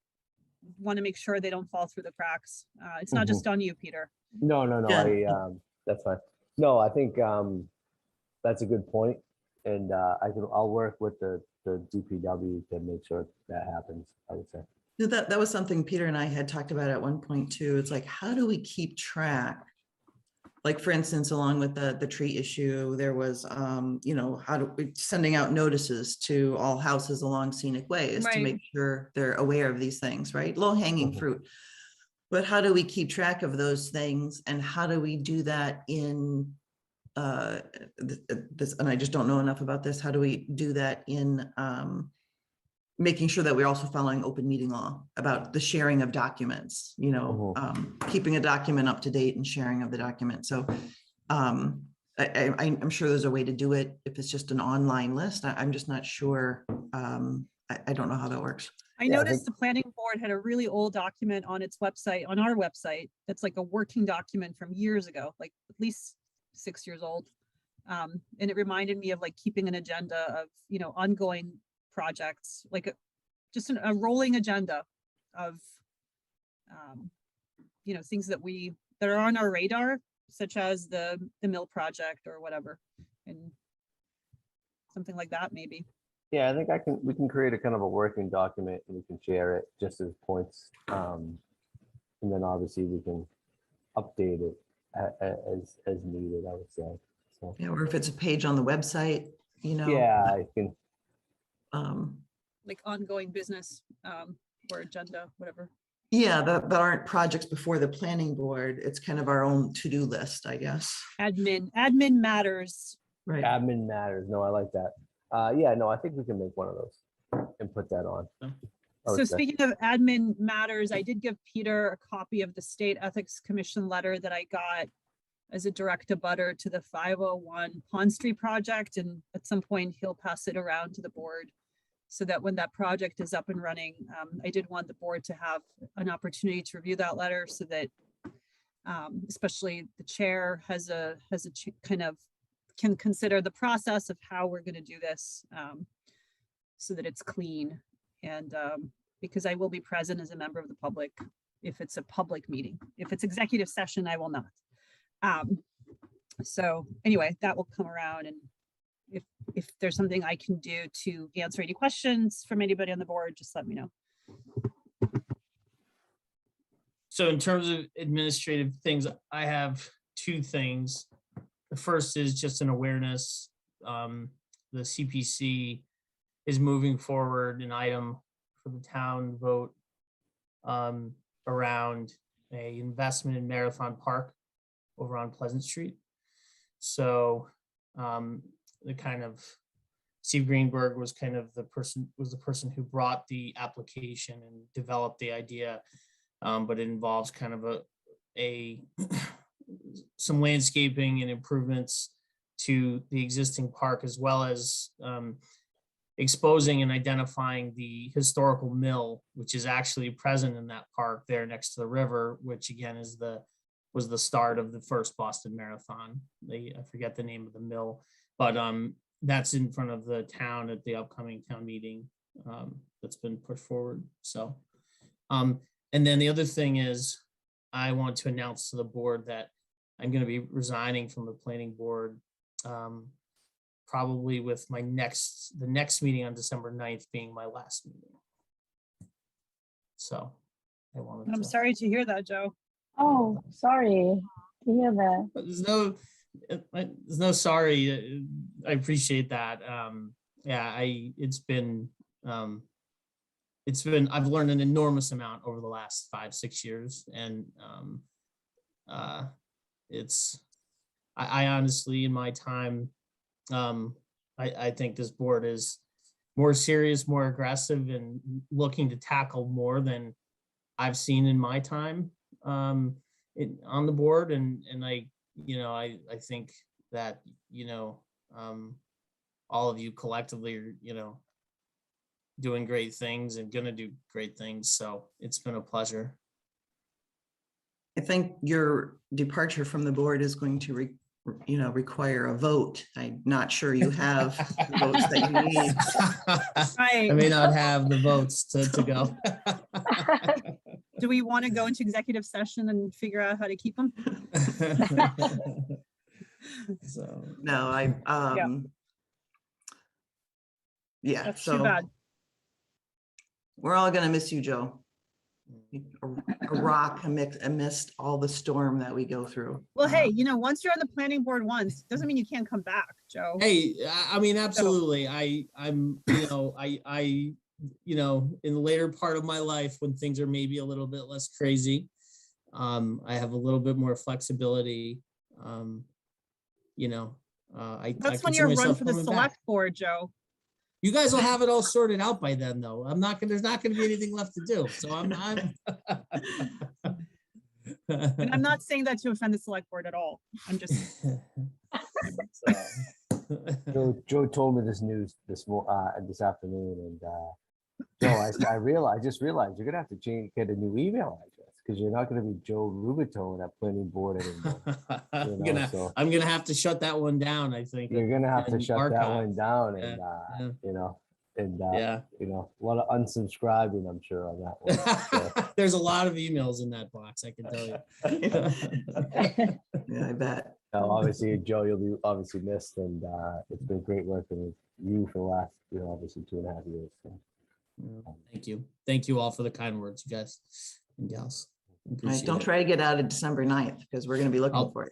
want to make sure they don't fall through the cracks. It's not just on you, Peter. No, yeah. That's fine. No, I think that's a good point, and I'll work with the DPW to make sure that happens, I would say. That was something Peter and I had talked about at one point too. It's like, how do we keep track like for instance, along with the tree issue, there was, you know, sending out notices to all houses along scenic ways to Right. make sure they're aware of these things, right? Low hanging Mhm. fruit. But how do we keep track of those things, and how do we do that in this, and I just don't know enough about this. How do we do that in making sure that we're also following open meeting law about the sharing of documents, you know, keeping a document up to date and sharing of the document. So I'm sure there's a way to do it if it's just an online list. I'm just not sure. I don't know how that works. I Yeah, I noticed think- the planning board had a really old document on its website, on our website, that's like a working document from years ago, like at least 6 years old. And it reminded me of like keeping an agenda of, you know, ongoing projects, like just a rolling agenda of, you know, things that are on our radar, such as the mill project or whatever, and something like that, maybe. Yeah, I think we can create a kind of a working document and we can share it just as points. And then obviously we can update it as needed, I would say. So, Yeah, or if it's a page on the website, you know. yeah, I can, Like ongoing business, or agenda, whatever. Yeah, that aren't projects before the planning board. It's kind of our own to-do list, I guess. Admin matters. Right. admin matters. No, I like that. Yeah, no, I think we can make one of those and put that on. I So would say. speaking of admin matters, I did give Peter a copy of the State Ethics Commission letter that I got as a direct abutter to the 501 Pond Street project. And at some point he'll pass it around to the board so that when that project is up and running, I did want the board to have an opportunity to review that letter so that especially the chair has a kind of can consider the process of how we're going to do this so that it's clean. And because I will be present as a member of the public if it's a public meeting. If it's executive session, I will not. So anyway, that will come around, and if there's something I can do to answer any questions from anybody on the board, just let me know. So in terms of administrative things, I have two things. The first is just an awareness. The CPC is moving forward an item for the town vote around a investment in Marathon Park over on Pleasant Street. So the kind of Steve Greenberg was kind of the person who brought the application and developed the idea, but it involves kind of some landscaping and improvements to the existing park, as well as exposing and identifying the historical mill, which is actually present in that park there next to the river, which again was the start of the first Boston Marathon. I forget the name of the mill, but that's in front of the town at the upcoming town meeting that's been put forward. So, and then the other thing is I want to announce to the board that I'm going to be resigning from the planning board probably with the next meeting on December 9th being my last meeting. So I wanted I'm to. sorry to hear that, Joe. Oh, sorry to hear that. But there's no sorry. I appreciate that. Yeah, I've learned an enormous amount over the last 5-6 years, and I honestly, in my time, I think this board is more serious, more aggressive, and looking to tackle more than I've seen in my time on the board. And I think that, all of you collectively are, doing great things and gonna do great things. So it's been a pleasure. I think your departure from the board is going to require a vote. I'm not sure you have the votes that you need. I may not have the votes to go. Do we want to go into executive session and figure out how to keep them? So No, yeah, That's too so bad. we're all gonna miss you, Joe. a rock amidst all the storm that we go through. Well, hey, once you're on the planning board once, doesn't mean you can't come back, Joe. Hey, I mean, absolutely. I'm, in the later part of my life when things are maybe a little bit less crazy, I have a little bit more flexibility. That's when you're run for the select board, Joe. You guys will have it all sorted out by then, though. There's not going to be anything left to do. So I'm And I'm not saying that to offend the select board at all. I'm just. Joe told me this news this afternoon, and Joe, I just realized you're gonna have to get a new email address because you're not gonna be Joe Rubitone at planning board anymore. I'm gonna have to shut that one down. I think you're gonna have to shut archive. that one down, and a lot of unsubscribing, I'm sure, on that one. So. There's a lot of emails in that box, I can tell you. Yeah, I bet. Obviously, Joe, you'll be obviously missed, and it's been great working with you for the last, obviously 2.5 years. So. Thank you all for the kind words, you guys and gals. Right, don't try to get out of December 9th because we're going to be looking for you.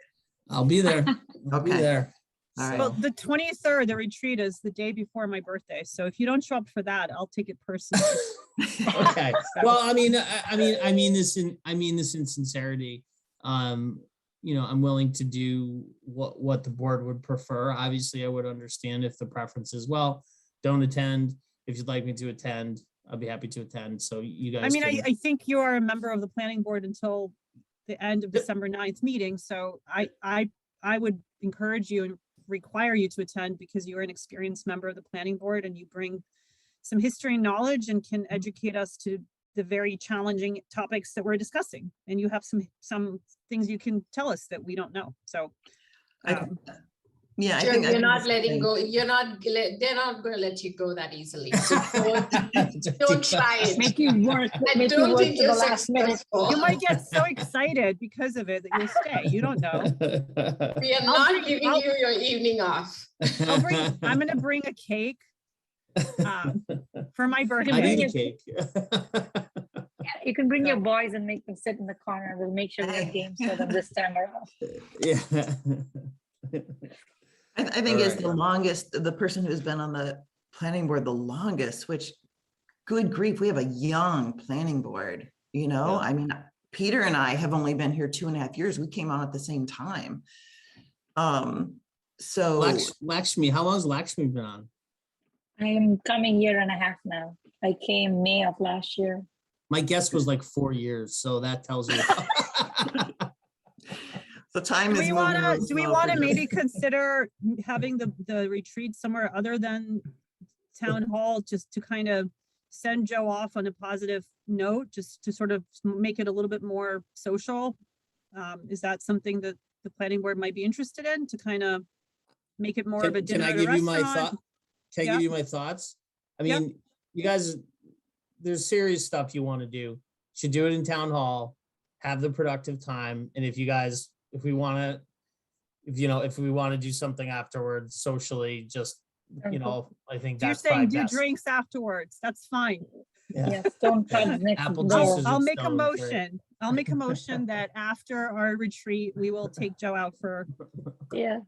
I'll be there. I'll be there. All right. Well, the 23rd, the retreat is the day before my birthday. So if you don't show up for that, I'll take it personally. Okay. Well, I mean this in sincerity. I'm willing to do what the board would prefer. Obviously, I would understand if the preference is, well, don't attend. If you'd like me to attend, I'll be happy to attend. So you guys. I think you are a member of the planning board until the end of December 9th meeting. So I would encourage you and require you to attend because you're an experienced member of the planning board and you bring some history and knowledge and can educate us to the very challenging topics that we're discussing. And you have some things you can tell us that we don't know. So yeah, I Sure, think you're not letting go. They're not going to let you go that easily. So don't try it. Make you work. I don't think you're successful. you might get so excited because of it that you'll stay. You don't know. We are not giving you your evening off. I'm going to bring a cake for my birthday. I need a cake. You can bring your boys and make them sit in the corner. We'll make sure we have games for them this time around. Yeah. I think is the person who's been on the planning board the longest, which good grief, we have a young planning board, I mean, Peter and I have only been here 2.5 years. We came on at the same time. So Lakshmi, how long has Lakshmi been on? I am coming 1.5 years now. I came May of last year. My guess was like 4 years. So that tells you. The time is. Do we want to maybe consider having the retreat somewhere other than town hall, just to kind of send Joe off on a positive note, just to sort of make it a little bit more social? Is that something that the planning board might be interested in, to kind of make it more of a dinner at a restaurant? Can I give you my thoughts? I mean, you guys, there's serious stuff you want to do. You should do it in town hall, have the productive time. And if we want to do something afterwards socially, just, I think that's you're saying do best. drinks afterwards. That's fine. Yes, don't touch next Apple door. juice is I'll its make a own motion. drink. I'll make a motion that after our retreat, we will take Joe out for Yeah.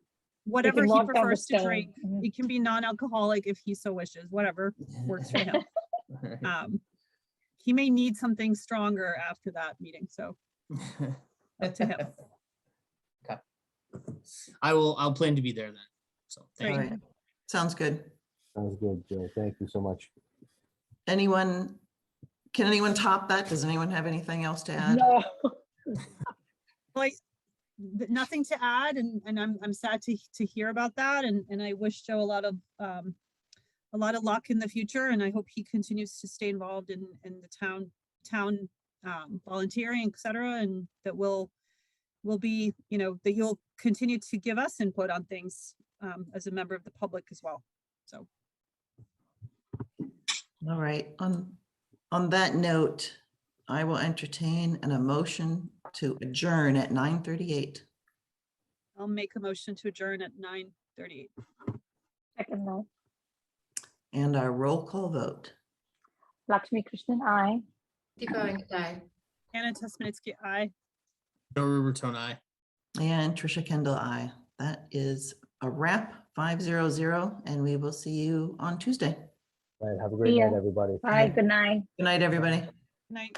whatever he walk down the prefers to stairs. drink. Mhm. It can be non-alcoholic if he so wishes, whatever works for him. He may need something stronger after that meeting, so up to him. Okay. I'll plan to be there then. So thank All you. right. Sounds good. Sounds good, Joe. Thank you so much. Can anyone top that? Does anyone have anything else to add? No. Like, nothing to add, and I'm sad to hear about that, and I wish Joe a lot of luck in the future, and I hope he continues to stay involved in the town volunteering, et cetera, and that we'll be, that you'll continue to give us input on things as a member of the public as well. So. All right. On that note, I will entertain a motion to adjourn at 9:38. I'll make a motion to adjourn at 9:38. Second note. And our roll call vote. Lakshmi Krishnan, aye. Deepa Vangadai. Anna Tesmanitsky, aye. Joe Ruberton, aye. And Trisha Kendall, I. That is a wrap, 500, and we will see you on Tuesday. Right, have a great See night, ya. everybody. Bye, good night. Good night, everybody. Night.